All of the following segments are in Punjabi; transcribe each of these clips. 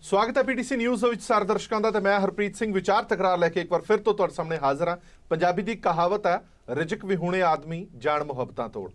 स्वागत है पीटीसी न्यूज़ ਵਿੱਚ ਸਾਰੇ ਦਰਸ਼ਕਾਂ ਦਾ ਤੇ ਮੈਂ ਹਰਪ੍ਰੀਤ ਸਿੰਘ ਵਿਚਾਰ ਤਕਰਾਰ ਲੈ ਕੇ ਇੱਕ ਵਾਰ ਫਿਰ ਤੋਂ ਤੁਹਾਡੇ ਸਾਹਮਣੇ ਹਾਜ਼ਰ ਹਾਂ। ਪੰਜਾਬੀ ਦੀ ਕਹਾਵਤ ਹੈ, ਰਿਜ਼ਕ ਵਿਹੂਣੇ ਆਦਮੀ ਜਾਣ ਮੁਹੱਬਤਾਂ ਤੋੜ।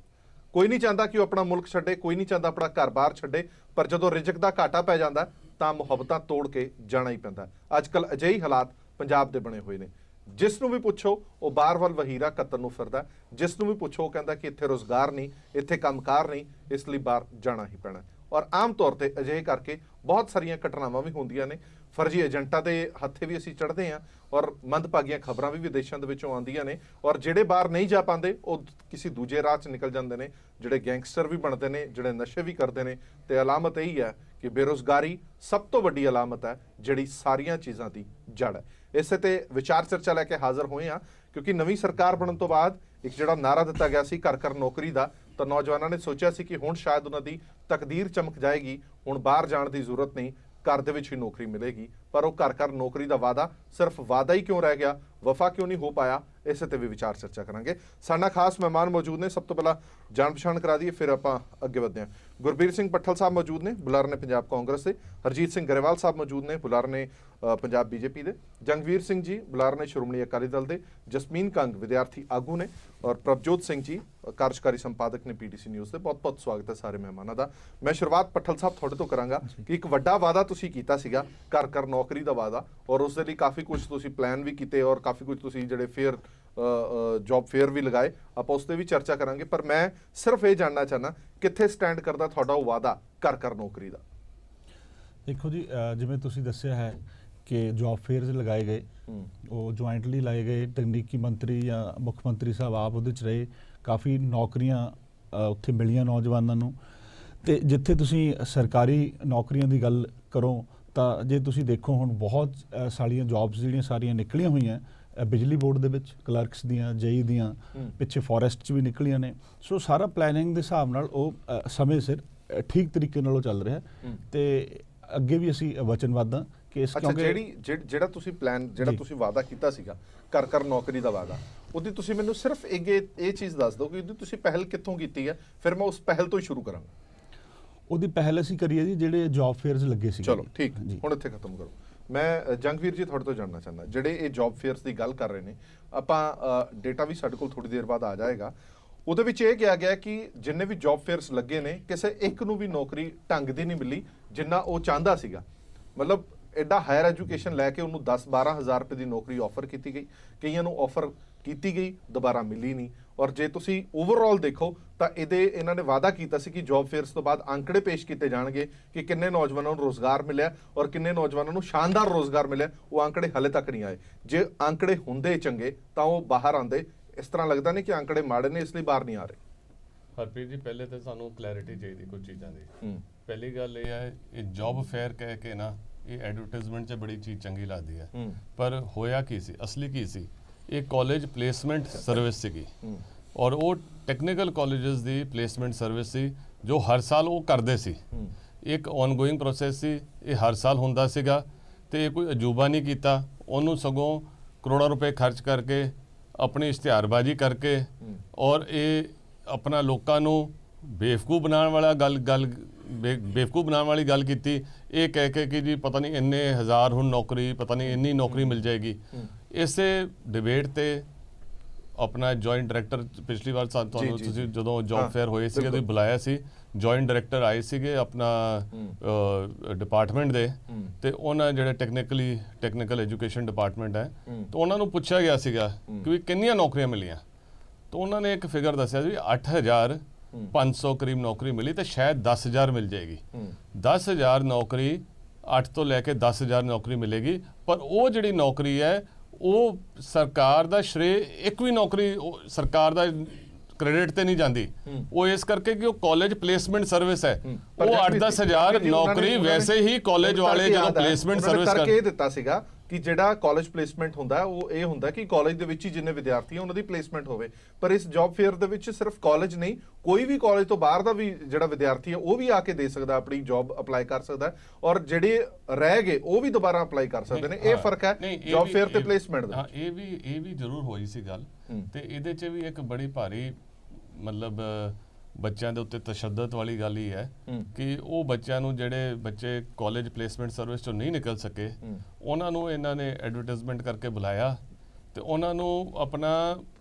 ਕੋਈ ਨਹੀਂ ਚਾਹੁੰਦਾ ਕਿ ਉਹ ਆਪਣਾ ਮੁਲਕ ਛੱਡੇ, ਕੋਈ ਨਹੀਂ ਚਾਹੁੰਦਾ ਆਪਣਾ ਘਰ-ਬਾਰ ਛੱਡੇ, ਪਰ ਜਦੋਂ ਰਿਜ਼ਕ ਦਾ ਘਾਟਾ ਪੈ ਜਾਂਦਾ ਤਾਂ ਮੁਹੱਬਤਾਂ ਤੋੜ ਕੇ ਜਾਣਾ ਹੀ ਪੈਂਦਾ। ਅੱਜ ਕੱਲ ਅਜਿਹੀ ਹਾਲਾਤ ਪੰਜਾਬ ਦੇ ਬਣੇ ਹੋਏ ਨੇ। जिस नूं भी पुछो वो बाहर वाल वहीरा कत्तन नूं फिरदा, जिस नूं भी पुछो कहता कि इत्थे रोज़गार नहीं, इत्थे कामकार नहीं, इसलिए बाहर जाना ही पैना। और आम तौर पर अजिहे करके बहुत सारिया घटनावां भी होंदियां ने। फर्जी एजेंटां दे हत्थे भी असीं चढ़दे हां और मंदभागियां खबरां भी विदेशां दे विचों आउंदियां ने। और जिहड़े बाहर नहीं जा पांदे वो किसी दूजे राह च निकल जांदे ने, जिहड़े गैंगस्टर भी बनते ने, जिहड़े नशे भी करते हैं। तो अलामत यही है कि बेरोज़गारी सब तो वड्डी अलामत है जिहड़ी सारियां चीज़ां दी जड़ है। इसे ते विचार चर्चा लैके हाज़र होए हैं क्योंकि नवीं सरकार बनने तो बाद एक जिहड़ा नारा दिता गया सी घर घर नौकरी का, तो नौजवानों ने सोचा सी कि हुण शायद उन्हां दी तकदीर चमक जाएगी, हुण बाहर जाण दी जरूरत नहीं, घर दे विच ही नौकरी मिलेगी। पर वो घर घर नौकरी का वादा सिर्फ वादा ही क्यों रह गया, वफा क्यों नहीं हो पाया, इसे ते भी विचार चर्चा करांगे। साडा खास मेहमान मौजूद ने, सब तो पहला जान पछाण करा दीए फिर आपां अगे वधदे हां। गुरबीर सिंह भट्ठल साहब मौजूद ने, बुलारे ने पंजाब कांग्रेस से। हरजीत सिंह गरेवाल साहब मौजूद ने, बुलारे ने पंजाब बीजेपी दे। जंगवीर सिंह जी बुलारे ने श्रोमणी अकाली दल दे। जसमीन कंग विद्यार्थी आगू ने और प्रभजोत सिंह जी कार्यकारी संपादक ने पीटीसी न्यूज़ के। बहुत बहुत स्वागत है सारे मेहमानों का। मैं शुरुआत भट्ठल साहब थोड़े तो करांगा कि एक वड्डा वादा तुसीं कीता सीगा, घर घर नौकरी का वादा, और उस दे लई काफ़ी कुछ तुसीं प्लान भी कीते और काफ़ी कुछ तुसीं जिहड़े फेयर जॉब फेयर भी लगाए, आप उस पर भी चर्चा करांगे। पर मैं सिर्फ ये जानना चाहना कित्थे स्टैंड करदा तुहाडा वो वादा घर घर नौकरी का। देखो जी, जिवें तुसीं दस्सिया है कि जॉब फेयर लगाए गए, वो ज्वाइंटली लाए गए, तकनीकी मंत्री या मुख्यमंत्री साहब आप उहदे च रहे, काफ़ी नौकरियां उत्थे मिलियां नौजवानों नूं। ते जिथे तुसीं सरकारी नौकरियां दी गल करो तां जे तुसीं देखो हुण बहुत सारियां जॉब्स जिहड़ियां सारियां निकलियां होईयां बिजली बोर्ड दे विच, क्लर्क्स दियां, जेई दियां, पिछे फॉरेस्ट च भी निकलियां ने। सो सारा प्लैनिंग दे हिसाब नाल वो समय सिर ठीक तरीके नाल चल रहा है ते अगे भी असीं वचनबद्ध हां कि इस क्योंकि ਜਿਹੜਾ ਤੁਸੀਂ ਪਲਾਨ ਜਿਹੜਾ ਤੁਸੀਂ ਵਾਅਦਾ ਕੀਤਾ ਸੀਗਾ ਘਰ ਘਰ ਨੌਕਰੀ ਦਾ ਵਾਅਦਾ, ਉਹਦੀ ਤੁਸੀਂ ਮੈਨੂੰ ਸਿਰਫ ਇਹ ਚੀਜ਼ ਦੱਸ ਦਿਓ ਕਿ ਉਹਦੀ ਤੁਸੀਂ ਪਹਿਲ ਕਿੱਥੋਂ ਕੀਤੀ ਹੈ, ਫਿਰ ਮੈਂ ਉਸ ਪਹਿਲ ਤੋਂ ਹੀ ਸ਼ੁਰੂ ਕਰਾਂਗਾ। ਉਹਦੀ ਪਹਿਲ ਅਸੀਂ ਕਰੀਏ ਜੀ ਜਿਹੜੇ ਜੌਬ ਫੇਅਰਸ ਲੱਗੇ ਸੀ। ਚਲੋ ਠੀਕ, ਹੁਣ ਇੱਥੇ ਖਤਮ ਕਰੋ। ਮੈਂ ਜੰਗਵੀਰ ਜੀ ਤੁਹਾਡੇ ਤੋਂ ਜਾਣਨਾ ਚਾਹੁੰਦਾ, ਜਿਹੜੇ ਇਹ ਜੌਬ ਫੇਅਰਸ ਦੀ ਗੱਲ ਕਰ ਰਹੇ ਨੇ, ਆਪਾਂ ਡੇਟਾ ਵੀ ਸਾਡੇ ਕੋਲ ਥੋੜੀ ਦੇਰ ਬਾਅਦ ਆ ਜਾਏਗਾ। ਉਹਦੇ ਵਿੱਚ ਇਹ ਕਿਹਾ ਗਿਆ ਕਿ ਜਿੰਨੇ ਵੀ ਜੌਬ ਫੇਅਰਸ ਲੱਗੇ ਨੇ ਕਿਸੇ ਇੱਕ ਨੂੰ ਵੀ ਨੌਕਰੀ ਢੰਗ ਦੀ ਨਹੀਂ ਮਿਲੀ ਜਿੰਨਾ ਉਹ ਚਾਹੁੰਦਾ ਸੀਗਾ। मतलब एडा हायर एजुकेशन लैके उन्होंने 10-12 हज़ार रुपये की नौकरी ऑफर की गई, कईयों को ऑफर की गई, दोबारा मिली नहीं। और जे तुसी ओवरऑल देखो तो इन्होंने वादा किया कि जॉब फेयर्स तो बाद आंकड़े पेश किए जाएंगे कि किन्ने नौजवानों को रोज़गार मिले और किन्ने नौजवानों को शानदार रोज़गार मिले, वो आंकड़े हाले तक नहीं आए। जे आंकड़े होंदे चंगे तो वो बाहर आते, इस तरह लगता नहीं कि आंकड़े माड़े ने इसलिए बाहर नहीं आ रहे। हरप्रीत जी, पहले तो सानू क्लैरिटी चाहिए कुछ चीज़ों की। पहली गल ये है, ये जॉब फेयर कह के ना ये एडवरटाइजमेंट च बड़ी चीज़ चंगी लगती है, पर होया की सी, असली की सी, ये कॉलेज प्लेसमेंट सर्विस सी और वो टैक्नीकल कॉलेजेस दी प्लेसमेंट सर्विस सी जो हर साल वो करते सी। एक ऑनगोइंग प्रोसैस सी, ये हर साल हुंदा सीगा ते कोई अजूबा नहीं किया, उन्होंने सगों करोड़ों रुपए खर्च करके अपनी इश्तिहारबाजी करके और ये अपना लोगों को बेवकूफ़ बनाने वाला बेवकूफ़ बनाने वाली गल की, ये कह के कि जी पता नहीं इन्ने हज़ार हुण नौकरी, पता नहीं इन्नी नौकरी मिल जाएगी। इसे डिबेट ते अपना जॉइंट डायरैक्टर पिछली बार जो जॉब फेयर होए सी बुलाया सी, जॉइंट डायरैक्टर आए थे अपना डिपार्टमेंट दे, ते उन्होंने जिहड़े टैक्नीकल एजुकेशन डिपार्टमेंट है तो उन्होंने पूछा गया सीगा कि किन्नियां नौकरियां मिलियां, तो उन्होंने एक फिगर दस्सिया भी 8,500 करीब नौकरी मिली, तो शायद 10,000 मिल जाएगी। 10,000 नौकरी 8 तो लैके 10,000 नौकरी मिलेगी, पर वो जिहड़ी नौकरी है वो सरकार दा श्रेय, एक भी नौकरी सरकार दा क्रेडिट ते नहीं जाती, वो इस करके कि वो कॉलेज प्लेसमेंट सर्विस है, वो 8-10 हज़ार नौकरी वैसे ही कॉलेज वाले जो प्लेसमेंट सर्विस करके दिता सीगा कि जिहड़ा कॉलेज प्लेसमेंट हुंदा है वो ये हुंदा कि कॉलेज दे विच ही जिन्ने विद्यार्थी हैं उन्हां दी प्लेसमेंट होवे। पर इस जॉब फेयर दे विच सिर्फ कॉलेज नहीं, कोई भी कॉलेज तो बाहर दा भी जिहड़ा विद्यार्थी है वो भी आके दे सकदा, अपनी जॉब अप्लाई कर सकदा है, और जिहड़े रह गए वो भी दोबारा अप्लाई कर सकदे ने। ये फर्क है जॉब फेयर ते प्लेसमेंट दा। ये भी जरूर होई सी गल, ते इहदे च भी एक बड़ी भारी मतलब ਬੱਚਿਆਂ ਦੇ ਉੱਤੇ ਤਸ਼ੱਦਦ ਵਾਲੀ ਗੱਲ ਹੀ ਹੈ ਕਿ ਉਹ ਬੱਚਿਆਂ ਨੂੰ, ਜਿਹੜੇ ਬੱਚੇ ਕਾਲਜ ਪਲੇਸਮੈਂਟ ਸਰਵਿਸ ਚੋਂ ਨਹੀਂ ਨਿਕਲ ਸਕੇ, ਉਹਨਾਂ ਨੂੰ ਇਹਨਾਂ ਨੇ ਐਡਵਰਟਾਈਜ਼ਮੈਂਟ ਕਰਕੇ ਬੁਲਾਇਆ ਤੇ ਉਹਨਾਂ ਨੂੰ ਆਪਣਾ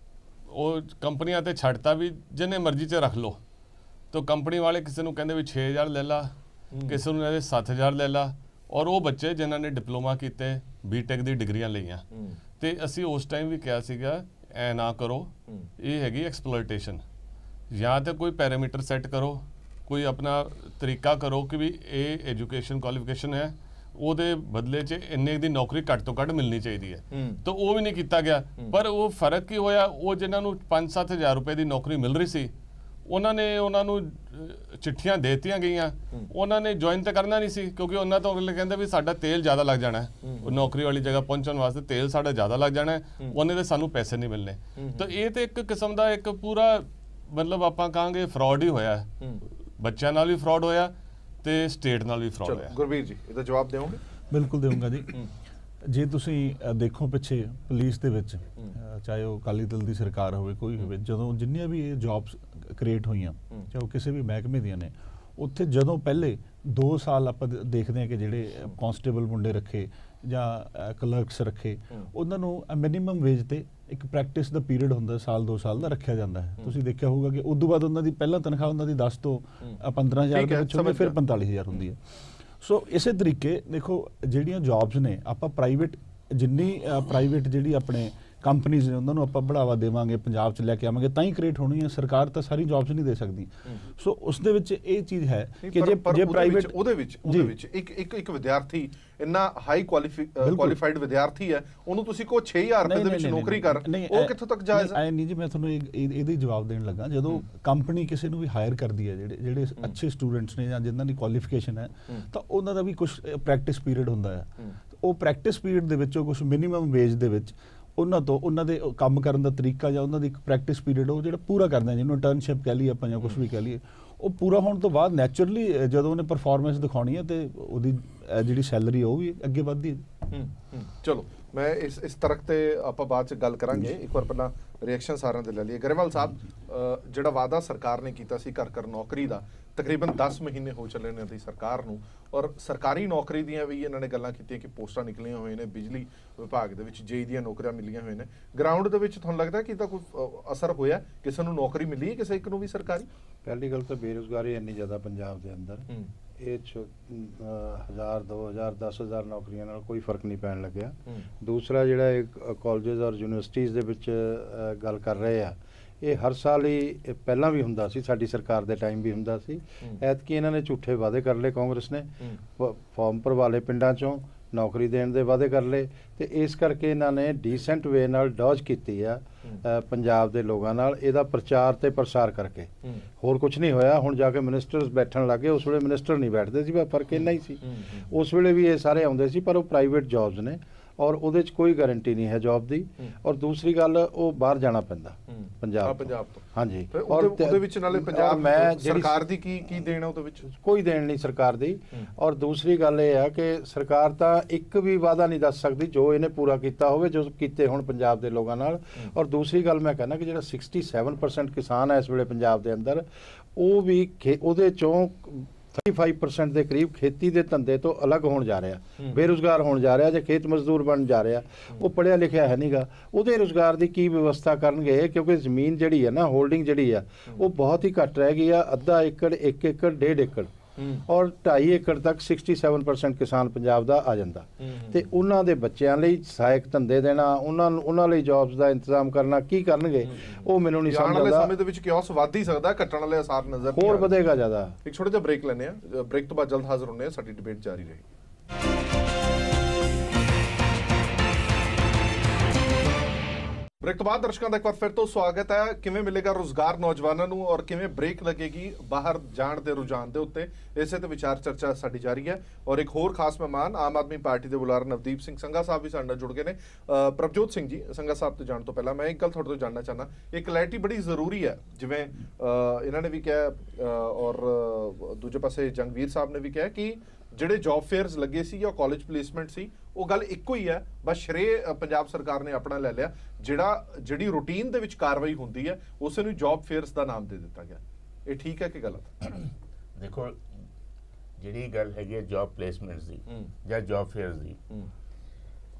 ਉਹ ਕੰਪਨੀਆਂ ਤੇ ਛੱਡਤਾ ਵੀ ਜਿੰਨੇ ਮਰਜ਼ੀ 'ਚ ਰੱਖ ਲਓ। ਤਾਂ ਕੰਪਨੀ ਵਾਲੇ ਕਿਸੇ ਨੂੰ ਕਹਿੰਦੇ ਵੀ 6000 ਲੈ ਲਾ, ਕਿਸੇ ਨੂੰ ਕਹਿੰਦੇ 7000 ਲੈ ਲਾ। ਔਰ ਉਹ ਬੱਚੇ ਜਿਨ੍ਹਾਂ ਨੇ ਡਿਪਲੋਮਾ ਕੀਤੇ, ਬੀਟੈਕ ਦੀ ਡਿਗਰੀਆਂ ਲਈਆਂ, ਤੇ ਅਸੀਂ ਉਸ ਟਾਈਮ ਵੀ ਕਿਹਾ ਸੀਗਾ ਐ ਨਾ ਕਰੋ, ਇਹ ਹੈਗੀ ਐਕਸਪਲੋਇਟੇਸ਼ਨ। ਜਾਂ ਤਾਂ ਕੋਈ ਪੈਰਾਮੀਟਰ ਸੈੱਟ ਕਰੋ, ਕੋਈ ਆਪਣਾ ਤਰੀਕਾ ਕਰੋ ਕਿ ਵੀ ਇਹ ਐਜੂਕੇਸ਼ਨ ਕੁਆਲੀਫਿਕੇਸ਼ਨ ਹੈ, ਉਹਦੇ ਬਦਲੇ 'ਚ ਇੰਨੇ ਦੀ ਨੌਕਰੀ ਘੱਟ ਤੋਂ ਘੱਟ ਮਿਲਣੀ ਚਾਹੀਦੀ ਹੈ। ਤਾਂ ਉਹ ਵੀ ਨਹੀਂ ਕੀਤਾ ਗਿਆ। ਪਰ ਉਹ ਫਰਕ ਕੀ ਹੋਇਆ, ਉਹ ਜਿਨ੍ਹਾਂ ਨੂੰ 5-7 ਹਜ਼ਾਰ ਰੁਪਏ ਦੀ ਨੌਕਰੀ ਮਿਲ ਰਹੀ ਸੀ, ਉਹਨਾਂ ਨੂੰ ਚਿੱਠੀਆਂ ਦੇਤੀਆਂ ਗਈਆਂ, ਉਹਨਾਂ ਨੇ ਜੁਆਇਨ ਤਾਂ ਕਰਨਾ ਨਹੀਂ ਸੀ, ਕਿਉਂਕਿ ਉਹਨਾਂ ਤੋਂ ਅਗਲੇ ਕਹਿੰਦੇ ਵੀ ਸਾਡਾ ਤੇਲ ਜ਼ਿਆਦਾ ਲੱਗ ਜਾਣਾ, ਨੌਕਰੀ ਵਾਲੀ ਜਗ੍ਹਾ ਪਹੁੰਚਣ ਵਾਸਤੇ ਤੇਲ ਸਾਡਾ ਜ਼ਿਆਦਾ ਲੱਗ ਜਾਣਾ, ਉਹਨੇ ਦੇ ਸਾਨੂੰ ਪੈਸੇ ਨਹੀਂ ਮਿਲਣੇ। ਤਾਂ ਇਹ ਤੇ ਇੱਕ ਕਿਸਮ ਦਾ ਇੱਕ ਪੂਰਾ ਮਤਲਬ ਆਪਾਂ ਕਹਾਂਗੇ ਫਰਾਡ ਹੀ ਹੋਇਆ। ਬੱਚਿਆਂ ਨਾਲ ਵੀ ਫਰਾਡ ਹੋਇਆ ਤੇ ਸਟੇਟ ਨਾਲ ਵੀ ਫਰਾਡ ਹੋਇਆ। ਗੁਰਬੀਰ ਜੀ ਇਹਦਾ ਜਵਾਬ ਦੇਵੋਗੇ? ਬਿਲਕੁਲ ਦੇਵਾਂਗਾ ਜੀ। ਜੇ ਤੁਸੀਂ ਦੇਖੋ ਪਿੱਛੇ ਪੁਲਿਸ ਦੇ ਵਿੱਚ, ਚਾਹੇ ਉਹ ਅਕਾਲੀ ਦਲ ਦੀ ਸਰਕਾਰ ਹੋਵੇ, ਕੋਈ ਹੋਵੇ, ਜਦੋਂ ਜਿੰਨੀਆਂ ਵੀ ਇਹ ਜੌਬਸ ਕ੍ਰੀਏਟ ਹੋਈਆਂ, ਚਾਹੇ ਉਹ ਕਿਸੇ ਵੀ ਮਹਿਕਮੇ ਦੀਆਂ ਨੇ, ਉੱਥੇ ਜਦੋਂ ਪਹਿਲੇ 2 ਸਾਲ ਆਪਾਂ ਦੇਖਦੇ ਹਾਂ ਕਿ ਜਿਹੜੇ ਕਾਂਸਟੇਬਲ ਮੁੰਡੇ ਰੱਖੇ ਜਾਂ ਕਲਰਕਸ ਰੱਖੇ, ਉਹਨਾਂ ਨੂੰ ਮਿਨੀਮਮ ਵੇਜ ਤੇ ਇੱਕ ਪ੍ਰੈਕਟਿਸ ਦਾ ਪੀਰੀਅਡ ਹੁੰਦਾ, 1-2 ਸਾਲ ਦਾ ਰੱਖਿਆ ਜਾਂਦਾ ਹੈ। ਤੁਸੀਂ ਦੇਖਿਆ ਹੋਊਗਾ ਕਿ ਉਸ ਤੋਂ ਬਾਅਦ ਉਹਨਾਂ ਦੀ ਪਹਿਲਾਂ ਤਨਖਾਹ ਉਹਨਾਂ ਦੀ 10 ਤੋਂ 15,000 ਦੇ ਵਿੱਚ ਹੁੰਦੀ, ਫਿਰ 45,000 ਹੁੰਦੀ ਹੈ। ਸੋ ਇਸੇ ਤਰੀਕੇ ਦੇਖੋ ਜਿਹੜੀਆਂ ਜੌਬਸ ਨੇ, ਆਪਾਂ ਪ੍ਰਾਈਵੇਟ ਜਿੰਨੀ ਪ੍ਰਾਈਵੇਟ ਜਿਹੜੀ ਆਪਣੇ ਕੰਪਨੀਜ਼ ਨੇ ਉਹਨਾਂ ਨੂੰ ਆਪਾਂ ਬੜਾਵਾ ਦੇਵਾਂਗੇ, ਪੰਜਾਬ 'ਚ ਲੈ ਕੇ ਆਵਾਂਗੇ, ਤਾਂ ਹੀ ਕ੍ਰੀਏਟ ਹੋਣੀ ਹੈ। ਸਰਕਾਰ ਤਾਂ ਸਾਰੀ ਜੌਬਸ ਨਹੀਂ ਦੇ ਸਕਦੀ। ਸੋ ਉਸ ਦੇ ਵਿੱਚ ਇਹ ਚੀਜ਼ ਹੈ ਕਿ ਜੇ ਪ੍ਰਾਈਵੇਟ ਉਹਦੇ ਵਿੱਚ ਇੱਕ ਵਿਦਿਆਰਥੀ ਇੰਨਾ ਹਾਈ ਕੁਆਲੀਫਾਈਡ ਵਿਦਿਆਰਥੀ ਹੈ, ਉਹਨੂੰ ਤੁਸੀਂ ਕੋ 6000 ਰੁਪਏ ਦੇ ਵਿੱਚ ਨੌਕਰੀ ਕਰ, ਉਹ ਕਿੱਥੋਂ ਤੱਕ ਜਾਇਜ਼ ਹੈ? ਨਹੀਂ ਜੀ, ਮੈਂ ਤੁਹਾਨੂੰ ਇਹਦੇ ਜਵਾਬ ਦੇਣ ਲੱਗਾ। ਜਦੋਂ ਕੰਪਨੀ ਕਿਸੇ ਨੂੰ ਵੀ ਹਾਇਰ ਕਰਦੀ ਹੈ, ਜਿਹੜੇ ਅੱਛੇ ਸਟੂਡੈਂਟਸ ਨੇ ਜਾਂ ਜਿਨ੍ਹਾਂ ਦੀ ਕੁਆਲੀਫਿਕੇਸ਼ਨ ਹੈ, ਤਾਂ ਉਹਨਾਂ ਦਾ ਵੀ ਕੁਝ ਪ੍ਰੈਕਟਿਸ ਪੀਰੀਅਡ ਹੁੰਦਾ ਹੈ। ਉਹ ਪ੍ਰੈਕਟਿਸ ਪੀਰੀਅਡ ਦੇ ਵਿੱਚੋਂ ਕੁਝ ਮਿਨੀਮਮ ਵੇਜ ਦੇ ਵਿੱਚ ਉਹਨਾਂ ਦੇ ਕੰਮ ਕਰਨ ਦਾ ਤਰੀਕਾ ਜਾਂ ਉਹਨਾਂ ਦੀ ਇੱਕ ਪ੍ਰੈਕਟਿਸ ਪੀਰੀਅਡ ਉਹ ਜਿਹੜਾ ਪੂਰਾ ਕਰਦਾ, ਜਿਹਨੂੰ ਇੰਟਰਨਸ਼ਿਪ ਕਹਿ ਲਈਏ ਆਪਾਂ ਜਾਂ ਕੁਝ ਵੀ ਕਹਿ ਲਈਏ, ਉਹ ਪੂਰਾ ਹੋਣ ਤੋਂ ਬਾਅਦ ਨੈਚੁਰਲੀ ਜਦੋਂ ਉਹਨੇ ਪਰਫਾਰਮੈਂਸ ਦਿਖਾਉਣੀ ਹੈ ਤੇ ਉਹਦੀ ਜਿਹੜੀ ਸੈਲਰੀ ਉਹ ਵੀ ਅੱਗੇ ਵੱਧਦੀ ਹੈ। ਚਲੋ ਮੈਂ ਇਸ ਤਰਕ ਤੇ ਆਪਾਂ ਬਾਅਦ ਚ ਗੱਲ ਕਰਾਂਗੇ। ਇੱਕ ਵਾਰ ਪਹਿਲਾਂ ਰਿਐਕਸ਼ਨ ਸਾਰਿਆਂ ਦੇ ਲੈ ਲਈਏ। ਗਰੇਵਾਲ ਸਾਹਿਬ, ਜਿਹੜਾ ਵਾਅਦਾ ਸਰਕਾਰ ਨੇ ਕੀਤਾ ਸੀ ਘਰ ਨੌਕਰੀ ਦਾ, ਤਕਰੀਬਨ 10 ਮਹੀਨੇ ਹੋ ਚੱਲੇ ਨੇ ਦੀ ਸਰਕਾਰ ਨੂੰ, ਔਰ ਸਰਕਾਰੀ ਨੌਕਰੀ ਦੀਆਂ ਵੀ ਇਹਨਾਂ ਨੇ ਗੱਲਾਂ ਕੀਤੀਆਂ ਕਿ ਪੋਸਟਾਂ ਨਿਕਲੀਆਂ ਹੋਈਆਂ ਨੇ, ਬਿਜਲੀ ਵਿਭਾਗ ਦੇ ਵਿੱਚ ਜੇਈ ਦੀਆਂ ਨੌਕਰੀਆਂ ਮਿਲੀਆਂ ਹੋਈਆਂ ਨੇ। ਗਰਾਊਂਡ ਦੇ ਵਿੱਚ ਤੁਹਾਨੂੰ ਲੱਗਦਾ ਕਿ ਇਹਦਾ ਕੋਈ ਅਸਰ ਹੋਇਆ, ਕਿਸੇ ਨੂੰ ਨੌਕਰੀ ਮਿਲੀ ਹੈ, ਕਿਸੇ ਇੱਕ ਨੂੰ ਵੀ ਸਰਕਾਰੀ? ਪਹਿਲੀ ਗੱਲ ਤਾਂ ਬੇਰੁਜ਼ਗਾਰੀ ਇੰਨੀ ਜ਼ਿਆਦਾ ਪੰਜਾਬ ਦੇ ਅੰਦਰ, ਇਹ 1000 2000 10,000 ਨੌਕਰੀਆਂ ਨਾਲ ਕੋਈ ਫਰਕ ਨਹੀਂ ਪੈਣ ਲੱਗਿਆ। ਦੂਸਰਾ ਜਿਹੜਾ ਇਹ ਕਾਲਜਸ ਔਰ ਯੂਨੀਵਰਸਿਟੀਜ਼ ਦੇ ਵਿੱਚ ਗੱਲ ਕਰ ਰਹੇ ਆ, ਇਹ ਹਰ ਸਾਲ ਹੀ ਪਹਿਲਾਂ ਵੀ ਹੁੰਦਾ ਸੀ, ਸਾਡੀ ਸਰਕਾਰ ਦੇ ਟਾਈਮ ਵੀ ਹੁੰਦਾ ਸੀ। ਐਤਕੀ ਇਹਨਾਂ ਨੇ ਝੂਠੇ ਵਾਅਦੇ ਕਰ ਲਏ, ਕਾਂਗਰਸ ਨੇ ਫਾਰਮ ਭਰਵਾ ਲਏ ਪਿੰਡਾਂ 'ਚੋਂ, ਨੌਕਰੀ ਦੇਣ ਦੇ ਵਾਅਦੇ ਕਰ ਲਏ, ਤੇ ਇਸ ਕਰਕੇ ਇਹਨਾਂ ਨੇ ਡੀਸੈਂਟ ਵੇ ਨਾਲ ਡੌਜ ਕੀਤੀ ਆ ਪੰਜਾਬ ਦੇ ਲੋਕਾਂ ਨਾਲ, ਇਹਦਾ ਪ੍ਰਚਾਰ ਤੇ ਪ੍ਰਸਾਰ ਕਰਕੇ। ਹੋਰ ਕੁਝ ਨਹੀਂ ਹੋਇਆ। ਹੁਣ ਜਾ ਕੇ ਮਿਨਿਸਟਰਸ ਬੈਠਣ ਲੱਗੇ, ਉਸ ਵੇਲੇ ਮਿਨਿਸਟਰ ਨਹੀਂ ਬੈਠਦੇ ਸੀ, ਫਰਕ ਇੰਨਾ ਹੀ ਸੀ। ਉਸ ਵੇਲੇ ਵੀ ਇਹ ਸਾਰੇ ਆਉਂਦੇ ਸੀ, ਪਰ ਉਹ ਪ੍ਰਾਈਵੇਟ ਜੌਬਸ ਨੇ ਔਰ ਉਹਦੇ 'ਚ ਕੋਈ ਗਾਰੰਟੀ ਨਹੀਂ ਹੈ ਜੌਬ ਦੀ। ਔਰ ਦੂਸਰੀ ਗੱਲ, ਉਹ ਬਾਹਰ ਜਾਣਾ ਪੈਂਦਾ ਪੰਜਾਬ ਤੋਂ। ਹਾਂਜੀ, ਔਰ ਉਹਦੇ ਵਿੱਚ ਨਾਲੇ ਪੰਜਾਬ ਮੈਂ ਸਰਕਾਰ ਦੀ ਕੀ ਦੇਣ ਹੈ, ਉਹਦੇ ਵਿੱਚ ਕੋਈ ਦੇਣ ਨਹੀਂ ਸਰਕਾਰ ਦੀ। ਔਰ ਦੂਸਰੀ ਗੱਲ ਇਹ ਆ ਕਿ ਸਰਕਾਰ ਤਾਂ ਇੱਕ ਵੀ ਵਾਅਦਾ ਨਹੀਂ ਦੱਸ ਸਕਦੀ ਜੋ ਇਹਨੇ ਪੂਰਾ ਕੀਤਾ ਹੋਵੇ, ਜੋ ਕੀਤੇ ਹੁਣ ਪੰਜਾਬ ਦੇ ਲੋਕਾਂ ਨਾਲ। ਔਰ ਦੂਸਰੀ ਗੱਲ ਮੈਂ ਕਹਿੰਦਾ ਕਿ ਜਿਹੜਾ 67% ਕਿਸਾਨ ਹੈ ਇਸ ਵੇਲੇ ਪੰਜਾਬ ਦੇ ਅੰਦਰ, ਉਹ ਵੀ ਉਹਦੇ ਚੋਂ 35% ਦੇ ਕਰੀਬ ਖੇਤੀ ਦੇ ਧੰਦੇ ਤੋਂ ਅਲੱਗ ਹੋਣ ਜਾ ਰਿਹਾ, ਬੇਰੁਜ਼ਗਾਰ ਹੋਣ ਜਾ ਰਿਹਾ, ਜੇ ਖੇਤ ਮਜ਼ਦੂਰ ਬਣ ਜਾ ਰਿਹਾ। ਉਹ ਪੜ੍ਹਿਆ ਲਿਖਿਆ ਹੈ ਨਹੀਂਗਾ, ਉਹਦੇ ਰੁਜ਼ਗਾਰ ਦੀ ਕੀ ਵਿਵਸਥਾ ਕਰਨਗੇ? ਕਿਉਂਕਿ ਜ਼ਮੀਨ ਜਿਹੜੀ ਹੈ ਨਾ, ਹੋਲਡਿੰਗ ਜਿਹੜੀ ਆ, ਉਹ ਬਹੁਤ ਹੀ ਘੱਟ ਰਹਿ ਗਈ ਆ। ਅੱਧਾ ਏਕੜ, 1 ਏਕੜ, 1.5 ਏਕੜ ਔਰ 2.5 ਏਕੜ ਤੱਕ 67% ਕਿਸਾਨ ਪੰਜਾਬ ਦਾ ਆ ਜਾਂਦਾ। ਤੇ ਉਹਨਾਂ ਦੇ ਬੱਚਿਆਂ ਲਈ ਸਹਾਇਕ ਧੰਦੇ ਦੇਣਾ, ਉਹਨਾਂ ਲਈ ਜੌਬਸ ਦਾ ਇੰਤਜ਼ਾਮ ਕਰਨਾ, ਕੀ ਕਰਨਗੇ ਉਹ ਮੈਨੂੰ ਨਹੀਂ ਸਮਝ ਆਉਂਦਾ। ਆਉਣ ਵਾਲੇ ਸਮੇਂ ਦੇ ਵਿੱਚ ਕਿਓਸ ਵੱਧ ਹੀ ਸਕਦਾ, ਘਟਣ ਵਾਲੇ ਆਸਾਰ ਨਜ਼ਰ ਹੋਰ ਵਧੇਗਾ ਜ਼ਿਆਦਾ। ਇੱਕ ਛੋਟਾ ਜਿਹਾ ਬ੍ਰੇਕ ਲੈਂਦੇ ਆ, ਬ੍ਰੇਕ ਤੋਂ ਬਾਅਦ ਜਲਦ ਹਾਜ਼ਰ ਹੁੰਦੇ ਆ, ਸਾਡੀ ਡਿਬੇਟ ਜਾਰੀ ਰਹੇਗੀ। ਬ੍ਰੇਕ ਤੋਂ ਬਾਅਦ ਦਰਸ਼ਕਾਂ ਦਾ ਇੱਕ ਵਾਰ ਫਿਰ ਤੋਂ ਸਵਾਗਤ ਹੈ। ਕਿਵੇਂ ਮਿਲੇਗਾ ਰੁਜ਼ਗਾਰ ਨੌਜਵਾਨਾਂ ਨੂੰ ਔਰ ਕਿਵੇਂ ਬ੍ਰੇਕ ਲੱਗੇਗੀ ਬਾਹਰ ਜਾਣ ਦੇ ਰੁਝਾਨ ਦੇ ਉੱਤੇ, ਇਸੇ ਤੇ ਵਿਚਾਰ ਚਰਚਾ ਸਾਡੀ ਜਾਰੀ ਹੈ। ਔਰ ਇੱਕ ਹੋਰ ਖਾਸ ਮਹਿਮਾਨ ਆਮ ਆਦਮੀ ਪਾਰਟੀ ਦੇ ਬੁਲਾਰਾ ਨਵਦੀਪ ਸਿੰਘ ਸੰਘਾ ਸਾਹਿਬ ਵੀ ਸਾਡੇ ਨਾਲ ਜੁੜ ਗਏ ਨੇ। ਪ੍ਰਭਜੋਤ ਸਿੰਘ ਜੀ, ਸੰਘਾ ਸਾਹਿਬ ਤੋਂ ਜਾਣ ਤੋਂ ਪਹਿਲਾਂ ਮੈਂ ਇੱਕ ਗੱਲ ਤੁਹਾਡੇ ਤੋਂ ਜਾਣਨਾ ਚਾਹੁੰਦਾ, ਇਹ ਕਲੈਰਿਟੀ ਬੜੀ ਜ਼ਰੂਰੀ ਹੈ। ਜਿਵੇਂ ਇਹਨਾਂ ਨੇ ਵੀ ਕਿਹਾ ਔਰ ਦੂਜੇ ਪਾਸੇ ਜੰਗਵੀਰ ਸਾਹਿਬ ਨੇ ਵੀ ਕਿਹਾ ਕਿ ਜਿਹੜੇ ਜੌਬ ਫੇਅਰਸ ਲੱਗੇ ਸੀ ਜਾਂ ਕਾਲਜ ਪਲੇਸਮੈਂਟ ਸੀ, ਉਹ ਗੱਲ ਇੱਕੋ ਹੀ ਹੈ, ਬਸ ਸ਼੍ਰੇ ਪੰਜਾਬ ਸਰਕਾਰ ਨੇ ਆਪਣਾ ਲੈ ਲਿਆ। ਜਿਹੜੀ ਰੂਟੀਨ ਦੇ ਵਿੱਚ ਕਾਰਵਾਈ ਹੁੰਦੀ ਹੈ ਉਸੇ ਨੂੰ ਜੌਬ ਫੇਅਰਸ ਦਾ ਨਾਮ ਦੇ ਦਿੱਤਾ ਗਿਆ। ਇਹ ਠੀਕ ਹੈ ਕਿ ਗਲਤ? ਦੇਖੋ ਜਿਹੜੀ ਗੱਲ ਹੈਗੀ ਹੈ ਜੌਬ ਪਲੇਸਮੈਂਟਸ ਦੀ ਜਾਂ ਜੌਬ ਫੇਅਰਸ ਦੀ,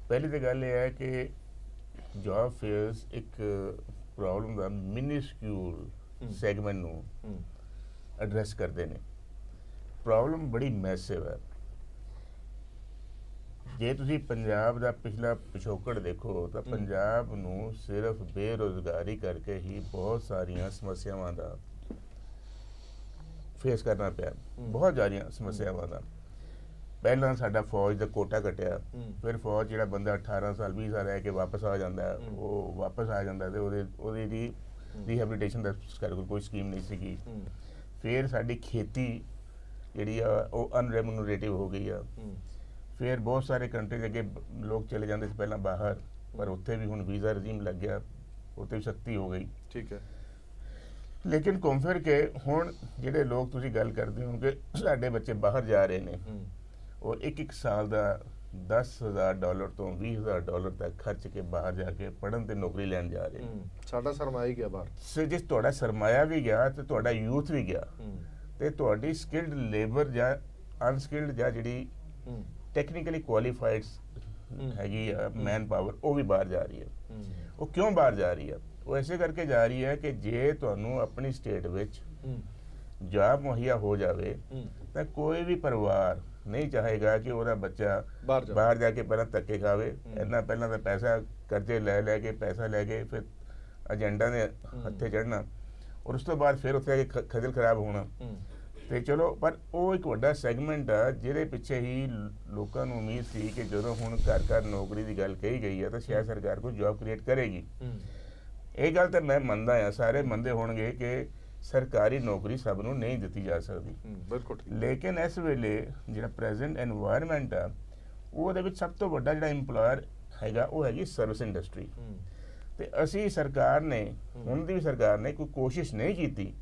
ਪਹਿਲੀ ਤਾਂ ਗੱਲ ਇਹ ਹੈ ਕਿ ਜੌਬ ਫੇਅਰਸ ਇੱਕ ਪ੍ਰੋਬਲਮ ਦਾ ਮਿਨੀਸਕਿਊਲ ਸੈਗਮੈਂਟ ਨੂੰ ਐਡਰੈਸ ਕਰਦੇ ਨੇ। ਪ੍ਰੋਬਲਮ ਬੜੀ ਮੈਸਿਵ ਹੈ। ਜੇ ਤੁਸੀਂ ਪੰਜਾਬ ਦਾ ਪਿਛਲਾ ਪਿਛੋਕੜ ਦੇਖੋ ਤਾਂ ਪੰਜਾਬ ਨੂੰ ਸਿਰਫ ਬੇਰੁਜ਼ਗਾਰੀ ਕਰਕੇ ਹੀ ਬਹੁਤ ਸਾਰੀਆਂ ਸਮੱਸਿਆਵਾਂ ਦਾ ਫੇਸ ਕਰਨਾ ਪਿਆ, ਬਹੁਤ ਸਾਰੀਆਂ ਸਮੱਸਿਆਵਾਂ ਦਾ। ਪਹਿਲਾਂ ਸਾਡਾ ਫੌਜ ਦਾ ਕੋਟਾ ਘਟਿਆ, ਫਿਰ ਫੌਜ ਜਿਹੜਾ ਬੰਦਾ 18 ਸਾਲ 20 ਸਾਲ ਰਹਿ ਕੇ ਵਾਪਸ ਆ ਜਾਂਦਾ, ਉਹ ਵਾਪਸ ਆ ਜਾਂਦਾ ਤੇ ਉਹਦੀ ਰੀਹੈਬਿਲਿਟੇਸ਼ਨ ਦਾ ਕੋਈ ਸਕੀਮ ਨਹੀਂ ਸੀਗੀ। ਫਿਰ ਸਾਡੀ ਖੇਤੀ ਜਿਹੜੀ ਆ ਉਹ ਅਨਰੈਮੂਨਰੇਟਿਵ ਹੋ ਗਈ ਆ। ਫਿਰ ਬਹੁਤ ਸਾਰੇ ਕੰਟਰੀਜ਼ ਅੱਗੇ ਲੋਕ ਚਲੇ ਜਾਂਦੇ ਸੀ ਪਹਿਲਾਂ ਬਾਹਰ, ਪਰ ਉੱਥੇ ਵੀ ਹੁਣ ਵੀਜ਼ਾ ਰਜੀਮ ਲੱਗ ਗਿਆ, ਉੱਥੇ ਵੀ ਸਖਤੀ ਹੋ ਗਈ। ਠੀਕ ਹੈ। ਲੇਕਿਨ ਘੁੰਮ ਫਿਰ ਕੇ ਹੁਣ ਜਿਹੜੇ ਲੋਕ ਤੁਸੀਂ ਗੱਲ ਕਰਦੇ ਹੋ ਕਿ ਸਾਡੇ ਬੱਚੇ ਬਾਹਰ ਜਾ ਰਹੇ ਨੇ, ਉਹ ਇੱਕ ਸਾਲ ਦਾ $10,000 ਤੋਂ $20,000 ਤੱਕ ਖਰਚ ਕੇ ਬਾਹਰ ਜਾ ਕੇ ਪੜ੍ਹਨ ਤੇ ਨੌਕਰੀ ਲੈਣ ਜਾ ਰਹੇ ਨੇ। ਸਾਡਾ ਸਰਮਾਇਆ ਹੀ ਗਿਆ ਬਾਹਰ। ਸੋ ਜੇ ਤੁਹਾਡਾ ਸਰਮਾਇਆ ਵੀ ਗਿਆ ਤੇ ਤੁਹਾਡਾ ਯੂਥ ਵੀ ਗਿਆ, ਤੇ ਤੁਹਾਡੀ ਸਕਿਲਡ ਲੇਬਰ ਜਾਂ ਅਨਸਕਿਲਡ ਜਾਂ ਜਿਹੜੀ ਟੈਕਨੀਕਲੀ ਕੁਆਲੀਫਾਈਡ ਹੈਗੀ ਆ ਮੈਨ ਪਾਵਰ, ਉਹ ਵੀ ਬਾਹਰ ਜਾ ਰਹੀ ਹੈ। ਉਹ ਕਿਉਂ ਬਾਹਰ ਜਾ ਰਹੀ ਹੈ? ਉਹ ਐਸੇ ਕਰਕੇ ਜਾ ਰਹੀ ਹੈ ਕਿ ਜੇ ਤੁਹਾਨੂੰ ਆਪਣੀ ਸਟੇਟ ਵਿੱਚ ਜੌਬ ਮੁਹੱਈਆ ਹੋ ਜਾਵੇ ਤਾਂ ਕੋਈ ਵੀ ਪਰਿਵਾਰ ਨਹੀਂ ਚਾਹੇਗਾ ਕਿ ਉਹਦਾ ਬੱਚਾ ਬਾਹਰ ਜਾ ਕੇ ਪਹਿਲਾਂ ਧੱਕੇ ਖਾਵੇ। ਇੰਨਾ ਪਹਿਲਾਂ ਤਾਂ ਪੈਸਾ ਕਰਜ਼ੇ ਲੈ ਕੇ ਪੈਸਾ ਲੈ ਕੇ ਫਿਰ ਏਜੰਡਾ ਦੇ ਹੱਥੇ ਚੜ੍ਹਨਾ, ਔਰ ਉਸ ਤੋਂ ਬਾਅਦ ਫਿਰ ਉੱਥੇ ਖਜਲ ਖਰਾਬ ਹੋਣਾ। ਤੇ ਚਲੋ, ਪਰ ਉਹ ਇੱਕ ਵੱਡਾ ਸੈਗਮੈਂਟ ਆ ਜਿਹਦੇ ਪਿੱਛੇ ਹੀ ਲੋਕਾਂ ਨੂੰ ਉਮੀਦ ਸੀ ਕਿ ਜਦੋਂ ਹੁਣ ਘਰ ਘਰ ਨੌਕਰੀ ਦੀ ਗੱਲ ਕਹੀ ਗਈ ਹੈ ਤਾਂ ਸ਼ਾਇਦ ਸਰਕਾਰ ਕੋਈ ਜੌਬ ਕ੍ਰੀਏਟ ਕਰੇਗੀ। ਇਹ ਗੱਲ ਤਾਂ ਮੈਂ ਮੰਨਦਾ ਹਾਂ, ਸਾਰੇ ਮੰਨਦੇ ਹੋਣਗੇ ਕਿ ਸਰਕਾਰੀ ਨੌਕਰੀ ਸਭ ਨੂੰ ਨਹੀਂ ਦਿੱਤੀ ਜਾ ਸਕਦੀ। ਬਿਲਕੁਲ। ਲੇਕਿਨ ਇਸ ਵੇਲੇ ਜਿਹੜਾ ਪ੍ਰੈਜ਼ੈਂਟ ਐਨਵਾਇਰਨਮੈਂਟ ਆ, ਉਹਦੇ ਵਿੱਚ ਸਭ ਤੋਂ ਵੱਡਾ ਜਿਹੜਾ ਇੰਪਲਾਇਰ ਹੈਗਾ ਉਹ ਹੈਗੀ ਸਰਵਿਸ ਇੰਡਸਟਰੀ। ਤੇ ਅਸੀਂ ਸਰਕਾਰ ਨੇ, ਹੁਣ ਦੀ ਵੀ ਸਰਕਾਰ ਨੇ ਕੋਈ ਕੋਸ਼ਿਸ਼ ਨਹੀਂ ਕੀਤੀ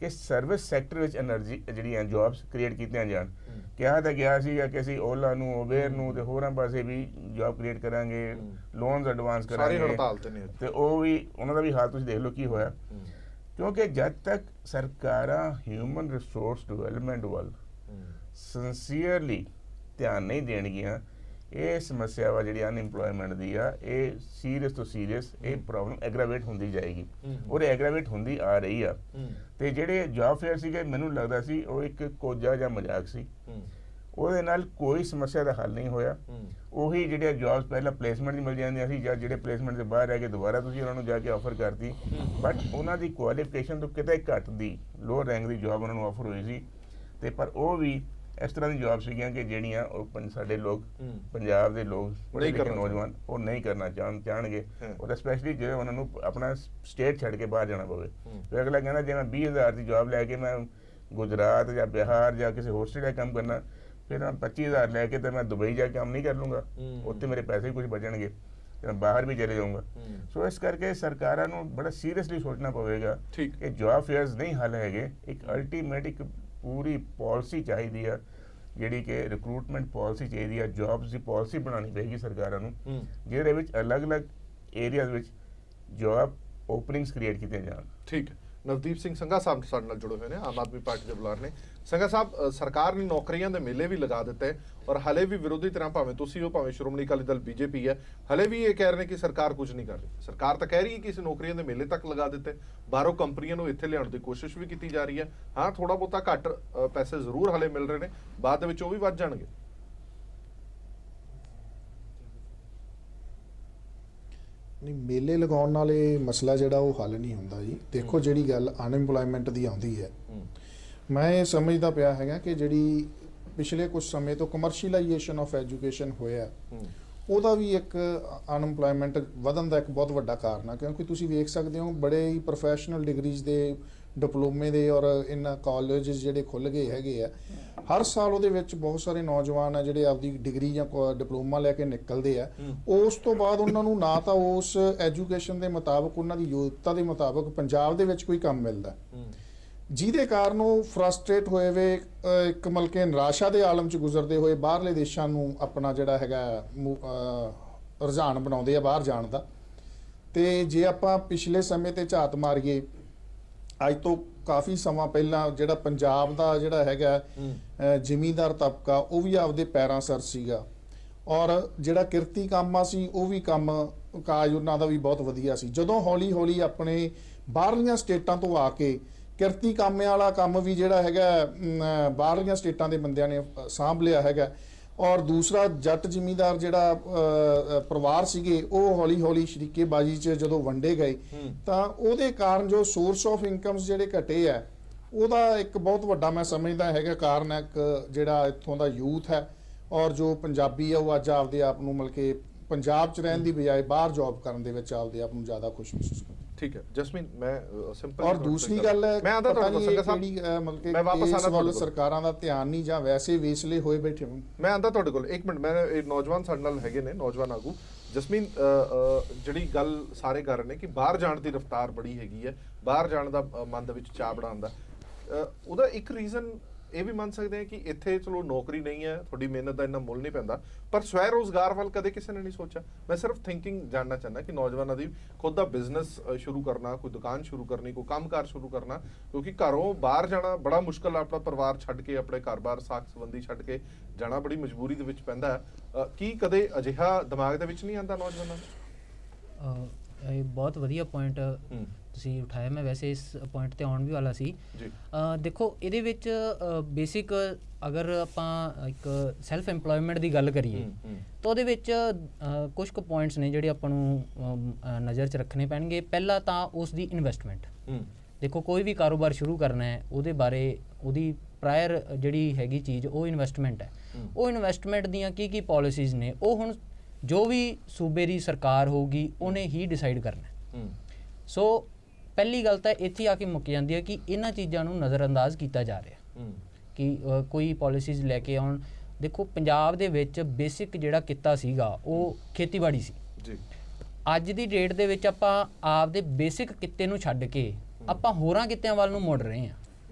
ਕਿ ਸਰਵਿਸ ਸੈਕਟਰ ਵਿੱਚ એનર્ਜੀ ਜਿਹੜੀਆਂ ਜੌਬਸ ਕ੍ਰੀਏਟ ਕੀਤੀਆਂ ਜਾਣ। ਕਿਹਾ ਤਾਂ ਗਿਆ ਸੀ ਕਿ ਅਸੀਂ ਓਲਾ ਨੂੰ, ਉਬੇਰ ਨੂੰ ਤੇ ਹੋਰਾਂ ਪਾਸੇ ਵੀ ਜੌਬ ਕ੍ਰੀਏਟ ਕਰਾਂਗੇ, ਲੋਨਸ ਐਡਵਾਂਸ ਕਰਾਂਗੇ, ਤੇ ਉਹ ਵੀ ਉਹਨਾਂ ਦਾ ਵੀ ਹਾਲ ਤੁਸੀਂ ਦੇਖ ਲਓ ਕੀ ਹੋਇਆ। ਕਿਉਂਕਿ ਜਦ ਤੱਕ ਸਰਕਾਰਾਂ ਹਿਊਮਨ ਰਿਸੋਰਸ ਡਿਵੈਲਪਮੈਂਟ ਵੱਲ ਸਿੰਸੀਅਰਲੀ ਧਿਆਨ ਨਹੀਂ ਦੇਣਗੀਆਂ, ਇਹ ਸਮੱਸਿਆਵਾਂ ਜਿਹੜੀ ਅਨਇੰਪਲੋਇਮੈਂਟ ਦੀ ਆ, ਇਹ ਸੀਰੀਅਸ ਤੋਂ ਸੀਰੀਅਸ ਇਹ ਪ੍ਰੋਬਲਮ ਐਗਰਾਵੇਟ ਹੁੰਦੀ ਜਾਏਗੀ, ਔਰ ਐਗਰਾਵੇਟ ਹੁੰਦੀ ਆ ਰਹੀ ਆ। ਤੇ ਜਿਹੜੇ ਜੌਬ ਫੇਅਰ ਸੀਗੇ, ਮੈਨੂੰ ਲੱਗਦਾ ਸੀ ਉਹ ਇੱਕ ਕੋਝਾ ਜਾਂ ਮਜ਼ਾਕ ਸੀ, ਉਹਦੇ ਨਾਲ ਕੋਈ ਸਮੱਸਿਆ ਦਾ ਹੱਲ ਨਹੀਂ ਹੋਇਆ। ਉਹੀ ਜਿਹੜੀਆਂ ਜੌਬਸ ਪਹਿਲਾਂ ਪਲੇਸਮੈਂਟ ਦੀ ਮਿਲ ਜਾਂਦੀਆਂ ਸੀ, ਜਾਂ ਜਿਹੜੇ ਪਲੇਸਮੈਂਟ ਦੇ ਬਾਹਰ ਰਹਿ ਕੇ ਦੁਬਾਰਾ ਤੁਸੀਂ ਉਹਨਾਂ ਨੂੰ ਜਾ ਕੇ ਆਫਰ ਕਰਤੀ, ਬਟ ਉਹਨਾਂ ਦੀ ਕੁਆਲੀਫਿਕੇਸ਼ਨ ਤੋਂ ਕਿਤੇ ਘੱਟ ਦੀ ਲੋਅਰ ਰੈਂਕ ਦੀ ਜੌਬ ਉਹਨਾਂ ਨੂੰ ਆਫਰ ਹੋਈ ਸੀ। ਤੇ ਪਰ ਉਹ ਵੀ ਇਸ ਤਰ੍ਹਾਂ ਦੀ ਜੌਬ ਸੀਗੀਆਂ ਕਿ ਜਿਹੜੀਆਂ ਉਹ ਸਾਡੇ ਲੋਕ, ਪੰਜਾਬ ਦੇ ਲੋਕ ਨੌਜਵਾਨ, ਉਹ ਨਹੀਂ ਕਰਨਾ ਚਾਹਣਗੇ। ਉਹ ਸਪੈਸ਼ਲੀ ਜੇ ਉਹਨਾਂ ਨੂੰ ਆਪਣਾ ਸਟੇਟ ਛੱਡ ਕੇ ਬਾਹਰ ਜਾਣਾ ਪਵੇ। ਫਿਰ ਅਗਲਾ ਕਹਿੰਦਾ ਜੇ ਮੈਂ 20,000 ਦੀ ਜੌਬ ਲੈ ਕੇ ਮੈਂ ਗੁਜਰਾਤ ਜਾਂ ਬਿਹਾਰ ਜਾਂ ਕਿਸੇ ਹੋਰ ਸਟੇਟ 'ਚ ਕੰਮ ਕਰਨਾ, ਫਿਰ ਮੈਂ 25,000 ਲੈ ਕੇ ਤੇ ਮੈਂ ਦੁਬਈ ਜਾ ਕੇ ਕੰਮ ਨਹੀਂ ਕਰ ਲੂੰਗਾ, ਉੱਥੇ ਮੇਰੇ ਪੈਸੇ ਵੀ ਕੁਝ ਬਚਣਗੇ ਤੇ ਮੈਂ ਬਾਹਰ ਵੀ ਚਲੇ ਜਾਊਂਗਾ। ਸੋ ਇਸ ਕਰਕੇ ਸਰਕਾਰਾਂ ਨੂੰ ਬੜਾ ਸੀਰੀਅਸਲੀ ਸੋਚਣਾ ਪਵੇਗਾ ਕਿ ਜੌਬ ਫੇਅਰਸ ਨਹੀਂ ਹੱਲ ਹੈਗੇ। ਇੱਕ ਅਲਟੀਮੇਟ ਇੱਕ ਪੂਰੀ ਪਾਲਿਸੀ ਚਾਹੀਦੀ ਆ, ਜਿਹੜੀ ਕਿ ਰਿਕਰੂਟਮੈਂਟ ਪਾਲਿਸੀ ਚਾਹੀਦੀ ਆ, ਜੌਬਸ ਦੀ ਪਾਲਿਸੀ ਬਣਾਉਣੀ ਪਏਗੀ ਸਰਕਾਰਾਂ ਨੂੰ, ਜਿਹਦੇ ਵਿੱਚ ਅਲੱਗ-ਅਲੱਗ ਏਰੀਆਜ਼ ਵਿੱਚ ਜੌਬ ਓਪਨਿੰਗਸ ਕ੍ਰੀਏਟ ਕੀਤੀਆਂ ਜਾਣ। ਠੀਕ ਹੈ। ਨਵਦੀਪ ਸਿੰਘ ਸੰਘਾ ਸਾਹਿਬ ਸਾਡੇ ਨਾਲ ਜੁੜੇ ਹੋਏ ਨੇ, ਆਮ ਆਦਮੀ ਪਾਰਟੀ ਦੇ ਬੁਲਾਰ ਨੇ। ਸੰਘਾ ਸਾਹਿਬ, ਸਰਕਾਰ ਨੇ ਨੌਕਰੀਆਂ ਦੇ ਮੇਲੇ ਵੀ ਲਗਾ ਦਿੱਤੇ, ਔਰ ਹਲੇ ਵੀ ਵਿਰੋਧੀ ਧਿਰਾਂ, ਭਾਵੇਂ ਤੁਸੀਂ ਹੋ ਭਾਵੇਂ ਸ਼੍ਰੋਮਣੀ ਅਕਾਲੀ ਦਲ ਬੀਜੇਪੀ ਹੈ, ਹਲੇ ਵੀ ਇਹ ਕਹਿ ਰਹੇ ਨੇ ਕਿ ਸਰਕਾਰ ਕੁਝ ਨਹੀਂ ਕਰ ਰਹੀ। ਸਰਕਾਰ ਤਾਂ ਕਹਿ ਰਹੀ ਹੈ ਕਿ ਇਸ ਨੌਕਰੀਆਂ ਦੇ ਮੇਲੇ ਤੱਕ ਲਗਾ ਦਿੱਤੇ, ਬਾਹਰੋਂ ਕੰਪਨੀਆਂ ਨੂੰ ਇੱਥੇ ਲਿਆਉਣ ਦੀ ਕੋਸ਼ਿਸ਼ ਵੀ ਕੀਤੀ ਜਾ ਰਹੀ ਹੈ। ਹਾਂ, ਥੋੜਾ ਬਹੁਤਾ ਘੱਟ ਪੈਸੇ ਜ਼ਰੂਰ ਹਲੇ ਮਿਲ ਰਹੇ ਨੇ, ਬਾਅਦ ਦੇ ਵਿੱਚ ਉਹ ਵੀ ਵੱਧ ਜਾਣਗੇ। ਨਹੀਂ, ਮੇਲੇ ਲਗਾਉਣ ਨਾਲ ਇਹ ਮਸਲਾ ਜਿਹੜਾ ਉਹ ਹੱਲ ਨਹੀਂ ਹੁੰਦਾ ਜੀ। ਦੇਖੋ, ਜਿਹੜੀ ਗੱਲ ਅਨਇੰਪਲੋਇਮੈਂਟ ਦੀ ਆਉਂਦੀ ਹੈ, ਮੈਂ ਇਹ ਸਮਝਦਾ ਪਿਆ ਹੈਗਾ ਕਿ ਜਿਹੜੀ ਪਿਛਲੇ ਕੁਝ ਸਮੇਂ ਤੋਂ ਕਮਰਸ਼ੀਅਲਾਈਜੇਸ਼ਨ ਆਫ ਐਜੂਕੇਸ਼ਨ ਹੋਇਆ, ਉਹਦਾ ਵੀ ਇੱਕ ਅਨਇੰਪਲੋਇਮੈਂਟ ਵਧਣ ਦਾ ਇੱਕ ਬਹੁਤ ਵੱਡਾ ਕਾਰਨ ਆ। ਕਿਉਂਕਿ ਤੁਸੀਂ ਵੇਖ ਸਕਦੇ ਹੋ ਬੜੇ ਹੀ ਪ੍ਰੋਫੈਸ਼ਨਲ ਡਿਗਰੀਜ਼ ਦੇ, ਡਿਪਲੋਮੇ ਦੇ ਔਰ ਇਹਨਾਂ ਕਾਲਜਸ ਜਿਹੜੇ ਖੁੱਲ੍ਹ ਗਏ ਹੈਗੇ ਆ, ਹਰ ਸਾਲ ਉਹਦੇ ਵਿੱਚ ਬਹੁਤ ਸਾਰੇ ਨੌਜਵਾਨ ਆ ਜਿਹੜੇ ਆਪਦੀ ਡਿਗਰੀ ਜਾਂ ਡਿਪਲੋਮਾ ਲੈ ਕੇ ਨਿਕਲਦੇ ਆ। ਉਸ ਤੋਂ ਬਾਅਦ ਉਹਨਾਂ ਨੂੰ ਨਾ ਤਾਂ ਉਸ ਐਜੂਕੇਸ਼ਨ ਦੇ ਮੁਤਾਬਕ, ਉਹਨਾਂ ਦੀ ਯੋਗਤਾ ਦੇ ਮੁਤਾਬਕ ਪੰਜਾਬ ਦੇ ਵਿੱਚ ਕੋਈ ਕੰਮ ਮਿਲਦਾ, ਜਿਹਦੇ ਕਾਰਨ ਉਹ ਫਰਸਟ੍ਰੇਟ ਹੋਏ ਵੇ ਇੱਕ ਮਲਕੇ ਨਿਰਾਸ਼ਾ ਦੇ ਆਲਮ 'ਚ ਗੁਜ਼ਰਦੇ ਹੋਏ ਬਾਹਰਲੇ ਦੇਸ਼ਾਂ ਨੂੰ ਆਪਣਾ ਜਿਹੜਾ ਹੈਗਾ ਰੁਝਾਨ ਬਣਾਉਂਦੇ ਆ ਬਾਹਰ ਜਾਣ ਦਾ। ਤੇ ਜੇ ਆਪਾਂ ਪਿਛਲੇ ਸਮੇਂ ਤੇ ਝਾਤ ਮਾਰੀਏ, ਅੱਜ ਤੋਂ ਕਾਫੀ ਸਮਾਂ ਪਹਿਲਾਂ ਜਿਹੜਾ ਪੰਜਾਬ ਦਾ ਜਿਹੜਾ ਹੈਗਾ ਜ਼ਿਮੀਂਦਾਰ ਤਬਕਾ ਉਹ ਵੀ ਆਪਦੇ ਪੈਰਾਂ ਸਿਰ ਸੀਗਾ, ਔਰ ਜਿਹੜਾ ਕਿਰਤੀ ਕੰਮ ਸੀ ਉਹ ਵੀ ਕੰਮ ਕਾਜ ਉਹਨਾਂ ਦਾ ਵੀ ਬਹੁਤ ਵਧੀਆ ਸੀ। ਜਦੋਂ ਹੌਲੀ ਹੌਲੀ ਆਪਣੇ ਬਾਹਰਲੀਆਂ ਸਟੇਟਾਂ ਤੋਂ ਆ ਕੇ ਕਿਰਤੀ ਕੰਮ ਵਾਲਾ ਕੰਮ ਵੀ ਜਿਹੜਾ ਹੈਗਾ ਬਾਹਰਲੀਆਂ ਸਟੇਟਾਂ ਦੇ ਬੰਦਿਆਂ ਨੇ ਸਾਂਭ ਲਿਆ ਹੈਗਾ, ਔਰ ਦੂਸਰਾ ਜੱਟ ਜ਼ਿਮੀਂਦਾਰ ਜਿਹੜਾ ਪਰਿਵਾਰ ਸੀਗੇ ਉਹ ਹੌਲੀ ਹੌਲੀ ਸ਼ਰੀਕੇਬਾਜ਼ੀ 'ਚ ਜਦੋਂ ਵੰਡੇ ਗਏ ਤਾਂ ਉਹਦੇ ਕਾਰਨ ਜੋ ਸੋਰਸ ਆਫ ਇਨਕਮਸ ਜਿਹੜੇ ਘਟੇ ਆ, ਉਹਦਾ ਇੱਕ ਬਹੁਤ ਵੱਡਾ ਮੈਂ ਸਮਝਦਾ ਹੈਗਾ ਕਾਰਨ ਹੈ ਜਿਹੜਾ ਇੱਥੋਂ ਦਾ ਯੂਥ ਹੈ, ਔਰ ਜੋ ਪੰਜਾਬੀ ਆ ਉਹ ਅੱਜ ਆਪਦੇ ਆਪ ਨੂੰ ਮਤਲਬ ਕਿ ਪੰਜਾਬ 'ਚ ਰਹਿਣ ਦੀ ਬਜਾਏ ਬਾਹਰ ਜੌਬ ਕਰਨ ਦੇ ਵਿੱਚ ਆਪਦੇ ਆਪ ਨੂੰ ਜ਼ਿਆਦਾ ਖੁਸ਼ ਮਹਿਸੂਸ ਕਰਦੇ। ਠੀਕ ਹੈ ਜਸਮੀਨ, ਮੈਂ ਸਿੰਪਲ ਔਰ ਦੂਸਰੀ ਗੱਲ ਹੈ ਮੈਂ ਆਂਦਾ ਤੁਹਾਡੇ ਕੋਲ ਕਿਹੜੀ ਮਤਲਬ ਕਿ ਇਸ ਵੱਲ ਸਰਕਾਰਾਂ ਦਾ ਧਿਆਨ ਨਹੀਂ ਜਾਂ ਵੈਸੇ ਵੇਸਲੇ ਹੋਏ ਬੈਠੇ। ਮੈਂ ਆਂਦਾ ਤੁਹਾਡੇ ਕੋਲ 1 ਮਿੰਟ, ਮੈਂ ਇਹ ਨੌਜਵਾਨ ਸਾਡੇ ਨਾਲ ਹੈਗੇ ਨੇ, ਨੌਜਵਾਨ ਆਗੂ ਜਸਮੀਨ, ਜਿਹੜੀ ਗੱਲ ਸਾਰੇ ਕਰ ਰਹੇ ਨੇ ਕਿ ਬਾਹਰ ਜਾਣ ਦੀ ਰਫ਼ਤਾਰ ਬੜੀ ਹੈਗੀ ਹੈ, ਬਾਹਰ ਜਾਣ ਦਾ ਮਨ ਦੇ ਵਿੱਚ ਚਾਹ ਬਣਾਉਂਦਾ, ਉਹਦਾ ਇੱਕ ਰੀਜ਼ਨ ਇਹ ਵੀ ਮੰਨ ਸਕਦੇ ਆ ਕਿ ਇੱਥੇ ਚਲੋ ਨੌਕਰੀ ਨਹੀਂ ਹੈ, ਤੁਹਾਡੀ ਮਿਹਨਤ ਦਾ ਇੰਨਾ ਮੁੱਲ ਨਹੀਂ ਪੈਂਦਾ, ਪਰ ਸਵੈ ਰੋਜ਼ਗਾਰ ਵੱਲ ਕਦੇ ਕਿਸੇ ਨੇ ਨਹੀਂ ਸੋਚਿਆ। ਮੈਂ ਸਿਰਫ ਥਿੰਕਿੰਗ ਜਾਣਨਾ ਚਾਹੁੰਦਾ ਕਿ ਨੌਜਵਾਨਾਂ ਦੀ ਖੁਦ ਦਾ ਬਿਜ਼ਨਸ ਸ਼ੁਰੂ ਕਰਨਾ, ਕੋਈ ਦੁਕਾਨ ਸ਼ੁਰੂ ਕਰਨੀ, ਕੋਈ ਕੰਮਕਾਰ ਸ਼ੁਰੂ ਕਰਨਾ, ਕਿਉਂਕਿ ਘਰੋਂ ਬਾਹਰ ਜਾਣਾ ਬੜਾ ਮੁਸ਼ਕਲ, ਆਪਣਾ ਪਰਿਵਾਰ ਛੱਡ ਕੇ, ਆਪਣੇ ਘਰ-ਬਾਰ ਸਾਕ ਸੰਬੰਧੀ ਛੱਡ ਕੇ ਜਾਣਾ ਬੜੀ ਮਜਬੂਰੀ ਦੇ ਵਿੱਚ ਪੈਂਦਾ ਹੈ। ਕੀ ਕਦੇ ਅਜਿਹਾ ਦਿਮਾਗ ਦੇ ਵਿੱਚ ਨਹੀਂ ਆਉਂਦਾ ਨੌਜਵਾਨਾਂ ਨੂੰ? ਇਹ ਬਹੁਤ ਵਧੀਆ ਪੁਆਇੰਟ ਤੁਸੀਂ ਉਠਾਇਆ, ਮੈਂ ਵੈਸੇ ਇਸ ਪੁਆਇੰਟ ਤੇ ਆਉਣ ਵੀ ਵਾਲਾ ਸੀ ਜੀ। ਦੇਖੋ ਇਹਦੇ ਵਿੱਚ ਬੇਸਿਕ ਅਗਰ ਆਪਾਂ ਇੱਕ ਸੈਲਫ ਐਮਪਲੋਇਮੈਂਟ ਦੀ ਗੱਲ ਕਰੀਏ ਤਾਂ ਉਹਦੇ ਵਿੱਚ ਕੁਝ ਕੁ ਪੁਆਇੰਟਸ ਨੇ ਜਿਹੜੇ ਆਪਾਂ ਨੂੰ ਨਜ਼ਰ 'ਚ ਰੱਖਣੇ ਪੈਣਗੇ। ਪਹਿਲਾ ਤਾਂ ਉਸ ਦੀ ਇਨਵੈਸਟਮੈਂਟ। ਦੇਖੋ ਕੋਈ ਵੀ ਕਾਰੋਬਾਰ ਸ਼ੁਰੂ ਕਰਨਾ ਹੈ ਉਹਦੇ ਬਾਰੇ ਉਹਦੀ ਪ੍ਰਾਇਰ ਜਿਹੜੀ ਹੈਗੀ ਚੀਜ਼ ਉਹ ਇਨਵੈਸਟਮੈਂਟ ਹੈ। ਉਹ ਇਨਵੈਸਟਮੈਂਟ ਦੀਆਂ ਕੀ ਪਾਲਿਸੀਜ਼ ਨੇ ਉਹ ਹੁਣ ਜੋ ਵੀ ਸੂਬੇ ਦੀ ਸਰਕਾਰ ਹੋਊਗੀ ਉਹਨੇ ਹੀ ਡਿਸਾਈਡ ਕਰਨਾ। ਸੋ ਪਹਿਲੀ ਗੱਲ ਤਾਂ ਇੱਥੇ ਆ ਕੇ ਮੁੱਕ ਜਾਂਦੀ ਹੈ ਕਿ ਇਹਨਾਂ ਚੀਜ਼ਾਂ ਨੂੰ ਨਜ਼ਰਅੰਦਾਜ਼ ਕੀਤਾ ਜਾ ਰਿਹਾ ਕਿ ਕੋਈ ਪਾਲਿਸੀਜ਼ ਲੈ ਕੇ ਆਉਣ। ਦੇਖੋ ਪੰਜਾਬ ਦੇ ਵਿੱਚ ਬੇਸਿਕ ਜਿਹੜਾ ਕਿੱਤਾ ਸੀਗਾ ਉਹ ਖੇਤੀਬਾੜੀ ਸੀ ਜੀ। ਅੱਜ ਦੀ ਡੇਟ ਦੇ ਵਿੱਚ ਆਪਾਂ ਆਪਦੇ ਬੇਸਿਕ ਕਿੱਤੇ ਨੂੰ ਛੱਡ ਕੇ ਆਪਾਂ ਹੋਰਾਂ ਕਿੱਤਿਆਂ ਵੱਲ ਨੂੰ ਮੁੜ ਰਹੇ ਹਾਂ।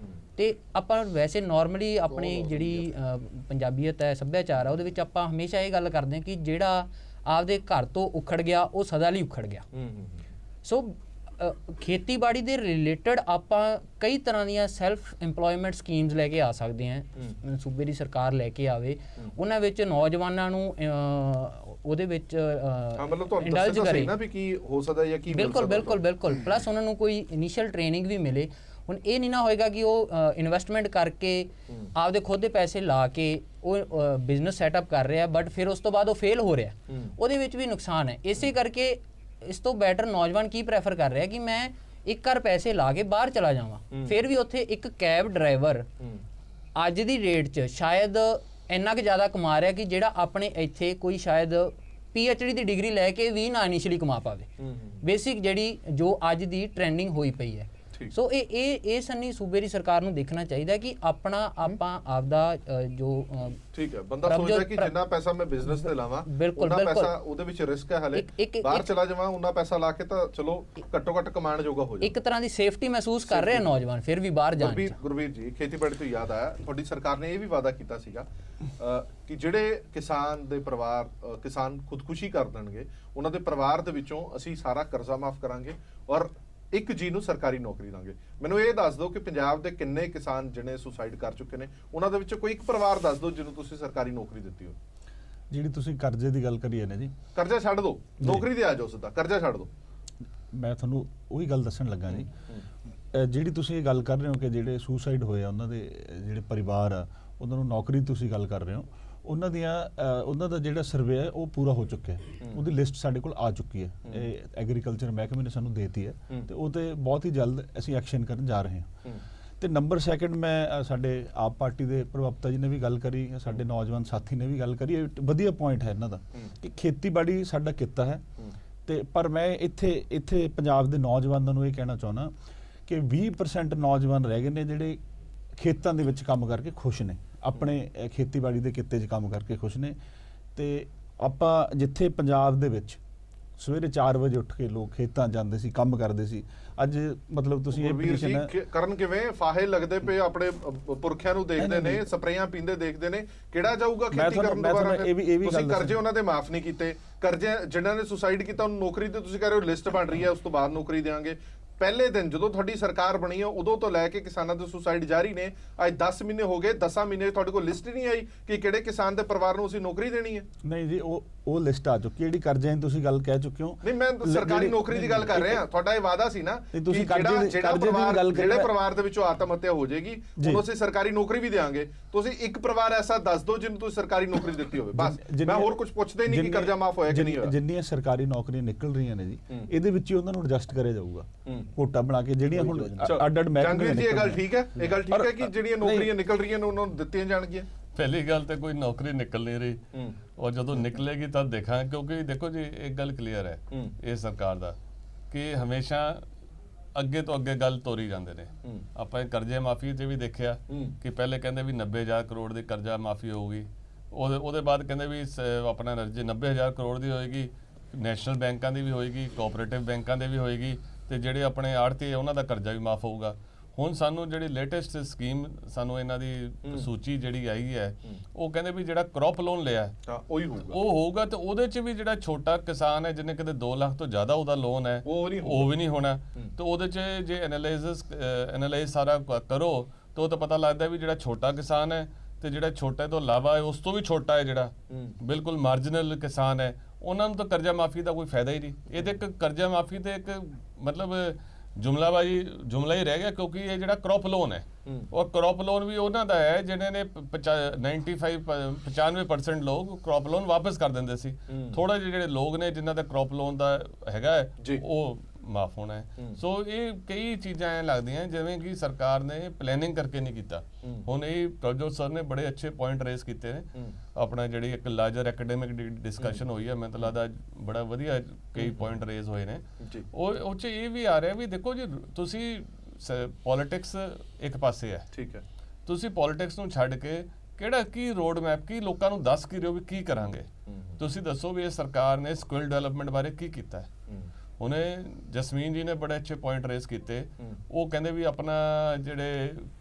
ਤੇ ਆਪਾਂ ਵੈਸੇ ਨਾਰਮਲੀ ਆਪਣੀ ਜਿਹੜੀ ਪੰਜਾਬੀਅਤ ਹੈ, ਸੱਭਿਆਚਾਰ ਹੈ, ਉਹਦੇ ਵਿੱਚ ਆਪਾਂ ਹਮੇਸ਼ਾ ਇਹ ਗੱਲ ਕਰਦੇ ਹਾਂ ਕਿ ਜਿਹੜਾ ਆਪਦੇ ਘਰ ਤੋਂ ਉਖੜ ਗਿਆ ਉਹ ਸਦਾ ਲਈ ਉਖੜ ਗਿਆ। ਸੋ ਖੇਤੀਬਾੜੀ ਦੇ ਰਿਲੇਟਡ ਆਪਾਂ ਕਈ ਤਰ੍ਹਾਂ ਦੀਆਂ ਸੈਲਫ ਐਮਪਲੋਇਮੈਂਟ ਸਕੀਮਸ ਲੈ ਕੇ ਆ ਸਕਦੇ ਹਾਂ। ਸੂਬੇ ਦੀ ਸਰਕਾਰ ਲੈ ਕੇ ਆਵੇ, ਉਹਨਾਂ ਵਿੱਚ ਨੌਜਵਾਨਾਂ ਨੂੰ ਉਹਦੇ ਵਿੱਚ ਇੰਡਲਜ ਕਰੇ ਨਾ ਵੀ ਕੀ ਹੋ ਸਕਦਾ ਜਾਂ ਕੀ ਬਿਲਕੁਲ ਪਲੱਸ ਉਹਨਾਂ ਨੂੰ ਕੋਈ ਇਨੀਸ਼ੀਅਲ ਟ੍ਰੇਨਿੰਗ ਵੀ ਮਿਲੇ। ਹੁਣ ਇਹ ਨਹੀਂ ਨਾ ਹੋਏਗਾ ਕਿ ਉਹ ਇਨਵੈਸਟਮੈਂਟ ਕਰਕੇ ਆਪਦੇ ਖੁਦ ਦੇ ਪੈਸੇ ਲਾ ਕੇ ਉਹ ਬਿਜ਼ਨਸ ਸੈਟਅਪ ਕਰ ਰਿਹਾ ਬਟ ਫਿਰ ਉਸ ਤੋਂ ਬਾਅਦ ਉਹ ਫੇਲ ਹੋ ਰਿਹਾ, ਉਹਦੇ ਵਿੱਚ ਵੀ ਨੁਕਸਾਨ ਹੈ। ਇਸੇ ਕਰਕੇ ਇਸ ਤੋਂ ਬੈਟਰ ਨੌਜਵਾਨ ਕੀ ਪ੍ਰੈਫਰ ਕਰ ਰਿਹਾ ਕਿ ਮੈਂ ਇੱਕ ਵਾਰ ਪੈਸੇ ਲਾ ਕੇ ਬਾਹਰ ਚਲਾ ਜਾਵਾਂ। ਫਿਰ ਵੀ ਉੱਥੇ ਇੱਕ ਕੈਬ ਡਰਾਈਵਰ ਅੱਜ ਦੀ ਰੇਟ 'ਚ ਸ਼ਾਇਦ ਇੰਨਾ ਕੁ ਜ਼ਿਆਦਾ ਕਮਾ ਰਿਹਾ ਕਿ ਜਿਹੜਾ ਆਪਣੇ ਇੱਥੇ ਕੋਈ ਸ਼ਾਇਦ PhD ਦੀ ਡਿਗਰੀ ਲੈ ਕੇ ਵੀ ਨਾ ਇਨੀਸ਼ੀਅਲੀ ਕਮਾ ਪਾਵੇ। ਬੇਸਿਕ ਜਿਹੜੀ ਜੋ ਅੱਜ ਦੀ ਟ੍ਰੈਂਡਿੰਗ ਹੋਈ ਪਈ ਹੈ। ਸੋ ਇਹ ਸੰਨੀ ਸੂਬੇ ਦੀ ਸਰਕਾਰ ਨੂੰ ਦੇਖਣਾ ਚਾਹੀਦਾ ਕਿ ਆਪਾਂ ਆਪਦਾ ਜੋ ਠੀਕ ਹੈ ਬੰਦਾ ਸੋਚਦਾ ਕਿ ਜਿੰਨਾ ਪੈਸਾ ਮੈਂ ਬਿਜ਼ਨਸ ਤੇ ਲਾਵਾਂ ਉਹਨਾਂ ਪੈਸਾ ਉਹਦੇ ਵਿੱਚ ਰਿਸਕ ਹੈ, ਹਲੇ ਬਾਹਰ ਚਲਾ ਜਾਵਾਂ ਉਹਨਾਂ ਪੈਸਾ ਲਾ ਕੇ ਤਾਂ ਚਲੋ ਘੱਟੋ ਘੱਟ ਕਮਾਉਣ ਜੋਗਾ ਹੋ ਜਾਵੇ। ਇੱਕ ਤਰ੍ਹਾਂ ਦੀ ਸੇਫਟੀ ਮਹਿਸੂਸ ਕਰ ਰਿਹਾ ਨੌਜਵਾਨ ਫਿਰ ਵੀ ਬਾਹਰ ਜਾਣ। ਗੁਰਵੀਰ ਜੀ, ਖੇਤੀਬਾੜੀ ਤੋਂ ਯਾਦ ਆਇਆ, ਤੁਹਾਡੀ ਸਰਕਾਰ ਨੇ ਇਹ ਵੀ ਵਾਅਦਾ ਕੀਤਾ ਸੀਗਾ ਕਿ ਜਿਹੜੇ ਕਿਸਾਨ ਦੇ ਪਰਿਵਾਰ ਕਿਸਾਨ ਖੁਦਕੁਸ਼ੀ ਕਰ ਦੇਣਗੇ ਉਹਨਾਂ ਦੇ ਪਰਿਵਾਰ ਦੇ ਵਿੱਚੋਂ ਅਸੀਂ ਸਾਰਾ ਕਰਜ਼ਾ ਮਾਫ ਕਰਾਂਗੇ ਔਰ ਇੱਕ ਜੀ ਨੂੰ ਸਰਕਾਰੀ ਨੌਕਰੀ ਦਾਂਗੇ। ਮੈਨੂੰ ਇਹ ਦੱਸ ਦਿਓ ਕਿ ਪੰਜਾਬ ਦੇ ਕਿੰਨੇ ਕਿਸਾਨ ਜਿਹਨੇ ਸੁਸਾਈਡ ਕਰ ਚੁੱਕੇ ਨੇ ਉਹਨਾਂ ਦੇ ਵਿੱਚੋਂ ਕੋਈ ਇੱਕ ਪਰਿਵਾਰ ਦੱਸ ਦਿਓ ਜਿਹਨੂੰ ਤੁਸੀਂ ਸਰਕਾਰੀ ਨੌਕਰੀ ਦਿੱਤੀ ਹੋ। ਜਿਹੜੀ ਤੁਸੀਂ ਕਰਜ਼ੇ ਦੀ ਗੱਲ ਕਰੀ ਹੈ ਨਾ ਜੀ, ਕਰਜ਼ਾ ਛੱਡ ਦਿਓ, ਨੌਕਰੀ ਤੇ ਆ ਜਾਓ, ਸਿੱਧਾ ਕਰਜ਼ਾ ਛੱਡ ਦਿਓ। ਮੈਂ ਤੁਹਾਨੂੰ ਉਹੀ ਗੱਲ ਦੱਸਣ ਲੱਗਾ ਜੀ, ਜਿਹੜੀ ਤੁਸੀਂ ਇਹ ਗੱਲ ਕਰ ਰਹੇ ਹੋ ਕਿ ਜਿਹੜੇ ਸੁਸਾਈਡ ਹੋਏ ਆ ਉਹਨਾਂ ਦੇ ਜਿਹੜੇ ਪਰਿਵਾਰ ਆ ਉਹਨਾਂ ਨੂੰ ਨੌਕਰੀ ਤੁਸੀਂ ਗੱਲ ਕਰ ਰਹੇ ਹੋ, ਉਹਨਾਂ ਦਾ ਜਿਹੜਾ ਸਰਵੇ ਹੈ ਉਹ ਪੂਰਾ ਹੋ ਚੁੱਕਿਆ ਹੈ। ਉਹਦੀ ਲਿਸਟ ਸਾਡੇ ਕੋਲ ਆ ਚੁੱਕੀ ਹੈ, ਇਹ ਐਗਰੀਕਲਚਰ ਮਹਿਕਮੇ ਨੇ ਸਾਨੂੰ ਦੇਤੀ ਹੈ ਤੇ ਉਹ ਤੇ ਬਹੁਤ ਹੀ ਜਲਦ ਅਸੀਂ ਐਕਸ਼ਨ ਕਰਨ ਜਾ ਰਹੇ ਹਾਂ। ਤੇ ਨੰਬਰ ਸੈਕਿੰਡ ਮੈਂ ਸਾਡੇ ਆਪ ਪਾਰਟੀ ਦੇ ਪ੍ਰਵਕਤਾ ਜੀ ਨੇ ਵੀ ਗੱਲ ਕਰੀ, ਸਾਡੇ ਨੌਜਵਾਨ ਸਾਥੀ ਨੇ ਵੀ ਗੱਲ ਕਰੀ, ਵਧੀਆ ਪੁਆਇੰਟ ਹੈ ਇਹਨਾਂ ਦਾ ਕਿ ਖੇਤੀਬਾੜੀ ਸਾਡਾ ਕਿੱਤਾ ਹੈ। ਤੇ ਪਰ ਮੈਂ ਇੱਥੇ ਪੰਜਾਬ ਦੇ ਨੌਜਵਾਨਾਂ ਨੂੰ ਇਹ ਕਹਿਣਾ ਚਾਹੁੰਦਾ ਕਿ 20% ਨੌਜਵਾਨ ਰਹਿ ਗਏ ਨੇ ਜਿਹੜੇ ਖੇਤਾਂ ਦੇ ਵਿੱਚ ਕੰਮ ਕਰਕੇ ਖੁਸ਼ ਨੇ, ਆਪਣੇ ਖੇਤੀਬਾੜੀ ਦੇ ਕਿੱਤੇ 'ਚ ਕੰਮ ਕਰਕੇ ਖੁਸ਼ ਨੇ। ਤੇ ਆਪਾਂ ਜਿੱਥੇ ਪੰਜਾਬ ਦੇ ਵਿੱਚ ਸਵੇਰੇ 4 ਵਜੇ ਉੱਠ ਕੇ ਲੋਕ ਖੇਤਾਂ ਜਾਂਦੇ ਸੀ, ਕੰਮ ਕਰਦੇ ਸੀ, ਅੱਜ ਮਤਲਬ ਤੁਸੀਂ ਇਹ ਪੋਜੀਸ਼ਨ ਕਰਨ ਕਿਵੇਂ ਫਾਹੇ ਲੱਗਦੇ ਪਏ ਆਪਣੇ ਪੁਰਖਿਆਂ ਨੂੰ ਦੇਖਦੇ ਨੇ, ਸਪਰੇਆਂ ਪੀਂਦੇ ਦੇਖਦੇ ਨੇ, ਕਿਹੜਾ ਜਾਊਗਾ ਖੇਤੀ ਕਰਨ ਦੁਬਾਰਾ? ਤੁਸੀਂ ਕਰਜ਼ੇ ਉਹਨਾਂ ਦੇ ਮਾਫ ਨਹੀਂ ਕੀਤੇ, ਕਰਜ਼ੇ ਜਿਨ੍ਹਾਂ ਨੇ ਸੁਸਾਈਡ ਕੀਤਾ ਉਹਨੂੰ ਨੌਕਰੀ ਤੇ ਤੁਸੀਂ ਕਹਿ ਰਹੇ ਹੋ ਲਿਸਟ ਬਣ ਰਹੀ ਹੈ ਉਸ ਤੋਂ ਬਾਅਦ ਨੌਕਰੀ ਦੇਵਾਂਗੇ। ਪਹਿਲੇ ਦਿਨ ਜਦੋਂ ਤੁਹਾਡੀ ਸਰਕਾਰ ਬਣੀ ਹੈ ਉਦੋਂ ਤੋਂ ਲੈ ਕੇ ਕਿਸਾਨਾਂ ਦੇ ਸੁਸਾਈਡ ਜਾਰੀ ਨੇ। ਅੱਜ 10 ਮਹੀਨੇ ਹੋ ਗਏ, 10 ਮਹੀਨੇ ਤੁਹਾਡੇ ਕੋਲ ਲਿਸਟ ਨਹੀਂ ਆਈ ਕਿ ਕਿਹੜੇ ਕਿਸਾਨ ਦੇ ਪਰਿਵਾਰ ਨੂੰ ਅਸੀਂ ਨੌਕਰੀ ਦੇਣੀ ਹੈ? ਨਹੀਂ ਜੀ, ਉਹ ਲਿਸਟ ਆ ਚੁੱਕੀ, ਜਿਹੜੀ ਕਰਜ਼ਿਆਂ ਦੀ ਤੁਸੀਂ ਗੱਲ ਕਹਿ ਚੁੱਕੇ ਹੋ। ਨਹੀਂ, ਮੈਂ ਸਰਕਾਰੀ ਨੌਕਰੀ ਦੀ ਗੱਲ ਕਰ ਰਿਹਾ। ਤੁਹਾਡਾ ਇਹ ਵਾਅਦਾ ਸੀ ਨਾ ਕਿ ਜਿਹੜੇ ਪਰਿਵਾਰ ਦੇ ਵਿੱਚੋਂ ਆਤਮ ਹੱਤਿਆ ਹੋ ਜਾਏਗੀ ਉਹਨੂੰ ਅਸੀਂ ਸਰਕਾਰੀ ਨੌਕਰੀ ਵੀ ਦੇਵਾਂਗੇ। ਤੁਸੀਂ ਇੱਕ ਪਰਿਵਾਰ ਐਸਾ ਦੱਸ ਦਿਓ ਜਿਹਨੂੰ ਤੁਸੀਂ ਸਰਕਾਰੀ ਨੌਕਰੀ ਦਿੱਤੀ ਹੋਵੇ, ਬਸ। ਮੈਂ ਹੋਰ ਕੁਝ ਪੁੱਛਦਾ ਹੀ ਨਹੀਂ ਕਿ ਕਰਜ਼ਾ ਮਾਫ ਹੋਇਆ ਕਿ ਨਹੀਂ ਹੋਇਆ। ਜਿੰਨੀਆਂ ਸਰਕਾਰੀ ਨੌਕਰੀਆਂ ਨਿਕਲ ਰਹੀਆਂ ਨੇ ਜੀ, ਇਹਦੇ ਵਿੱਚ ਹੀ ਉਹਨਾਂ ਨੂੰ ਐਡਜਸਟ ਕਰਿਆ ਜਾਊਗਾ, ਕੋਟਾ ਬਣਾ ਕੇ। ਜਿਹੜੀਆਂ ਹੁਣ ਅੱਡ ਮਹਿਕਮੇ ਨੇ, ਇਹ ਗੱਲ ਠੀਕ ਹੈ, ਇਹ ਗੱਲ ਠੀਕ ਹੈ ਕਿ ਜਿਹੜੀਆਂ ਨੌਕਰੀਆਂ ਨਿਕਲ ਰਹੀਆਂ ਨੇ ਉਹਨਾਂ ਨੂੰ ਦਿੱਤੀਆਂ ਜਾਣਗੀਆਂ। ਪਹਿਲੀ ਗੱਲ ਤੇ ਕੋਈ ਨੌਕਰੀ ਨਿਕਲ ਨਹੀਂ ਰਹੀ, ਔਰ ਜਦੋਂ ਨਿਕਲੇਗੀ ਤਾਂ ਦੇਖਾਂਗੇ। ਕਿਉਂਕਿ ਦੇਖੋ ਜੀ, ਇੱਕ ਗੱਲ ਕਲੀਅਰ ਹੈ ਇਹ ਸਰਕਾਰ ਦਾ ਕਿ ਹਮੇਸ਼ਾ ਅੱਗੇ ਤੋਂ ਅੱਗੇ ਗੱਲ ਤੋਰੀ ਜਾਂਦੇ ਨੇ। ਆਪਾਂ ਇਹ ਕਰਜ਼ੇ ਮਾਫੀ ਤੇ ਵੀ ਦੇਖਿਆ ਕਿ ਪਹਿਲੇ ਕਹਿੰਦੇ ਵੀ 90,000 ਕਰੋੜ ਦੀ ਕਰਜ਼ਾ ਮਾਫੀ ਹੋਊਗੀ, ਉਹਦੇ ਬਾਅਦ ਕਹਿੰਦੇ ਵੀ ਆਪਣਾ 90,000 ਕਰੋੜ ਦੀ ਹੋਏਗੀ, ਨੈਸ਼ਨਲ ਬੈਂਕਾਂ ਦੀ ਵੀ ਹੋਏਗੀ, ਕੋਆਪਰੇਟਿਵ ਬੈਂਕਾਂ ਦੇ ਵੀ ਹੋਏਗੀ, ਤੇ ਜਿਹੜੇ ਆਪਣੇ ਆੜ੍ਹਤੀ ਉਹਨਾਂ ਦਾ ਕਰਜ਼ਾ ਵੀ ਮਾਫ ਹੋਊਗਾ। ਹੁਣ ਸਾਨੂੰ ਜਿਹੜੀ ਲੇਟੈਸਟ ਸਕੀਮ ਸਾਨੂੰ ਇਹਨਾਂ ਦੀ ਸੂਚੀ ਜਿਹੜੀ ਆਈ ਹੈ, ਉਹ ਕਹਿੰਦੇ ਵੀ ਜਿਹੜਾ ਕ੍ਰੌਪ ਲੋਨ ਲਿਆ ਉਹ ਹੋਊਗਾ, ਤੇ ਉਹਦੇ 'ਚ ਵੀ ਜਿਹੜਾ ਛੋਟਾ ਕਿਸਾਨ ਹੈ ਜਿਹਨੇ ਕਿਤੇ 2 ਲੱਖ ਤੋਂ ਜ਼ਿਆਦਾ ਉਹਦਾ ਲੋਨ ਹੈ ਉਹ ਵੀ ਨਹੀਂ ਹੋਣਾ। ਤੇ ਉਹਦੇ 'ਚ ਜੇ ਐਨਾਲਾਈਜ਼ ਸਾਰਾ ਕਰੋ ਤਾਂ ਉਹ ਤਾਂ ਪਤਾ ਲੱਗਦਾ ਵੀ ਜਿਹੜਾ ਛੋਟਾ ਕਿਸਾਨ ਹੈ ਤੇ ਜਿਹੜਾ ਛੋਟੇ ਤੋਂ ਇਲਾਵਾ ਉਸ ਤੋਂ ਵੀ ਛੋਟਾ ਹੈ, ਜਿਹੜਾ ਬਿਲਕੁਲ ਮਾਰਜਨਲ ਕਿਸਾਨ ਹੈ, ਉਹਨਾਂ ਨੂੰ ਤਾਂ ਕਰਜ਼ਾ ਮਾਫੀ ਦਾ ਕੋਈ ਫਾਇਦਾ ਹੀ ਨਹੀਂ। ਇਹਦੇ ਇੱਕ ਕਰਜ਼ਾ ਮਾਫੀ ਤੇ ਇੱਕ ਮਤਲਬ ਜੁਮਲਾ ਹੀ ਰਹਿ ਗਿਆ, ਕਿਉਂਕਿ ਇਹ ਜਿਹੜਾ ਕ੍ਰੌਪ ਲੋਨ ਹੈ, ਔਰ ਕ੍ਰੌਪ ਲੋਨ ਵੀ ਉਹਨਾਂ ਦਾ ਹੈ ਜਿਹਨੇ ਨੇ 95% ਲੋਕ ਕ੍ਰੌਪ ਲੋਨ ਵਾਪਸ ਕਰ ਦਿੰਦੇ ਸੀ। ਥੋੜਾ ਜਿਹੇ ਜਿਹੜੇ ਲੋਕ ਨੇ ਜਿਨ੍ਹਾਂ ਦਾ ਕ੍ਰੌਪ ਲੋਨ ਦਾ ਹੈਗਾ ਉਹ ਮਾਫ ਹੋਣਾ ਹੈ। ਸੋ ਇਹ ਕਈ ਚੀਜ਼ਾਂ ਐ ਲੱਗਦੀਆਂ ਜਿਵੇਂ ਕਿ ਸਰਕਾਰ ਨੇ ਪਲੈਨਿੰਗ ਕਰਕੇ ਨਹੀਂ ਕੀਤਾ। ਹੁਣ ਇਹ ਪ੍ਰਭਜੋਤ ਸਰ ਨੇ ਬੜੇ ਅੱਛੇ ਪੁਆਇੰਟ ਰੇਸ ਕੀਤੇ ਨੇ। ਆਪਣਾ ਜਿਹੜੀ ਇੱਕ ਲਾਰਜਰ ਐਕੈਡੈਮਿਕ ਡਿਸਕਸ਼ਨ ਹੋਈ ਹੈ, ਮੈਨੂੰ ਲੱਗਦਾ ਬੜਾ ਵਧੀਆ ਕਈ ਪੁਆਇੰਟ ਰੇਸ ਹੋਏ ਨੇ। ਉਹ 'ਚ ਇਹ ਵੀ ਆ ਰਿਹਾ ਵੀ ਦੇਖੋ ਜੀ, ਤੁਸੀਂ ਪੋਲਿਟਿਕਸ ਇੱਕ ਪਾਸੇ ਹੈ, ਠੀਕ ਹੈ, ਤੁਸੀਂ ਪੋਲਿਟਿਕਸ ਨੂੰ ਛੱਡ ਕੇ ਕਿਹੜਾ ਕੀ ਰੋਡ ਮੈਪ, ਕੀ ਲੋਕਾਂ ਨੂੰ ਦੱਸ ਕੀ ਰਹੇ ਹੋ ਵੀ ਕੀ ਕਰਾਂਗੇ। ਤੁਸੀਂ ਦੱਸੋ ਵੀ ਇਹ ਸਰਕਾਰ ਨੇ ਸਕਿੱਲ ਡਿਵੈਲਪਮੈਂਟ ਬਾਰੇ ਕੀ ਕੀਤਾ ਹੈ। ਹੁਣੇ ਜਸਮੀਨ ਜੀ ਨੇ ਬੜੇ ਅੱਛੇ ਪੁਆਇੰਟ ਰੇਸ ਕੀਤੇ। ਉਹ ਕਹਿੰਦੇ ਵੀ ਆਪਣਾ ਜਿਹੜੇ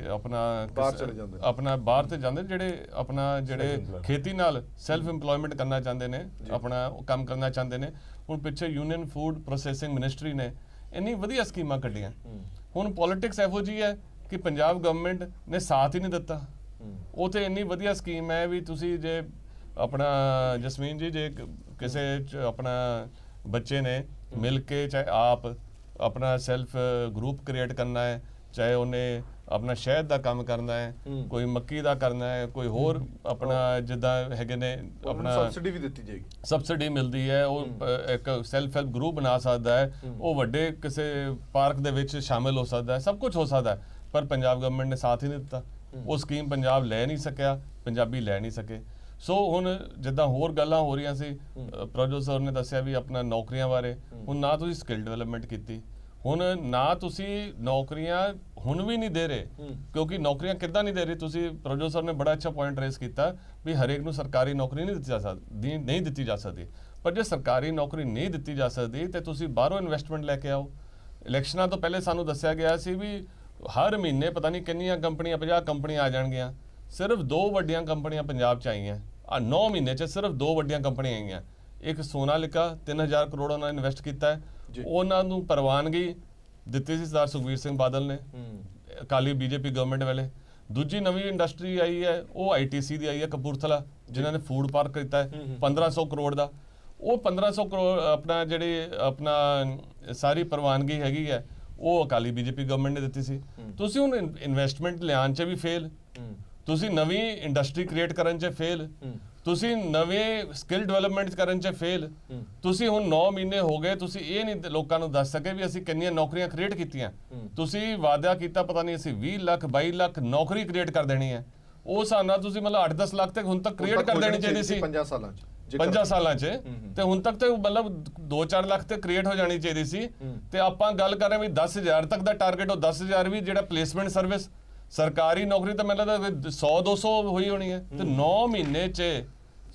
ਆਪਣਾ ਬਾਹਰ ਤੇ ਜਾਂਦੇ ਜਿਹੜੇ ਖੇਤੀ ਨਾਲ ਸੈਲਫ ਇੰਪਲੋਇਮੈਂਟ ਕਰਨਾ ਚਾਹੁੰਦੇ ਨੇ, ਆਪਣਾ ਕੰਮ ਕਰਨਾ ਚਾਹੁੰਦੇ ਨੇ। ਹੁਣ ਪਿੱਛੇ ਯੂਨੀਅਨ ਫੂਡ ਪ੍ਰੋਸੈਸਿੰਗ ਮਿਨਿਸਟਰੀ ਨੇ ਇੰਨੀ ਵਧੀਆ ਸਕੀਮਾਂ ਕੱਢੀਆਂ। ਹੁਣ ਪੋਲਿਟਿਕਸ ਇਹੋ ਜਿਹੀ ਹੈ ਕਿ ਪੰਜਾਬ ਗਵਰਨਮੈਂਟ ਨੇ ਸਾਥ ਹੀ ਨਹੀਂ ਦਿੱਤਾ। ਉਹ ਤੇ ਇੰਨੀ ਵਧੀਆ ਸਕੀਮ ਹੈ ਵੀ ਤੁਸੀਂ ਜੇ ਆਪਣਾ ਜਸਮੀਨ ਜੀ ਜੇ ਕਿਸੇ ਆਪਣਾ ਬੱਚੇ ਨੇ ਮਿਲ ਕੇ ਚਾਹੇ ਆਪ ਆਪਣਾ ਸੈਲਫ ਗਰੁੱਪ ਕ੍ਰੀਏਟ ਕਰਨਾ ਹੈ, ਚਾਹੇ ਉਹਨੇ ਆਪਣਾ ਸ਼ਹਿਦ ਦਾ ਕੰਮ ਕਰਨਾ ਹੈ, ਕੋਈ ਮੱਕੀ ਦਾ ਕਰਨਾ ਹੈ, ਕੋਈ ਹੋਰ ਆਪਣਾ ਜਿੱਦਾਂ ਹੈਗੇ ਨੇ ਆਪਣਾ ਸਬਸਿਡੀ ਵੀ ਦਿੱਤੀ ਜਾਏਗੀ, ਸਬਸਿਡੀ ਮਿਲਦੀ ਹੈ। ਉਹ ਇੱਕ ਸੈਲਫ ਹੈਲਪ ਗਰੁੱਪ ਬਣਾ ਸਕਦਾ ਹੈ, ਉਹ ਵੱਡੇ ਕਿਸੇ ਪਾਰਕ ਦੇ ਵਿੱਚ ਸ਼ਾਮਿਲ ਹੋ ਸਕਦਾ ਹੈ, ਸਭ ਕੁਝ ਹੋ ਸਕਦਾ ਹੈ। ਪਰ ਪੰਜਾਬ ਗਵਰਨਮੈਂਟ ਨੇ ਸਾਥ ਹੀ ਨਹੀਂ ਦਿੱਤਾ। ਉਹ ਸਕੀਮ ਪੰਜਾਬ ਲੈ ਨਹੀਂ ਸਕਿਆ, ਪੰਜਾਬੀ ਲੈ ਨਹੀਂ ਸਕੇ। ਸੋ ਹੁਣ ਜਿੱਦਾਂ ਹੋਰ ਗੱਲਾਂ ਹੋ ਰਹੀਆਂ ਸੀ, ਪ੍ਰਭਜੋਤ ਸਰ ਨੇ ਦੱਸਿਆ ਵੀ ਆਪਣਾ ਨੌਕਰੀਆਂ ਬਾਰੇ, ਹੁਣ ਨਾ ਤੁਸੀਂ ਸਕਿੱਲ ਡਿਵੈਲਪਮੈਂਟ ਕੀਤੀ, ਹੁਣ ਨਾ ਤੁਸੀਂ ਨੌਕਰੀਆਂ ਹੁਣ ਵੀ ਨਹੀਂ ਦੇ ਰਹੇ। ਕਿਉਂਕਿ ਨੌਕਰੀਆਂ ਕਿੱਦਾਂ ਨਹੀਂ ਦੇ ਰਹੇ ਤੁਸੀਂ, ਪ੍ਰਭਜੋਤ ਸਰ ਨੇ ਬੜਾ ਅੱਛਾ ਪੁਆਇੰਟ ਰੇਸ ਕੀਤਾ ਵੀ ਹਰੇਕ ਨੂੰ ਸਰਕਾਰੀ ਨੌਕਰੀ ਨਹੀਂ ਦਿੱਤੀ ਜਾ ਸਕਦੀ। ਪਰ ਜੇ ਸਰਕਾਰੀ ਨੌਕਰੀ ਨਹੀਂ ਦਿੱਤੀ ਜਾ ਸਕਦੀ ਤੇ ਤੁਸੀਂ ਬਾਹਰੋਂ ਇਨਵੈਸਟਮੈਂਟ ਲੈ ਕੇ ਆਓ। ਇਲੈਕਸ਼ਨਾਂ ਤੋਂ ਪਹਿਲੇ ਸਾਨੂੰ ਦੱਸਿਆ ਗਿਆ ਸੀ ਵੀ ਹਰ ਮਹੀਨੇ ਪਤਾ ਨਹੀਂ ਕਿੰਨੀਆਂ ਕੰਪਨੀਆਂ, 50 ਕੰਪਨੀਆਂ ਆ ਜਾਣਗੀਆਂ। ਸਿਰਫ 2 ਵੱਡੀਆਂ ਕੰਪਨੀਆਂ ਪੰਜਾਬ 'ਚ ਆਈਆਂ। 9 ਮਹੀਨੇ 'ਚ ਸਿਰਫ 2 ਵੱਡੀਆਂ ਕੰਪਨੀਆਂ ਆਈਆਂ। ਇੱਕ ਸੋਨਾਲਿਕਾ 3000 ਕਰੋੜ ਉਹਨਾਂ ਨੇ ਇਨਵੈਸਟ ਕੀਤਾ ਹੈ, ਉਹਨਾਂ ਨੂੰ ਪ੍ਰਵਾਨਗੀ ਦਿੱਤੀ ਸੀ ਸਰਦਾਰ ਸੁਖਬੀਰ ਸਿੰਘ ਬਾਦਲ ਨੇ ਅਕਾਲੀ ਬੀਜੇਪੀ ਗਵਰਨਮੈਂਟ ਵੇਲੇ। ਦੂਜੀ ਨਵੀਂ ਇੰਡਸਟਰੀ ਆਈ ਹੈ ਉਹ ITC ਦੀ ਆਈ ਹੈ ਕਪੂਰਥਲਾ, ਜਿਨ੍ਹਾਂ ਨੇ ਫੂਡ ਪਾਰਕ ਕੀਤਾ ਹੈ 1500 ਕਰੋੜ ਦਾ। ਉਹ 1500 ਕਰੋੜ ਆਪਣਾ ਜਿਹੜੇ ਆਪਣਾ ਸਾਰੀ ਪ੍ਰਵਾਨਗੀ ਹੈਗੀ ਹੈ ਉਹ ਅਕਾਲੀ ਬੀਜੇਪੀ ਗਵਰਨਮੈਂਟ ਨੇ ਦਿੱਤੀ ਸੀ। ਤੁਸੀਂ ਹੁਣ ਇਨਵੈਸਟਮੈਂਟ ਲਿਆਉਣ 'ਚ ਵੀ ਫੇਲ, ਤੁਸੀਂ ਨਵੀਂ ਇੰਡਸਟਰੀ ਕ੍ਰੀਏਟ ਕਰਨ 'ਚ ਫੇਲ, ਤੁਸੀਂ ਨਵੇਂ ਸਕਿੱਲ ਡਿਵੈਲਪਮੈਂਟ ਕਰਨ 'ਚ ਫੇਲ। ਤੁਸੀਂ ਹੁਣ 9 ਮਹੀਨੇ ਹੋ ਗਏ, ਤੁਸੀਂ ਇਹ ਨਹੀਂ ਲੋਕਾਂ ਨੂੰ ਦੱਸ ਸਕੇ ਵੀ ਅਸੀਂ ਕਿੰਨੀਆਂ ਨੌਕਰੀਆਂ ਕ੍ਰੀਏਟ ਕੀਤੀਆਂ। ਤੁਸੀਂ ਵਾਅਦਾ ਕੀਤਾ ਪਤਾ ਨਹੀਂ ਅਸੀਂ 20 ਲੱਖ 22 ਲੱਖ ਨੌਕਰੀ ਕ੍ਰੀਏਟ ਕਰ ਦੇਣੀ ਹੈ। ਉਹ ਹਿਸਾਬ ਨਾਲ ਤੁਸੀਂ ਮਤਲਬ 8-10 ਲੱਖ ਤੱਕ ਹੁਣ ਤੱਕ ਕ੍ਰੀਏਟ ਕਰ ਦੇਣੀ ਚਾਹੀਦੀ ਸੀ 5 ਸਾਲਾਂ 'ਚ, ਤੇ ਹੁਣ ਤੱਕ ਤੇ ਮਤਲਬ 2-4 ਲੱਖ ਤੇ ਕ੍ਰੀਏਟ ਹੋ ਜਾਣੀ ਚਾਹੀਦੀ ਸੀ। ਤੇ ਆਪਾਂ ਗੱਲ ਕਰ ਰਹੇ ਵੀ 10,000 ਤੱਕ ਦਾ ਟਾਰਗੇਟ, ਉਹ 10,000 ਵੀ ਜਿਹੜਾ ਪਲੇਸਮੈਂਟ ਸਰਵਿਸ ਸਰਕਾਰੀ ਨੌਕਰੀ ਤਾਂ ਮੈਨੂੰ ਲੱਗਦਾ 100-200 ਹੋਈ ਹੋਣੀ ਹੈ, ਤੇ 9 ਮਹੀਨੇ 'ਚ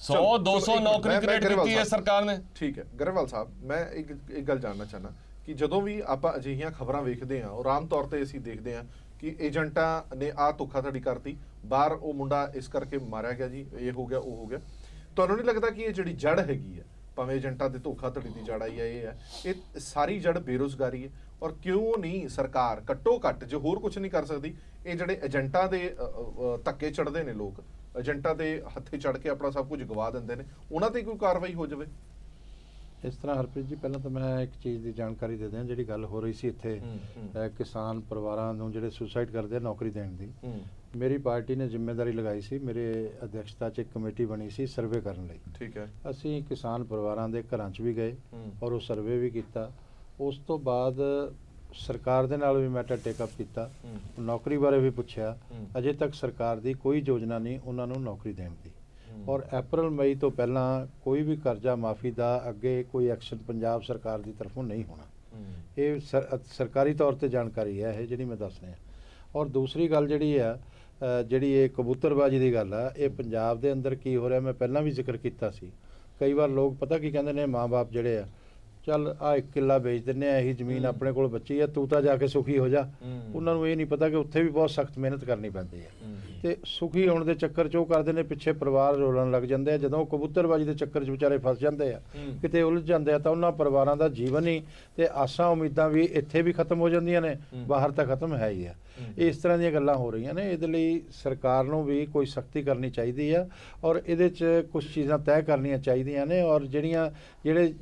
100-200 ਨੌਕਰੀ ਕ੍ਰੀਏਟ ਕੀਤੀ ਹੈ ਸਰਕਾਰ ਨੇ। ਠੀਕ ਹੈ ਗਰੇਵਾਲ ਸਾਹਿਬ, ਮੈਂ ਇੱਕ ਗੱਲ ਜਾਣਨਾ ਚਾਹਨਾ ਕਿ ਜਦੋਂ ਵੀ ਆਪਾਂ ਅਜਿਹੀਆਂ ਖਬਰਾਂ ਵੇਖਦੇ ਹਾਂ ਔਰ ਆਮ ਤੌਰ ਤੇ ਅਸੀਂ ਦੇਖਦੇ ਹਾਂ ਕਿ ਏਜੰਟਾਂ ਨੇ ਆਹ ਧੋਖਾਧੜੀ ਕਰਤੀ, ਬਾਹਰ ਉਹ ਮੁੰਡਾ ਇਸ ਕਰਕੇ ਮਾਰਿਆ ਗਿਆ ਜੀ, ਇਹ ਹੋ ਗਿਆ ਉਹ ਹੋ ਗਿਆ, ਤੁਹਾਨੂੰ ਨਹੀਂ ਲੱਗਦਾ ਕਿ ਇਹ ਜਿਹੜੀ ਜੜ ਹੈਗੀ ਹੈ, ਭਾਵੇਂ ਏਜੰਟਾਂ ਦੇ ਧੋਖਾਧੜੀ ਦੀ ਜੜ ਆਈ ਹੈ, ਇਹ ਸਾਰੀ ਜੜ ਬੇਰੁਜ਼ਗਾਰੀ ਹੈ? ਔਰ ਕਿਉਂ ਨਹੀਂ ਸਰਕਾਰ ਘੱਟੋ ਘੱਟ ਜੇ ਹੋਰ ਕੁਝ ਨਹੀਂ ਕਰ ਸਕਦੀ, ਇਹ ਜਿਹੜੇ ਏਜੰਟਾਂ ਦੇ ਧੱਕੇ ਚੜਦੇ ਨੇ ਲੋਕ, ਏਜੰਟਾਂ ਦੇ ਹੱਥੇ ਚੜ ਕੇ ਆਪਣਾ ਸਭ ਕੁਝ ਗਵਾ ਦਿੰਦੇ ਨੇ, ਉਹਨਾਂ ਤੇ ਕੋਈ ਕਾਰਵਾਈ ਹੋ ਜਾਵੇ। ਇਸ ਤਰ੍ਹਾਂ ਹਰਪ੍ਰੀਤ ਜੀ, ਪਹਿਲਾਂ ਤਾਂ ਮੈਂ ਇੱਕ ਚੀਜ਼ ਦੀ ਜਾਣਕਾਰੀ ਦੇ ਦਿਆਂ। ਜਿਹੜੀ ਗੱਲ ਹੋ ਰਹੀ ਸੀ ਇੱਥੇ ਕਿਸਾਨ ਪਰਿਵਾਰਾਂ ਨੂੰ ਜਿਹੜੇ ਸੁਸਾਈਡ ਕਰਦੇ ਆ ਨੌਕਰੀ ਦੇਣ ਦੀ, ਮੇਰੀ ਪਾਰਟੀ ਨੇ ਜ਼ਿੰਮੇਵਾਰੀ ਲਗਾਈ ਸੀ, ਮੇਰੇ ਅਧਿਕਸ਼ਤਾ 'ਚ ਇੱਕ ਕਮੇਟੀ ਬਣੀ ਸੀ ਸਰਵੇ ਕਰਨ ਲਈ। ਠੀਕ ਹੈ। ਅਸੀਂ ਕਿਸਾਨ ਪਰਿਵਾਰਾਂ ਦੇ ਘਰਾਂ 'ਚ ਵੀ ਗਏ ਔਰ ਉਹ ਸਰਵੇ ਵੀ ਕੀਤਾ। ਉਸ ਤੋਂ ਬਾਅਦ ਸਰਕਾਰ ਦੇ ਨਾਲ ਵੀ ਮੈਟਰ ਟੇਕਅਪ ਕੀਤਾ, ਨੌਕਰੀ ਬਾਰੇ ਵੀ ਪੁੱਛਿਆ। ਅਜੇ ਤੱਕ ਸਰਕਾਰ ਦੀ ਕੋਈ ਯੋਜਨਾ ਨਹੀਂ ਉਹਨਾਂ ਨੂੰ ਨੌਕਰੀ ਦੇਣ ਦੀ, ਔਰ ਅਪ੍ਰੈਲ ਮਈ ਤੋਂ ਪਹਿਲਾਂ ਕੋਈ ਵੀ ਕਰਜ਼ਾ ਮਾਫੀ ਦਾ ਅੱਗੇ ਕੋਈ ਐਕਸ਼ਨ ਪੰਜਾਬ ਸਰਕਾਰ ਦੀ ਤਰਫੋਂ ਨਹੀਂ ਹੋਣਾ। ਇਹ ਸਰਕਾਰੀ ਤੌਰ ਤੇ ਜਾਣਕਾਰੀ ਹੈ ਇਹ ਜਿਹੜੀ ਮੈਂ ਦੱਸ ਰਿਹਾ। ਔਰ ਦੂਸਰੀ ਗੱਲ ਜਿਹੜੀ ਆ, ਜਿਹੜੀ ਇਹ ਕਬੂਤਰਬਾਜੀ ਦੀ ਗੱਲ ਆ, ਇਹ ਪੰਜਾਬ ਦੇ ਅੰਦਰ ਕੀ ਹੋ ਰਿਹਾ ਮੈਂ ਪਹਿਲਾਂ ਵੀ ਜ਼ਿਕਰ ਕੀਤਾ ਸੀ। ਕਈ ਵਾਰ ਲੋਕ ਪਤਾ ਕੀ ਕਹਿੰਦੇ ਨੇ, ਮਾਂ-ਬਾਪ ਜਿਹੜੇ ਆ, ਚੱਲ ਆ 1 ਕਿੱਲਾ ਵੇਚ ਦਿੰਦੇ ਆ, ਇਹੀ ਜ਼ਮੀਨ ਆਪਣੇ ਕੋਲ ਬੱਚੀ ਆ, ਤੂੰ ਤਾਂ ਜਾ ਕੇ ਸੁਖੀ ਹੋ ਜਾ। ਉਹਨਾਂ ਨੂੰ ਇਹ ਨਹੀਂ ਪਤਾ ਕਿ ਉੱਥੇ ਵੀ ਬਹੁਤ ਸਖਤ ਮਿਹਨਤ ਕਰਨੀ ਪੈਂਦੀ ਹੈ, ਤੇ ਸੁਖੀ ਹੋਣ ਦੇ ਚੱਕਰ 'ਚ ਉਹ ਕਰਦੇ ਨੇ ਪਿੱਛੇ ਪਰਿਵਾਰ ਰੋਲਣ ਲੱਗ ਜਾਂਦੇ ਆ। ਜਦੋਂ ਉਹ ਕਬੂਤਰਬਾਜੀ ਦੇ ਚੱਕਰ 'ਚ ਵਿਚਾਰੇ ਫਸ ਜਾਂਦੇ ਆ, ਕਿਤੇ ਉਲਝ ਜਾਂਦੇ ਆ, ਤਾਂ ਉਹਨਾਂ ਪਰਿਵਾਰਾਂ ਦਾ ਜੀਵਨ ਹੀ ਤੇ ਆਸਾਂ ਉਮੀਦਾਂ ਵੀ ਇੱਥੇ ਵੀ ਖਤਮ ਹੋ ਜਾਂਦੀਆਂ ਨੇ, ਬਾਹਰ ਤਾਂ ਖਤਮ ਹੈ ਹੀ ਆ। ਇਸ ਤਰ੍ਹਾਂ ਦੀਆਂ ਗੱਲਾਂ ਹੋ ਰਹੀਆਂ ਨੇ। ਇਹਦੇ ਲਈ ਸਰਕਾਰ ਨੂੰ ਵੀ ਕੋਈ ਸਖਤੀ ਕਰਨੀ ਚਾਹੀਦੀ ਆ, ਔਰ ਇਹਦੇ 'ਚ ਕੁਝ ਚੀਜ਼ਾਂ ਤੈਅ ਕਰਨੀਆਂ ਚਾਹੀਦੀਆਂ ਨੇ, ਔਰ ਜਿਹੜੇ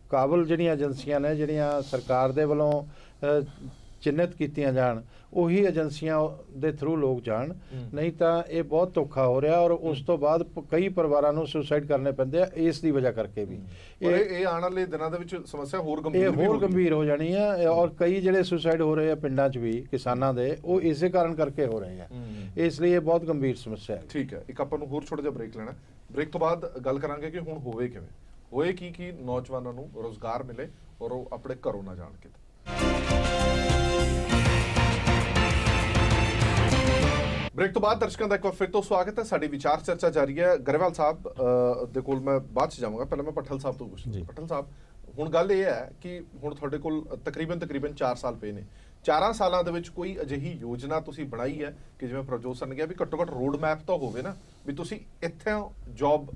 ਕਾਬਲ ਜਿਹੜੀਆਂ ਏਜੰਸੀਆਂ ਨੇ, ਜਿਹੜੀਆਂ ਸਰਕਾਰ ਦੇ ਵੱਲੋਂ ਚਿੰਨ੍ਹਿਤ ਕੀਤੀਆਂ ਜਾਣ, ਉਹੀ ਏਜੰਸੀਆਂ ਦੇ ਥਰੂ ਲੋਕ ਜਾਣ। ਨਹੀਂ ਤਾਂ ਇਹ ਬਹੁਤ ਧੋਖਾ ਹੋ ਰਿਹਾ, ਔਰ ਉਸ ਤੋਂ ਬਾਅਦ ਕਈ ਪਰਿਵਾਰਾਂ ਨੂੰ ਸੁਸਾਈਡ ਕਰਨੇ ਪੈਂਦੇ ਆ ਇਸ ਦੀ ਵਜ੍ਹਾ ਕਰਕੇ ਵੀ। ਇਹ ਆਉਣ ਵਾਲੇ ਦਿਨਾਂ ਦੇ ਵਿੱਚ ਸਮੱਸਿਆ ਹੋਰ ਗੰਭੀਰ ਹੋ ਜਾਣੀ ਆ। ਔਰ ਕਈ ਜਿਹੜੇ ਸੁਸਾਈਡ ਹੋ ਰਹੇ ਆ ਪਿੰਡਾਂ 'ਚ ਵੀ ਕਿਸਾਨਾਂ ਦੇ, ਉਹ ਇਸੇ ਕਾਰਨ ਕਰਕੇ ਹੋ ਰਹੇ ਆ। ਇਸ ਲਈ ਇਹ ਬਹੁਤ ਗੰਭੀਰ ਸਮੱਸਿਆ ਹੈ। ਠੀਕ ਹੈ, ਇੱਕ ਆਪਾਂ ਨੂੰ ਹੋਰ ਛੋਟਾ ਜਿਹਾ ਬ੍ਰੇਕ ਲੈਣਾ। ਬ੍ਰੇਕ ਤੋਂ ਬਾਅਦ ਗੱਲ ਕਰਾਂਗੇ ਕਿ ਹੁਣ ਹੋਵੇ ਕਿਵੇਂ, ਹੋਏ ਕੀ ਨੌਜਵਾਨਾਂ ਨੂੰ ਰੋਜ਼ਗਾਰ ਮਿਲੇ ਔਰ ਉਹ ਆਪਣੇ ਘਰੋਂ ਨਾ ਜਾਣ ਕਿਤੇ। ਬ੍ਰੇਕ ਤੋਂ ਬਾਅਦ ਦਰਸ਼ਕਾਂ ਦਾ ਇੱਕ ਵਾਰ ਫਿਰ ਤੋਂ ਸਵਾਗਤ ਹੈ। ਸਾਡੀ ਵਿਚਾਰ ਚਰਚਾ ਜਾਰੀ ਹੈ। ਗਰੇਵਾਲ ਸਾਹਿਬ ਦੇ ਕੋਲ ਮੈਂ ਬਾਅਦ 'ਚ ਜਾਵਾਂਗਾ, ਪਹਿਲਾਂ ਮੈਂ ਪੱਠਲ ਸਾਹਿਬ ਤੋਂ ਪੁੱਛਦਾ। ਪੱਠਲ ਸਾਹਿਬ, ਹੁਣ ਗੱਲ ਇਹ ਹੈ ਕਿ ਹੁਣ ਤੁਹਾਡੇ ਕੋਲ ਤਕਰੀਬਨ 4 ਸਾਲ ਪਏ ਨੇ। 4 ਸਾਲਾਂ ਦੇ ਵਿੱਚ ਕੋਈ ਅਜਿਹੀ ਯੋਜਨਾ ਤੁਸੀਂ ਬਣਾਈ ਹੈ ਕਿ ਜਿਵੇਂ ਪ੍ਰਭਜੋਤ ਸਰ ਨੇ ਕਿਹਾ ਵੀ ਘੱਟੋ ਘੱਟ ਰੋਡ ਮੈਪ ਤਾਂ ਹੋਵੇ ਨਾ, ਵੀ ਤੁਸੀਂ ਇੱਥੇ ਜੌਬ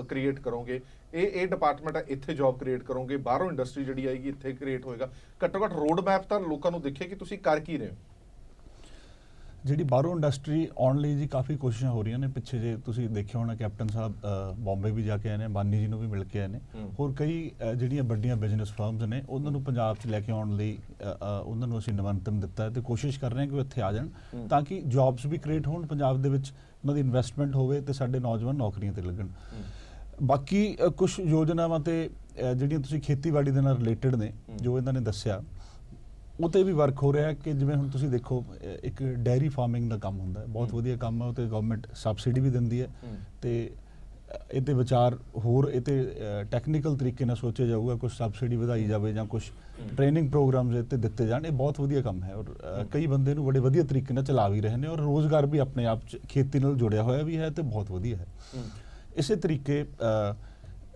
ਕ੍ਰੀਏਟ ਕਰੋਗੇ, ਇਹ ਡਿਪਾਰਟਮੈਂਟ ਹੈ ਇੱਥੇ ਜੌਬ ਕ੍ਰੀਏਟ ਕਰੋਗੇ, ਬਾਹਰੋਂ ਇੰਡਸਟਰੀ ਜਿਹੜੀ ਆਏਗੀ ਇੱਥੇ ਕ੍ਰੀਏਟ ਹੋਏਗਾ। ਘੱਟੋ ਘੱਟ ਰੋਡ ਮੈਪ ਤਾਂ ਲੋਕਾਂ ਨੂੰ ਦਿਖੇ ਕਿ ਤੁਸੀਂ ਕਰ ਕੀ ਰਹੇ ਹੋ। ਜਿਹੜੀ ਬਾਹਰੋਂ ਇੰਡਸਟਰੀ ਆਉਣ ਲਈ ਜੀ ਕਾਫੀ ਕੋਸ਼ਿਸ਼ਾਂ ਹੋ ਰਹੀਆਂ ਨੇ। ਪਿੱਛੇ ਜੇ ਤੁਸੀਂ ਦੇਖਿਆ ਹੋਣਾ ਕੈਪਟਨ ਸਾਹਿਬ ਬੰਬੇ ਵੀ ਜਾ ਕੇ ਆਏ ਨੇ, ਅੰਬਾਨੀ ਜੀ ਨੂੰ ਵੀ ਮਿਲ ਕੇ ਆਏ ਨੇ। ਹੋਰ ਕਈ ਜਿਹੜੀਆਂ ਵੱਡੀਆਂ ਬਿਜ਼ਨਸ ਫਰਮਸ ਨੇ ਉਹਨਾਂ ਨੂੰ ਪੰਜਾਬ 'ਚ ਲੈ ਕੇ ਆਉਣ ਲਈ ਉਹਨਾਂ ਨੂੰ ਅਸੀਂ ਨਿਮੰਤਰਣ ਦਿੱਤਾ ਹੈ ਤੇ ਕੋਸ਼ਿਸ਼ ਕਰ ਰਹੇ ਹਾਂ ਕਿ ਉਹ ਇੱਥੇ ਆ ਜਾਣ ਤਾਂ ਕਿ ਜੌਬਸ ਵੀ ਕ੍ਰੀਏਟ ਹੋਣ ਪੰਜਾਬ ਦੇ ਵਿੱਚ, ਉਹਨਾਂ ਦੀ ਇਨਵੈਸਟਮੈਂਟ ਹੋਵੇ ਤੇ ਸਾਡੇ ਨੌਜਵਾਨ ਨੌਕਰੀਆਂ ਤੇ ਲੱਗਣ। ਬਾਕੀ ਕੁਝ ਯੋਜਨਾਵਾਂ ਤੇ ਜਿਹੜੀਆਂ ਤੁਸੀਂ ਖੇਤੀਬਾੜੀ ਦੇ ਨਾਲ ਰਿਲੇਟਡ ਨੇ ਜੋ ਇਹਨਾਂ ਨੇ ਦੱਸਿਆ, ਉਹ 'ਤੇ ਵੀ ਵਰਕ ਹੋ ਰਿਹਾ ਕਿ ਜਿਵੇਂ ਹੁਣ ਤੁਸੀਂ ਦੇਖੋ ਇੱਕ ਡੈਰੀ ਫਾਰਮਿੰਗ ਦਾ ਕੰਮ ਹੁੰਦਾ, ਬਹੁਤ ਵਧੀਆ ਕੰਮ ਹੈ। ਉਹ 'ਤੇ ਗਵਰਨਮੈਂਟ ਸਬਸਿਡੀ ਵੀ ਦਿੰਦੀ ਹੈ ਤੇ ਇਹ 'ਤੇ ਵਿਚਾਰ ਹੋਰ ਇਹ 'ਤੇ ਟੈਕਨੀਕਲ ਤਰੀਕੇ ਨਾਲ ਸੋਚਿਆ ਜਾਊਗਾ, ਕੁਝ ਸਬਸਿਡੀ ਵਧਾਈ ਜਾਵੇ ਜਾਂ ਕੁਝ ਟ੍ਰੇਨਿੰਗ ਪ੍ਰੋਗਰਾਮਸ ਇਹ 'ਤੇ ਦਿੱਤੇ ਜਾਣ। ਇਹ ਬਹੁਤ ਵਧੀਆ ਕੰਮ ਹੈ ਔਰ ਕਈ ਬੰਦੇ ਨੂੰ ਬੜੇ ਵਧੀਆ ਤਰੀਕੇ ਨਾਲ ਚਲਾ ਵੀ ਰਹੇ ਨੇ ਔਰ ਰੋਜ਼ਗਾਰ ਵੀ ਆਪਣੇ ਆਪ 'ਚ ਖੇਤੀ ਨਾਲ ਜੁੜਿਆ ਹੋਇਆ ਵੀ ਹੈ ਤੇ ਬਹੁਤ ਵਧੀਆ ਹੈ। ਇਸੇ ਤਰੀਕੇ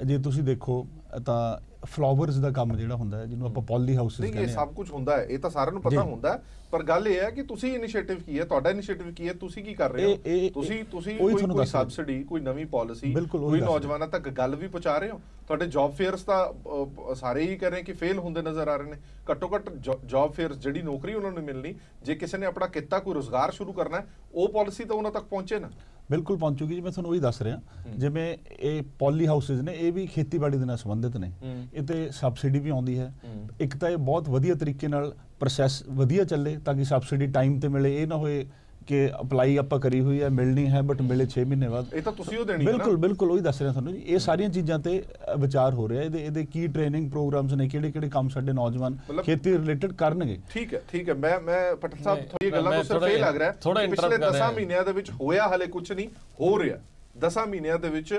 ਜੇ ਤੁਸੀਂ ਦੇਖੋ ਤਾਂ ਫਲਾਵਰਸ ਦਾ ਕੰਮ ਜਿਹੜਾ ਹੁੰਦਾ ਹੈ, ਜਿਹਨੂੰ ਆਪਾਂ ਪੋਲੀ ਹਾਊਸਿਸ ਕਹਿੰਦੇ ਆ, ਇਹ ਸਭ ਕੁਝ ਹੁੰਦਾ ਹੈ, ਇਹ ਤਾਂ ਸਾਰਿਆਂ ਨੂੰ ਪਤਾ ਹੁੰਦਾ ਹੈ, ਪਰ ਗੱਲ ਇਹ ਹੈ ਕਿ ਤੁਸੀਂ ਇਨੀਸ਼ੀਏਟਿਵ ਕੀ ਹੈ, ਤੁਹਾਡਾ ਇਨੀਸ਼ੀਏਟਿਵ ਕੀ ਹੈ, ਤੁਸੀਂ ਕੀ ਕਰ ਰਹੇ ਹੋ। ਤੁਸੀਂ ਕੋਈ ਸਬਸਿਡੀ, ਕੋਈ ਨਵੀਂ ਪਾਲਿਸੀ, ਕੋਈ ਨੌਜਵਾਨਾਂ ਤੱਕ ਗੱਲ ਵੀ ਪਹੁੰਚਾ ਰਹੇ ਹੋ। ਤੁਹਾਡੇ ਜੌਬ ਫੇਅਰਸ ਤਾਂ ਸਾਰੇ ਹੀ ਕਰ ਰਹੇ ਕਿ ਫੇਲ ਹੁੰਦੇ ਨਜ਼ਰ ਆ ਰਹੇ ਨੇ। ਘੱਟੋ ਘੱਟ ਜੌਬ ਫੇਅਰਸ, ਜਿਹੜੀ ਨੌਕਰੀ ਉਹਨਾਂ ਨੂੰ ਮਿਲਣੀ, ਜੇ ਕਿਸੇ ਨੇ ਆਪਣਾ ਕਿੱਤਾ ਕੋਈ ਰੋਜ਼ਗਾਰ ਸ਼ੁਰੂ ਕਰਨਾ ਹੈ, ਉਹ ਪਾਲਿਸੀ ਤਾਂ ਉਹਨਾਂ ਤੱਕ ਪਹੁੰਚੇ ਨਾ। ਬਿਲਕੁਲ ਪਹੁੰਚੂਗੀ ਜੀ, ਮੈਂ ਤੁਹਾਨੂੰ ਉਹੀ ਦੱਸ ਰਿਹਾ। ਜਿਵੇਂ ਇਹ ਪੋਲੀ ਹਾਊਸਿਸ ਨੇ, ਇਹ ਵੀ ਖੇਤੀਬਾੜੀ ਦੇ ਨਾਲ ਸੰਬੰਧਿਤ ਨੇ, ਇਹ 'ਤੇ ਸਬਸਿਡੀ ਵੀ ਆਉਂਦੀ ਹੈ। ਇੱਕ ਤਾਂ ਇਹ ਬਹੁਤ ਵਧੀਆ ਤਰੀਕੇ ਨਾਲ ਪ੍ਰੋਸੈਸ ਵਧੀਆ ਚੱਲੇ ਤਾਂ ਕਿ ਸਬਸਿਡੀ ਟਾਈਮ ਤੇ ਮਿਲੇ। ਇਹ ਨਾ ਹੋਏ ਕਿ ਅਪਲਾਈ ਆਪਾਂ ਕਰੀ ਹੋਈ ਹੈ, ਮਿਲਣੀ ਹੈ ਬਟ ਮਿਲੇ 6 ਮਹੀਨੇ ਬਾਅਦ। ਇਹ ਤਾਂ ਤੁਸੀਂ ਉਹ ਦੇਣੀ ਹੈ ਨਾ। ਬਿਲਕੁਲ ਉਹੀ ਦੱਸ ਰਿਹਾ ਤੁਹਾਨੂੰ ਜੀ। ਇਹ ਸਾਰੀਆਂ ਚੀਜ਼ਾਂ ਤੇ ਵਿਚਾਰ ਹੋ ਰਿਹਾ। ਇਹਦੇ ਕੀ ਟ੍ਰੇਨਿੰਗ ਪ੍ਰੋਗਰਾਮਸ ਨੇ, ਕਿਹੜੇ ਕੰਮ ਸਾਡੇ ਨੌਜਵਾਨ ਖੇਤੀ ਰਿਲੇਟਡ ਕਰਨਗੇ। ਠੀਕ ਹੈ। ਮੈਂ ਪਟਲ ਸਾਹਿਬ ਥੋੜੀ ਗੱਲਾਂ ਤੋਂ ਸਿਰਫ ਇਹ ਲੱਗ ਰਿਹਾ ਹੈ ਪਿਛਲੇ 10 ਮਹੀਨਿਆਂ ਦੇ ਵਿੱਚ ਹੋਇਆ ਹਲੇ ਕੁਝ ਨਹੀਂ ਹੋ ਰਿਹਾ। 10 ਮਹੀਨਿਆਂ ਦੇ ਵਿੱਚ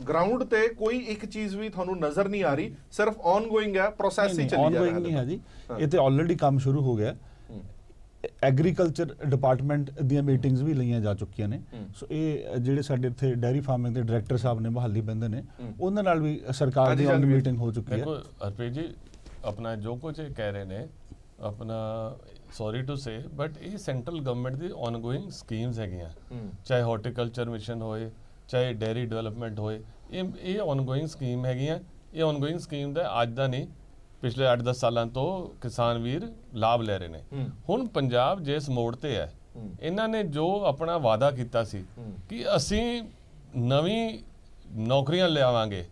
ਗਰਾਊਂਡ ਤੇ ਕੋਈ ਇੱਕ ਚੀਜ਼ ਵੀ ਤੁਹਾਨੂੰ ਨਜ਼ਰ ਨਹੀਂ ਆ ਰਹੀ, ਸਿਰਫ ਆਨਗੋਇੰਗ ਹੈ, ਪ੍ਰੋਸੈਸ ਹੀ ਚੱਲੀ ਜਾ ਰਿਹਾ ਹੈ। ਆਨਗੋਇੰਗ ਨਹੀਂ ਹੈ ਜੀ, ਇਹ ਤੇ ਆਲਰੇਡੀ ਕੰਮ ਸ਼ੁਰੂ ਹੋ ਗਿਆ। ਐਗਰੀਕਲਚਰ ਡਿਪਾਰਟਮੈਂਟ ਦੀਆਂ ਮੀਟਿੰਗਸ ਵੀ ਲਈਆਂ ਜਾ ਚੁੱਕੀਆਂ ਨੇ। ਸੋ ਇਹ ਜਿਹੜੇ ਸਾਡੇ ਇੱਥੇ ਡੈਰੀ ਫਾਰਮਿੰਗ ਦੇ ਡਾਇਰੈਕਟਰ ਸਾਹਿਬ ਨੇ ਮੁਹਾਲੀ ਬੰਦੇ ਨੇ, ਉਹਨਾਂ ਨਾਲ ਵੀ ਸਰਕਾਰ ਦੀ ਮੀਟਿੰਗ ਹੋ ਚੁੱਕੀ ਹੈ। ਦੇਖੋ ਹਰਪ੍ਰੀਤ ਜੀ, ਆਪਣਾ ਜੋ ਕੁਝ ਕਹਿ ਰਹੇ ਨੇ, ਆਪਣਾ ਸੌਰੀ ਟੂ ਸੇ ਬਟ ਇਹ ਸੈਂਟਰਲ ਗਵਰਨਮੈਂਟ ਦੀ ਆਨਗੋਇੰਗ ਸਕੀਮਸ ਹੈਗੀਆਂ, ਚਾਹੇ ਹਾਰਟੀਕਲਚਰ ਮਿਸ਼ਨ ਹੋਏ, ਚਾਹੇ ਡੈਰੀ ਡਿਵੈਲਪਮੈਂਟ ਹੋਏ, ਇਹ ਆਨਗੋਇੰਗ ਸਕੀਮ ਹੈਗੀਆਂ। ਇਹ ਆਨਗੋਇੰਗ ਸਕੀਮ ਦਾ ਅੱਜ ਦਾ ਨਹੀਂ, ਪਿਛਲੇ 8-10 ਸਾਲਾਂ ਤੋਂ ਕਿਸਾਨ ਵੀਰ ਲਾਭ ਲੈ ਰਹੇ ਨੇ। ਹੁਣ ਪੰਜਾਬ ਜਿਸ ਮੋੜ ਤੇ ਹੈ, ਇਹਨਾਂ ਨੇ ਜੋ ਆਪਣਾ ਵਾਅਦਾ ਕੀਤਾ ਸੀ ਕਿ ਅਸੀਂ ਨਵੀਂ ਨੌਕਰੀਆਂ ਲਿਆਵਾਂਗੇ,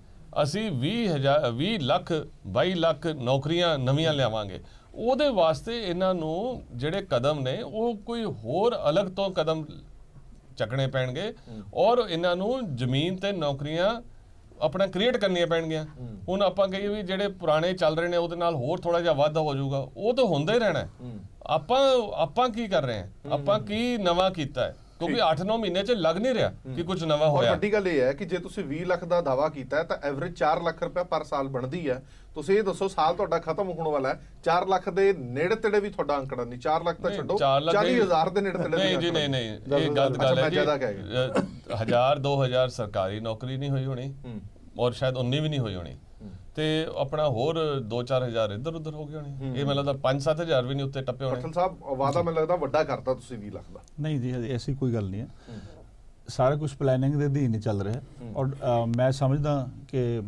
ਅਸੀਂ 20 ਲੱਖ 22 ਲੱਖ ਨੌਕਰੀਆਂ ਨਵੀਆਂ ਲਿਆਵਾਂਗੇ, ਉਹਦੇ ਵਾਸਤੇ ਇਹਨਾਂ ਨੂੰ ਜਿਹੜੇ ਕਦਮ ਨੇ ਉਹ ਕੋਈ ਹੋਰ ਅਲੱਗ ਤੋਂ ਕਦਮ ਚੱਕਣੇ ਪੈਣਗੇ ਔਰ ਇਹਨਾਂ ਨੂੰ ਜ਼ਮੀਨ ਤੇ ਨੌਕਰੀਆਂ ਆਪਣਾ ਕ੍ਰੀਏਟ ਕਰਨੀਆਂ ਪੈਣਗੀਆਂ। ਹੁਣ ਆਪਾਂ ਕਹੀਏ ਵੀ ਜਿਹੜੇ ਪੁਰਾਣੇ ਚੱਲ ਰਹੇ ਨੇ ਉਹਦੇ ਨਾਲ ਹੋਰ ਥੋੜਾ ਜਿਹਾ ਵਾਧਾ ਹੋ ਜਾਊਗਾ, ਉਹ ਤਾਂ ਹੁੰਦਾ ਹੀ ਰਹਿਣਾ। ਆਪਾਂ ਕੀ ਕਰ ਰਹੇ ਹਾਂ, ਆਪਾਂ ਕੀ ਨਵਾਂ ਕੀਤਾ ਹੈ, ਕਿਉਂਕਿ 8-9 ਮਹੀਨੇ ਚ ਲੱਗ ਨਹੀਂ ਰਿਹਾ ਕਿ ਕੁਝ ਨਵਾਂ ਹੋਇਆ। ਵੱਡੀ ਗੱਲ ਇਹ ਹੈ ਕਿ ਜੇ ਤੁਸੀਂ 20 ਲੱਖ ਦਾ ਦਾਵਾ ਕੀਤਾ ਹੈ ਤਾਂ ਐਵਰੇਜ 4 ਲੱਖ ਰੁਪਏ ਪਰ ਸਾਲ ਬਣਦੀ ਹੈ। ਤੁਸੀਂ ਇਹ ਦੱਸੋ ਸਾਲ ਤੁਹਾਡਾ ਖਤਮ ਹੋਣ ਵਾਲਾ ਹੈ, 4 ਲੱਖ ਦੇ ਨੇੜੇ ਤੇੜੇ ਵੀ ਤੁਹਾਡਾ ਅੰਕੜਾ ਨਹੀਂ, 4 ਲੱਖ ਤਾਂ ਛੱਡੋ 40,000 ਦੇ ਨੇੜੇ ਤੇੜੇ ਨਹੀਂ ਜੀ, ਨਹੀਂ ਇਹ ਗਲਤ ਗੱਲ ਹੈ ਜੀ। 1000-2000 ਸਰਕਾਰੀ ਨੌਕਰੀ ਨਹੀਂ ਹੋਈ ਹੋਣੀ ਔਰ ਸ਼ਾਇਦ 19 ਵੀ ਨਹੀਂ ਹੋਈ ਹੋਣੀ, ਤੇ ਆਪਣਾ ਹੋਰ 2-4 ਹਜ਼ਾਰ ਇੱਧਰ ਉੱਧਰ ਹੋ ਗਏ ਹੋਣੇ। ਇਹ ਮੈਨੂੰ ਲੱਗਦਾ 5-7 ਹਜ਼ਾਰ ਵੀ ਨਹੀਂ ਉੱਤੇ ਟੱਪੇ ਹੋਣੇ। ਪਟਲ ਸਾਹਿਬ ਵਾਦਾ ਮੈਨੂੰ ਲੱਗਦਾ ਵੱਡਾ ਕਰਤਾ ਤੁਸੀਂ 20 ਲੱਖ ਦਾ। ਨਹੀਂ ਜੀ, ਐਸੀ ਕੋਈ ਗੱਲ ਨਹੀਂ ਹੈ, ਸਾਰਾ ਕੁਝ ਪਲੈਨਿੰਗ ਦੇ ਅਧੀਨ ਹੀ ਚੱਲ ਰਿਹਾ। ਔਰ ਮੈਂ ਸਮਝਦਾ ਕਿ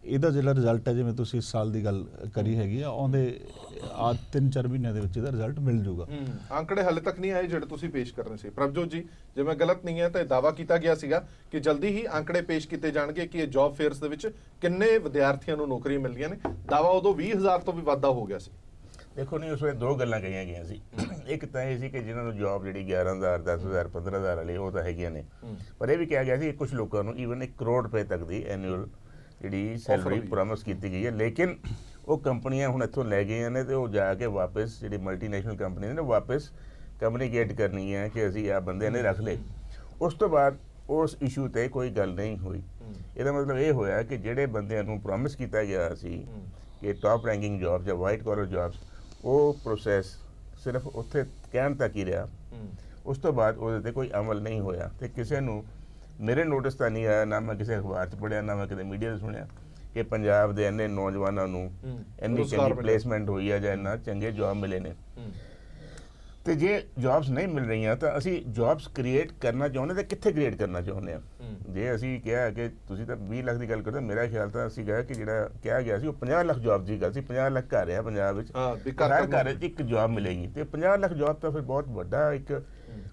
ਇਹਦਾ ਜਿਹੜਾ ਰਿਜ਼ਲਟ ਹੈ, ਜਿਵੇਂ ਤੁਸੀਂ ਇਸ ਸਾਲ ਦੀ ਗੱਲ ਕਰੀ ਹੈਗੀ ਆ, ਆਉਂਦੇ 3-4 ਮਹੀਨਿਆਂ ਦੇ ਵਿੱਚ ਇਹਦਾ ਰਿਜ਼ਲਟ ਮਿਲ ਜੂਗਾ। ਅੰਕੜੇ ਹਾਲੇ ਤੱਕ ਨਹੀਂ ਆਏ ਜਿਹੜੇ ਤੁਸੀਂ ਪੇਸ਼ ਕਰਨੇ ਸੀ। ਪ੍ਰਭਜੋਤ ਜੀ, ਜੇ ਮੈਂ ਗਲਤ ਨਹੀਂ ਹੈ ਤਾਂ ਦਾਵਾ ਕੀਤਾ ਗਿਆ ਸੀਗਾ ਕਿ ਜਲਦੀ ਹੀ ਅੰਕੜੇ ਪੇਸ਼ ਕੀਤੇ ਜਾਣਗੇ ਕਿ ਇਹ ਜੌਬ ਫੇਅਰਸ ਦੇ ਵਿੱਚ ਕਿੰਨੇ ਵਿਦਿਆਰਥੀਆਂ ਨੂੰ ਨੌਕਰੀਆਂ ਮਿਲੀਆਂ ਨੇ। ਦਾਵਾ ਉਦੋਂ 20,000 ਤੋਂ ਵੀ ਵਾਧਾ ਹੋ ਗਿਆ ਸੀ। ਦੇਖੋ ਨਹੀਂ, ਉਸ ਵੇਲੇ ਦੋ ਗੱਲਾਂ ਕਹੀਆਂ ਗਈਆਂ ਸੀ। ਇੱਕ ਤਾਂ ਇਹ ਸੀ ਕਿ ਜਿਨ੍ਹਾਂ ਨੂੰ ਜੌਬ ਜਿਹੜੀ 11,000 10,000 15,000 ਵਾਲੀ ਉਹ ਤਾਂ ਹੈਗੀਆਂ ਨੇ, ਪਰ ਇਹ ਵੀ ਕਿਹਾ ਗਿਆ ਸੀ ਕਿ ਕੁਝ ਲੋਕਾਂ ਨੂੰ ਈਵਨ 1 ਕਰੋੜ ਰੁਪਏ ਤੱਕ ਦੀ ਐਨੂਅਲ ਜਿਹੜੀ ਸੈਲਰੀ ਪ੍ਰੋਮਿਸ ਕੀਤੀ ਗਈ ਹੈ। ਲੇਕਿਨ ਉਹ ਕੰਪਨੀਆਂ ਹੁਣ ਇੱਥੋਂ ਲੈ ਗਈਆਂ ਨੇ ਤੇ ਉਹ ਜਾ ਕੇ ਵਾਪਸ ਜਿਹੜੀ ਮਲਟੀਨੈਸ਼ਨਲ ਕੰਪਨੀ ਨੇ ਵਾਪਸ ਕਮਿਊਨੀਕੇਟ ਕਰਨੀ ਹੈ ਕਿ ਅਸੀਂ ਆ ਬੰਦੇ ਨੇ ਰੱਖ ਲਏ। ਉਸ ਤੋਂ ਬਾਅਦ ਉਸ ਇਸ਼ੂ ਤੇ ਕੋਈ ਗੱਲ ਨਹੀਂ ਹੋਈ। ਇਹਦਾ ਮਤਲਬ ਇਹ ਹੋਇਆ ਕਿ ਜਿਹੜੇ ਬੰਦਿਆਂ ਨੂੰ ਪ੍ਰੋਮਿਸ ਕੀਤਾ ਗਿਆ ਸੀ ਕਿ ਟਾਪ ਰੈਂਕਿੰਗ ਜੌਬ ਜਾਂ ਵਾਈਟ ਕਾਲਰ ਜੌਬਸ, ਉਹ ਪ੍ਰੋਸੈਸ ਸਿਰਫ ਉੱਥੇ ਕਹਿਣ ਤੱਕ ਹੀ ਰਿਹਾ। ਉਸ ਤੋਂ ਬਾਅਦ ਉਹਦੇ ਤੇ ਕੋਈ ਅਮਲ ਨਹੀਂ ਹੋਇਆ ਤੇ ਕਿਸੇ ਨੂੰ ਮੇਰੇ ਨੋਟਿਸ ਤਾਂ ਨਹੀਂ ਆਇਆ, ਨਾ ਮੈਂ ਕਿਸੇ ਅਖਬਾਰ 'ਚ ਪੜ੍ਹਿਆ, ਨਾ ਮੈਂ ਕਿਤੇ ਮੀਡੀਆ 'ਤੇ ਸੁਣਿਆ ਕਿ ਪੰਜਾਬ ਦੇ ਇੰਨੇ ਨੌਜਵਾਨਾਂ ਨੂੰ ਇੰਨੀ ਚੰਗੀ ਪਲੇਸਮੈਂਟ ਹੋਈ ਹੈ ਜਾਂ ਇੰਨਾ ਚੰਗੇ ਜੌਬ ਮਿਲੇ ਨੇ। ਤੇ ਜੇ ਜੌਬਸ ਨਹੀਂ ਮਿਲ ਰਹੀਆਂ ਤਾਂ ਅਸੀਂ ਜੌਬਸ ਕ੍ਰੀਏਟ ਕਰਨਾ ਚਾਹੁੰਦੇ ਤਾਂ ਕਿੱਥੇ ਕ੍ਰੀਏਟ ਕਰਨਾ ਚਾਹੁੰਦੇ ਹਾਂ। ਜੇ ਅਸੀਂ ਕਿਹਾ ਕਿ ਤੁਸੀਂ ਤਾਂ 20 ਲੱਖ ਦੀ ਗੱਲ ਕਰਦੇ, ਮੇਰਾ ਖਿਆਲ ਤਾਂ ਅਸੀਂ ਕਿਹਾ ਕਿ ਜਿਹੜਾ ਕਿਹਾ ਗਿਆ ਸੀ ਉਹ 50 ਲੱਖ ਜੌਬ ਦੀ ਗੱਲ ਸੀ। 50 ਲੱਖ ਘਰ ਆ ਪੰਜਾਬ ਵਿੱਚ, ਹਰ ਘਰ 'ਚ ਇੱਕ ਜੌਬ ਮਿਲੇਗੀ ਤੇ 50 ਲੱਖ ਜੌਬ ਤਾਂ ਫਿਰ ਬਹੁਤ ਵੱਡਾ ਇੱਕ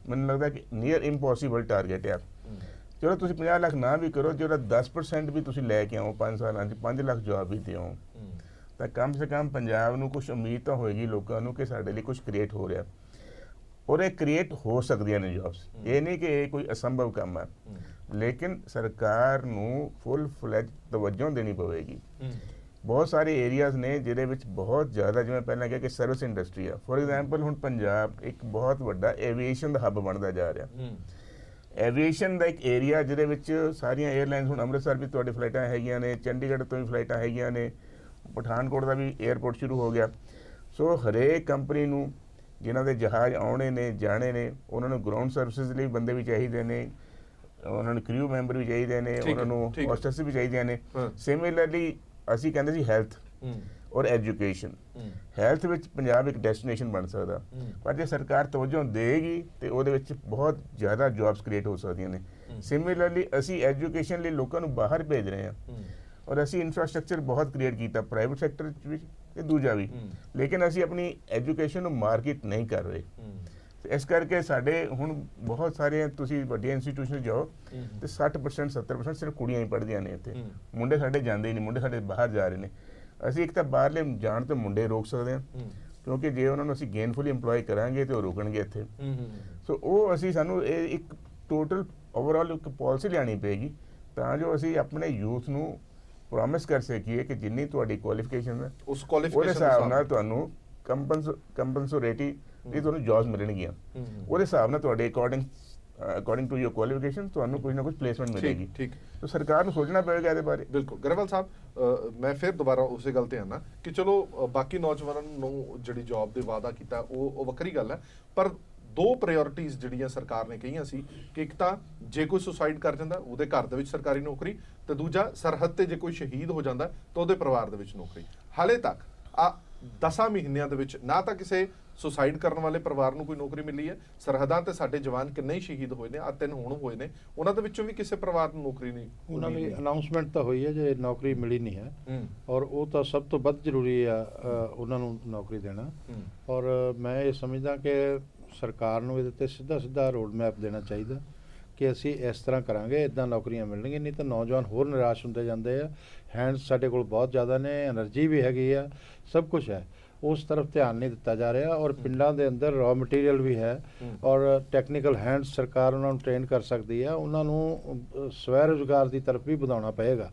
ਮੈਨੂੰ ਲੱਗਦਾ ਕਿ ਨੀਅਰ ਇੰਪੋਸੀਬਲ ਟਾਰਗੇਟ ਆ। ਚਲੋ ਤੁਸੀਂ 50 ਲੱਖ ਨਾ ਵੀ ਕਰੋ, ਜਿਹੜਾ 10% ਵੀ ਤੁਸੀਂ ਲੈ ਕੇ ਆਓ 5 ਸਾਲਾਂ 'ਚ 5 ਲੱਖ ਜੌਬ ਵੀ ਦਿਓ ਤਾਂ ਕਮ ਸੇ ਕਮ ਪੰਜਾਬ ਨੂੰ ਕੁਝ ਉਮੀਦ ਤਾਂ ਹੋਏਗੀ ਲੋਕਾਂ ਨੂੰ ਕਿ ਸਾਡੇ ਲਈ ਕੁਝ ਕ੍ਰੀਏਟ ਹੋ ਰਿਹਾ ਔਰ ਇਹ ਕ੍ਰੀਏਟ ਹੋ ਸਕਦੀਆਂ ਨੇ ਜੌਬਸ। ਇਹ ਨਹੀਂ ਕਿ ਇਹ ਕੋਈ ਅਸੰਭਵ ਕੰਮ ਹੈ, ਲੇਕਿਨ ਸਰਕਾਰ ਨੂੰ ਫੁੱਲ ਫਲੈਜ ਤਵੱਜੋ ਦੇਣੀ ਪਵੇਗੀ। ਬਹੁਤ ਸਾਰੇ ਏਰੀਆਜ਼ ਨੇ ਜਿਹਦੇ ਵਿੱਚ ਬਹੁਤ ਜ਼ਿਆਦਾ, ਜਿਵੇਂ ਪਹਿਲਾਂ ਕਿਹਾ ਕਿ ਸਰਵਿਸ ਇੰਡਸਟਰੀ ਆ। ਫੋਰ ਐਗਜ਼ਾਮਪਲ ਹੁਣ ਪੰਜਾਬ ਇੱਕ ਬਹੁਤ ਵੱਡਾ ਐਵੀਏਸ਼ਨ ਦਾ ਹੱਬ ਬਣਦਾ ਜਾ ਰਿਹਾ। ਐਵੀਏਸ਼ਨ ਦਾ ਇੱਕ ਏਰੀਆ ਜਿਹਦੇ ਵਿੱਚ ਸਾਰੀਆਂ 에ਅਰਲਾਈਨਸ, ਹੁਣ ਅੰਮ੍ਰਿਤਸਰ ਵੀ ਤੁਹਾਡੀ ਫਲਾਈਟਾਂ ਹੈਗੀਆਂ ਨੇ, ਚੰਡੀਗੜ੍ਹ ਤੋਂ ਵੀ ਫਲਾਈਟਾਂ ਹੈਗੀਆਂ ਨੇ, ਪਠਾਨਕੋਟ ਦਾ ਵੀ 에ਅਰਪੋਰਟ ਸ਼ੁਰੂ ਹੋ ਗਿਆ। ਸੋ ਹਰੇਕ ਕੰਪਨੀ ਨੂੰ ਜਿਨ੍ਹਾਂ ਦੇ ਜਹਾਜ਼ ਆਉਣੇ ਨੇ ਜਾਣੇ ਨੇ, ਉਹਨਾਂ ਨੂੰ ਗਰਾਊਂਡ ਸਰਵਿਸਿਜ਼ ਲਈ ਬੰਦੇ ਵੀ ਚਾਹੀਦੇ ਨੇ, ਉਹਨਾਂ ਨੂੰ ਕ੍ਰਿਊ ਮੈਂਬਰ ਵੀ ਚਾਹੀਦੇ ਨੇ, ਉਹਨਾਂ ਨੂੰ ਹੋਸਟਸ ਵੀ ਚਾਹੀਦੇ ਨੇ। ਸਿਮਿਲਰਲੀ ਅਸੀਂ ਕਹਿੰਦੇ ਸੀ ਹੈਲਥ ਔਰ ਐਜੂਕੇਸ਼ਨ। ਹੈਲਥ ਵਿੱਚ ਪੰਜਾਬ ਇੱਕ ਡੈਸਟੀਨੇਸ਼ਨ ਬਣ ਸਕਦਾ, ਪਰ ਜੇ ਸਰਕਾਰ ਤਵੱਜੋ ਦੇਗੀ ਤੇ ਉਹਦੇ ਵਿੱਚ ਬਹੁਤ ਜ਼ਿਆਦਾ ਜੌਬਸ ਕ੍ਰੀਏਟ ਹੋ ਸਕਦੀਆਂ ਨੇ। ਸਿਮਿਲਰਲੀ ਅਸੀਂ ਐਜੂਕੇਸ਼ਨ ਲਈ ਲੋਕਾਂ ਨੂੰ ਬਾਹਰ ਭੇਜ ਰਹੇ ਹਾਂ ਔਰ ਅਸੀਂ ਇਨਫਰਾਸਟ੍ਰਕਚਰ ਬਹੁਤ ਕ੍ਰੀਏਟ ਕੀਤਾ ਪ੍ਰਾਈਵੇਟ ਸੈਕਟਰ ਵਿੱਚ ਵੀ ਤੇ ਦੂਜਾ ਵੀ, ਲੇਕਿਨ ਅਸੀਂ ਆਪਣੀ ਐਜੂਕੇਸ਼ਨ ਨੂੰ ਮਾਰਕੀਟ ਨਹੀਂ ਕਰ ਰਹੇ। ਇਸ ਕਰਕੇ ਸਾਡੇ ਹੁਣ ਬਹੁਤ ਸਾਰੇ ਤੁਸੀਂ ਵੱਡੀਆਂ ਇੰਸਟੀਟਿਊਸ਼ਨ ਜਾਓ ਤੇ 60% 70% ਸਿਰਫ ਕੁੜੀਆਂ ਹੀ ਪੜ੍ਹਦੀਆਂ ਨੇ ਇੱਥੇ, ਮੁੰਡੇ ਸਾਡੇ ਜਾਂਦੇ ਹੀ ਨਹੀਂ, ਮੁੰਡੇ ਸਾਡੇ ਬਾਹਰ ਜਾ ਰਹੇ ਨੇ। ਅਸੀਂ ਇੱਕ ਤਾਂ ਬਾਹਰਲੇ ਜਾਣ ਤੋਂ ਮੁੰਡੇ ਰੋਕ ਸਕਦੇ ਹਾਂ, ਕਿਉਂਕਿ ਜੇ ਉਹਨਾਂ ਨੂੰ ਅਸੀਂ ਗੇਨਫੁਲੀ ਇੰਪਲੋਏ ਕਰਾਂਗੇ ਤੇ ਉਹ ਰੁਕਣਗੇ ਇੱਥੇ। ਸੋ ਉਹ ਸਾਨੂੰ ਇਹ ਇੱਕ ਟੋਟਲ ਓਵਰਆਲ ਇੱਕ ਪਾਲਿਸੀ ਲਿਆਉਣੀ ਪਏਗੀ ਤਾਂ ਜੋ ਅਸੀਂ ਆਪਣੇ ਯੂਥ ਨੂੰ ਪ੍ਰੋਮਿਸ ਕਰ ਸਕੀਏ ਕਿ ਜਿੰਨੀ ਤੁਹਾਡੀ ਕੁਆਲੀਫਿਕੇਸ਼ਨ ਹੈ ਉਹਦੇ ਹਿਸਾਬ ਨਾਲ ਤੁਹਾਨੂੰ ਕੰਪਨਸੇਟਰੀ ਦੀ ਤੁਹਾਨੂੰ ਜੌਬਸ ਮਿਲਣਗੀਆਂ। ਉਹਦੇ ਹਿਸਾਬ ਨਾਲ ਤੁਹਾਡੇ ਅਕੋਰਡਿੰਗ ਟੂ ਯੋਰ ਕੁਆਲੀਫਿਕੇਸ਼ਨ ਤੁਹਾਨੂੰ ਕੁਝ ਨਾ ਕੁਝ ਪਲੇਸਮੈਂਟ ਮਿਲੇਗੀ। ਠੀਕ, ਤਾਂ ਸਰਕਾਰ ਨੂੰ ਸੋਚਣਾ ਪਵੇਗਾ ਇਹਦੇ ਬਾਰੇ। ਬਿਲਕੁਲ ਗਰੇਵਾਲ ਸਾਹਿਬ, ਮੈਂ ਫਿਰ ਦੁਬਾਰਾ ਉਸੇ ਗੱਲ ਤੇ ਆਣਾ ਕਿ ਚਲੋ ਬਾਕੀ ਨੌਜਵਾਨਾਂ ਨੂੰ ਜਿਹੜੀ ਜੌਬ ਦੇ ਵਾਅਦਾ ਕੀਤਾ ਉਹ ਵੱਖਰੀ ਗੱਲ ਹੈ, ਪਰ ਦੋ ਪ੍ਰਾਇੋਰਟੀਜ਼ ਜਿਹੜੀਆਂ ਸਰਕਾਰ ਨੇ ਕਹੀਆਂ ਸੀ ਕਿ ਇੱਕ ਤਾਂ ਜੇ ਕੋਈ ਸੁਸਾਈਡ ਕਰ ਜਾਂਦਾ ਉਹਦੇ ਘਰ ਦੇ ਵਿੱਚ ਸਰਕਾਰੀ ਨੌਕਰੀ, ਤੇ ਦੂਜਾ ਸਰਹੱਦ ਤੇ ਜੇ ਕੋਈ ਸ਼ਹੀਦ ਹੋ ਜਾਂਦਾ ਤਾਂ ਉਹਦੇ ਪਰਿਵਾਰ ਦੇ ਵਿੱਚ ਨੌਕਰੀ। ਹਾਲੇ ਤੱਕ 10 ਮਹੀਨਿਆਂ ਦੇ ਵਿੱਚ ਨਾ ਤਾਂ ਕਿਸੇ ਸੁਸਾਈਡ ਕਰਨ ਵਾਲੇ ਪਰਿਵਾਰ ਨੂੰ ਕੋਈ ਨੌਕਰੀ ਮਿਲੀ ਹੈ। ਸਰਹੱਦਾਂ ਤੇ ਸਾਡੇ ਜਵਾਨ ਕਿੰਨੇ ਹੀ ਸ਼ਹੀਦ ਹੋਏ ਨੇ, ਆ 3 ਹੁਣ ਹੋਏ ਨੇ, ਉਹਨਾਂ ਦੇ ਵਿੱਚੋਂ ਵੀ ਕਿਸੇ ਪਰਿਵਾਰ ਨੂੰ ਨੌਕਰੀ ਨਹੀਂ। ਉਹਨਾਂ ਲਈ ਅਨਾਉਂਸਮੈਂਟ ਤਾਂ ਹੋਈ ਹੈ ਜੇ ਨੌਕਰੀ ਮਿਲੀ ਨਹੀਂ ਹੈ, ਔਰ ਉਹ ਤਾਂ ਸਭ ਤੋਂ ਵੱਧ ਜ਼ਰੂਰੀ ਆ ਉਹਨਾਂ ਨੂੰ ਨੌਕਰੀ ਦੇਣਾ। ਔਰ ਮੈਂ ਇਹ ਸਮਝਦਾ ਕਿ ਸਰਕਾਰ ਨੂੰ ਇਹਦੇ 'ਤੇ ਸਿੱਧਾ ਰੋਡ ਮੈਪ ਦੇਣਾ ਚਾਹੀਦਾ ਕਿ ਅਸੀਂ ਇਸ ਤਰ੍ਹਾਂ ਕਰਾਂਗੇ, ਇੱਦਾਂ ਨੌਕਰੀਆਂ ਮਿਲਣਗੀਆਂ, ਨਹੀਂ ਤਾਂ ਨੌਜਵਾਨ ਹੋਰ ਨਿਰਾਸ਼ ਹੁੰਦੇ ਜਾਂਦੇ ਆ। ਹੈਂਡਸ ਸਾਡੇ ਕੋਲ ਬਹੁਤ ਜ਼ਿਆਦਾ ਨੇ, ਐਨਰਜੀ ਵੀ ਹੈਗੀ ਆ, ਸਭ ਕੁਝ ਹੈ, ਉਸ ਤਰਫ ਧਿਆਨ ਨਹੀਂ ਦਿੱਤਾ ਜਾ ਰਿਹਾ। ਔਰ ਪਿੰਡਾਂ ਦੇ ਅੰਦਰ ਰॉ ਮਟੀਰੀਅਲ ਵੀ ਹੈ ਔਰ ਟੈਕਨੀਕਲ ਹੈਂਡਸ ਸਰਕਾਰ ਉਹਨਾਂ ਨੂੰ ਟ੍ਰੇਨ ਕਰ ਸਕਦੀ ਹੈ। ਉਹਨਾਂ ਨੂੰ ਸਵੈ ਰੁਜ਼ਗਾਰ ਦੀ ਤਰਫ ਵੀ ਵਧਾਉਣਾ ਪਏਗਾ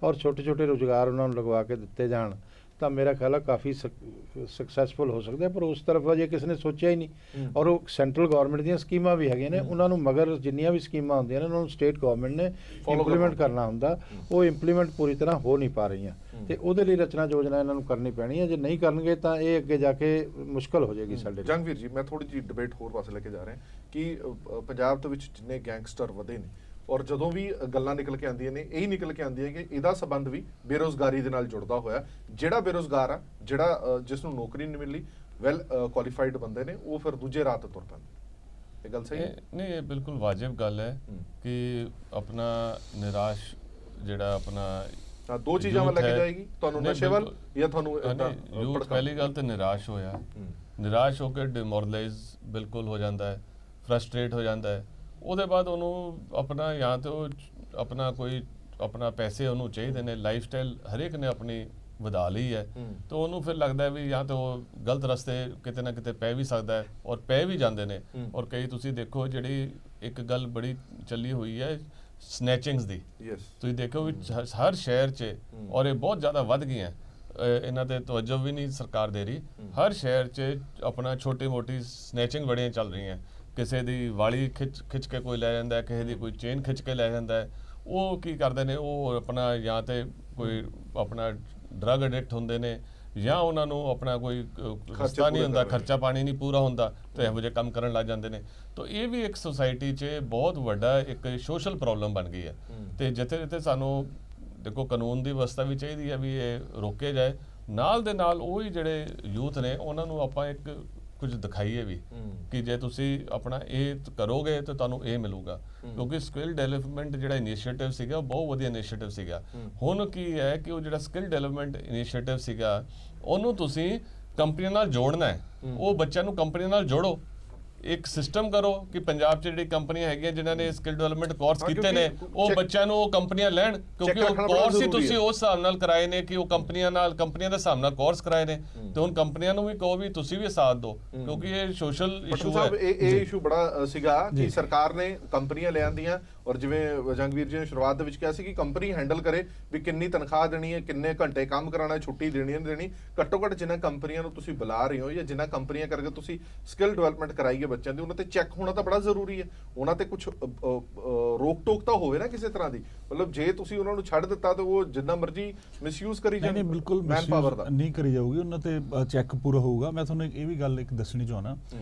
ਔਰ ਛੋਟੇ ਰੁਜ਼ਗਾਰ ਉਹਨਾਂ ਨੂੰ ਲਗਵਾ ਕੇ ਦਿੱਤੇ ਜਾਣ ਤਾਂ ਮੇਰਾ ਖਿਆਲ ਹੈ ਕਾਫੀ ਸਕਸੈਸਫੁਲ ਹੋ ਸਕਦੇ। ਪਰ ਉਸ ਤਰਫ ਅਜੇ ਕਿਸੇ ਨੇ ਸੋਚਿਆ ਹੀ ਨਹੀਂ। ਔਰ ਉਹ ਸੈਂਟਰਲ ਗਵਰਨਮੈਂਟ ਦੀਆਂ ਸਕੀਮਾਂ ਵੀ ਹੈਗੀਆਂ ਨੇ, ਉਹਨਾਂ ਨੂੰ ਮਗਰ ਜਿੰਨੀਆਂ ਵੀ ਸਕੀਮਾਂ ਹੁੰਦੀਆਂ ਨੇ ਉਹਨਾਂ ਨੂੰ ਸਟੇਟ ਗਵਰਨਮੈਂਟ ਨੇ ਇੰਪਲੀਮੈਂਟ ਕਰਨਾ ਹੁੰਦਾ, ਉਹ ਇੰਪਲੀਮੈਂਟ ਪੂਰੀ ਤਰ੍ਹਾਂ ਹੋ ਨਹੀਂ ਪਾ ਰਹੀਆਂ ਤੇ ਉਹਦੇ ਲਈ ਰਚਨਾ ਯੋਜਨਾ ਇਹਨਾਂ ਨੂੰ ਕਰਨੀ ਪੈਣੀ ਹੈ। ਜੇ ਨਹੀਂ ਕਰਨਗੇ ਤਾਂ ਇਹ ਅੱਗੇ ਜਾ ਕੇ ਮੁਸ਼ਕਲ ਹੋ ਜਾਏਗੀ ਸਾਡੇ ਲਈ। ਜੰਗਵੀਰ ਜੀ, ਮੈਂ ਥੋੜੀ ਜਿਹੀ ਡਿਬੇਟ ਹੋਰ ਪਾਸੇ ਲੈ ਕੇ ਜਾ ਰਿਹਾ ਕਿ ਪੰਜਾਬ ਦੇ ਵਿੱਚ ਜਿੰਨੇ ਗੈਂਗਸਟਰ ਵਧੇ ਨੇ ਔਰ ਜਦੋਂ ਵੀ ਗੱਲਾਂ ਨਿਕਲ ਕੇ ਆਉਂਦੀਆਂ ਨੇ ਇਹੀ ਨਿਕਲ ਕੇ ਆਉਂਦੀ ਹੈ ਕਿ ਇਹਦਾ ਸੰਬੰਧ ਵੀ ਬੇਰੁਜ਼ਗਾਰੀ ਦੇ ਨਾਲ ਜੁੜਦਾ ਹੋਇਆ। ਜਿਹੜਾ ਬੇਰੁਜ਼ਗਾਰ ਆ, ਜਿਹੜਾ ਜਿਸ ਨੂੰ ਨੌਕਰੀ ਨਹੀਂ ਮਿਲੀ, ਵੈਲ ਕੁਆਲੀਫਾਈਡ ਬੰਦੇ ਨੇ, ਉਹ ਫਿਰ ਦੂਜੇ ਰਾਹ ਤੇ ਤੁਰ ਪੈਂਦੇ। ਇਹ ਗੱਲ ਸਹੀ ਹੈ? ਨਹੀਂ, ਇਹ ਬਿਲਕੁਲ ਵਾਜਿਬ ਗੱਲ ਹੈ ਕਿ ਆਪਣਾ ਨਿਰਾਸ਼ ਜਿਹੜਾ ਆਪਣਾ ਦੋ ਚੀਜ਼ਾਂ ਵੱਲ ਲੈ ਕੇ ਜਾਏਗੀ, ਤੁਹਾਨੂੰ ਨਸ਼ੇ ਵੱਲ ਜਾਂ ਤੁਹਾਨੂੰ ਯੂਥ। ਪਹਿਲੀ ਗੱਲ ਤੇ ਨਿਰਾਸ਼ ਹੋਇਆ, ਨਿਰਾਸ਼ ਹੋ ਕੇ ਡਿਮੋਰਲਾਈਜ਼ ਬਿਲਕੁਲ ਹੋ ਜਾਂਦਾ ਹੈ, ਫਰਸਟ੍ਰੇਟ ਹੋ ਜਾਂਦਾ ਹੈ। ਉਹਦੇ ਬਾਅਦ ਉਹਨੂੰ ਆਪਣਾ ਜਾਂ ਤਾਂ ਉਹ ਆਪਣਾ ਕੋਈ ਆਪਣਾ ਪੈਸੇ ਉਹਨੂੰ ਚਾਹੀਦੇ ਨੇ, ਲਾਈਫ ਸਟਾਈਲ ਹਰੇਕ ਨੇ ਆਪਣੀ ਵਧਾ ਲਈ ਹੈ, ਤਾਂ ਉਹਨੂੰ ਫਿਰ ਲੱਗਦਾ ਹੈ ਵੀ ਜਾਂ ਤਾਂ ਉਹ ਗਲਤ ਰਸਤੇ ਕਿਤੇ ਨਾ ਕਿਤੇ ਪੈ ਵੀ ਸਕਦਾ ਹੈ ਔਰ ਪੈ ਵੀ ਜਾਂਦੇ ਨੇ। ਔਰ ਕਈ ਤੁਸੀਂ ਦੇਖੋ ਜਿਹੜੀ ਇੱਕ ਗੱਲ ਬੜੀ ਚੱਲੀ ਹੋਈ ਹੈ ਸਨੈਚਿੰਗਸ ਦੀ, ਤੁਸੀਂ ਦੇਖੋ ਵੀ ਹਰ ਸ਼ਹਿਰ 'ਚ, ਔਰ ਇਹ ਬਹੁਤ ਜ਼ਿਆਦਾ ਵੱਧ ਗਈਆਂ, ਇਹਨਾਂ ਤੇ ਤਵੱਜੋ ਵੀ ਨਹੀਂ ਸਰਕਾਰ ਦੇ ਰਹੀ। ਹਰ ਸ਼ਹਿਰ 'ਚ ਆਪਣਾ ਛੋਟੀ ਮੋਟੀ ਸਨੈਚਿੰਗ ਬੜੀਆਂ ਚੱਲ ਰਹੀਆਂ। ਕਿਸੇ ਦੀ ਵਾਲੀ ਖਿੱਚ ਕੇ ਕੋਈ ਲੈ ਜਾਂਦਾ, ਕਿਸੇ ਦੀ ਕੋਈ ਚੇਨ ਖਿੱਚ ਕੇ ਲੈ ਜਾਂਦਾ। ਉਹ ਕੀ ਕਰਦੇ ਨੇ, ਉਹ ਆਪਣਾ ਜਾਂ ਤੇ ਕੋਈ ਆਪਣਾ ਡਰੱਗ ਐਡਿਕਟ ਹੁੰਦੇ ਨੇ ਜਾਂ ਉਹਨਾਂ ਨੂੰ ਆਪਣਾ ਕੋਈ ਰਸਤਾ ਨਹੀਂ ਹੁੰਦਾ, ਖਰਚਾ ਪਾਣੀ ਨਹੀਂ ਪੂਰਾ ਹੁੰਦਾ, ਤਾਂ ਇਹੋ ਜਿਹੇ ਕੰਮ ਕਰਨ ਲੱਗ ਜਾਂਦੇ ਨੇ। ਤਾਂ ਇਹ ਵੀ ਇੱਕ ਸੁਸਾਇਟੀ 'ਚ ਬਹੁਤ ਵੱਡਾ ਇੱਕ ਸੋਸ਼ਲ ਪ੍ਰੋਬਲਮ ਬਣ ਗਈ ਹੈ। ਤੇ ਜਿੱਥੇ ਸਾਨੂੰ ਦੇਖੋ ਕਾਨੂੰਨ ਦੀ ਵਿਵਸਥਾ ਵੀ ਚਾਹੀਦੀ ਹੈ ਵੀ ਇਹ ਰੋਕੇ ਜਾਏ, ਨਾਲ ਦੇ ਨਾਲ ਉਹ ਹੀ ਜਿਹੜੇ ਯੂਥ ਨੇ ਉਹਨਾਂ ਨੂੰ ਆਪਾਂ ਇੱਕ ਕੁਝ ਦਿਖਾਈਏ ਵੀ ਕਿ ਜੇ ਤੁਸੀਂ ਆਪਣਾ ਇਹ ਕਰੋਗੇ ਤਾਂ ਤੁਹਾਨੂੰ ਇਹ ਮਿਲੂਗਾ। ਕਿਉਂਕਿ ਸਕਿੱਲ ਡਿਵੈਲਪਮੈਂਟ ਜਿਹੜਾ ਇਨੀਸ਼ੀਏਟਿਵ ਸੀਗਾ ਉਹ ਬਹੁਤ ਵਧੀਆ ਇਨੀਸ਼ੀਏਟਿਵ ਸੀਗਾ। ਹੁਣ ਕੀ ਹੈ ਕਿ ਉਹ ਜਿਹੜਾ ਸਕਿੱਲ ਡਿਵੈਲਪਮੈਂਟ ਇਨੀਸ਼ੀਏਟਿਵ ਸੀਗਾ ਉਹਨੂੰ ਤੁਸੀਂ ਕੰਪਨੀਆਂ ਨਾਲ ਜੋੜਨਾ ਹੈ। ਉਹ ਬੱਚਿਆਂ ਨੂੰ ਕੰਪਨੀਆਂ ਨਾਲ ਜੋੜੋ, ਇੱਕ ਸਿਸਟਮ ਕਰੋ ਕਿ ਪੰਜਾਬ 'ਚ ਜਿਹੜੀ ਕੰਪਨੀਆਂ ਹੈਗੀਆਂ ਜਿਨ੍ਹਾਂ ਨੇ ਸਕਿੱਲ ਡਿਵੈਲਪਮੈਂਟ ਕੋਰਸ ਕੀਤੇ ਨੇ ਉਹ ਬੱਚਿਆਂ ਨੂੰ ਉਹ ਕੰਪਨੀਆਂ ਲੈਣ, ਕਿਉਂਕਿ ਉਹ ਕੋਰਸ ਹੀ ਤੁਸੀਂ ਉਸ ਹਿਸਾਬ ਨਾਲ ਕਰਾਏ ਨੇ ਕਿ ਉਹ ਕੰਪਨੀਆਂ ਦੇ ਹਿਸਾਬ ਨਾਲ ਕੋਰਸ ਕਰਾਏ ਨੇ। ਤੇ ਹੁਣ ਕੰਪਨੀਆਂ ਨੂੰ ਵੀ ਕਹੋ ਵੀ ਤੁਸੀਂ ਵੀ ਸਾਥ ਦਿਓ, ਕਿਉਂਕਿ ਇਹ ਸੋਸ਼ਲ ਇਸ਼ੂ ਹੈ। ਇਹ ਇਸ਼ੂ ਬੜਾ ਸੀਗਾ ਕਿ ਸਰਕਾਰ ਨੇ ਕੰਪਨੀਆਂ ਲੈ ਆਂਦੀਆਂ ਔਰ ਜਿਵੇਂ ਜੰਗਵੀਰ ਜੀ ਨੇ ਸ਼ੁਰੂਆਤ ਦੇ ਵਿੱਚ ਕਿਹਾ ਸੀ ਕਿ ਕੰਪਨੀ ਹੈਂਡਲ ਕਰੇ ਵੀ ਕਿੰਨੀ ਤਨਖਾਹ ਦੇਣੀ ਹੈ, ਕਿੰਨੇ ਘੰਟੇ ਕੰਮ ਕਰਾਉਣਾ, ਛੁੱਟੀ ਦੇਣੀ ਹੈ ਨਹੀਂ ਦੇਣੀ। ਘੱਟੋ ਘੱਟ ਜਿਨ੍ਹਾਂ ਕੰਪਨੀਆਂ ਨੂੰ ਤੁਸੀਂ ਬੁਲਾ ਰਹੇ ਹੋ ਜਾਂ ਜਿਨ੍ਹਾਂ ਕੰਪਨੀਆਂ ਕਰਕੇ ਤੁਸੀਂ ਸਕਿੱਲ ਡਿਵੈਲਪਮੈਂਟ ਕਰਾਈਏ ਬੱਚਿਆਂ ਦੀ, ਉਹਨਾਂ ਤੇ ਚੈੱਕ ਹੋਣਾ ਤਾਂ ਬੜਾ ਜ਼ਰੂਰੀ ਹੈ। ਉਹਨਾਂ ਤੇ ਕੁਝ ਰੋਕ ਟੋਕ ਤਾਂ ਹੋਵੇ ਨਾ ਕਿਸੇ ਤਰ੍ਹਾਂ ਦੀ। ਮਤਲਬ ਜੇ ਤੁਸੀਂ ਉਹਨਾਂ ਨੂੰ ਛੱਡ ਦਿੱਤਾ ਤਾਂ ਉਹ ਜਿੰਨਾ ਮਰਜ਼ੀ ਮਿਸਯੂਜ਼ ਕਰੀ ਜਾਣ, ਬਿਲਕੁਲ ਮੈਨ ਪਾਵਰ ਦਾ ਨਹੀਂ ਕਰੀ ਜਾਊਗੀ, ਉਹਨਾਂ ਤੇ ਚੈੱਕ ਪੂਰਾ ਹੋਊਗਾ। ਮੈਂ ਤੁਹਾਨੂੰ ਇਹ ਵੀ ਗੱਲ ਇੱਕ ਦੱਸਣੀ ਚਾਹੁੰਦਾ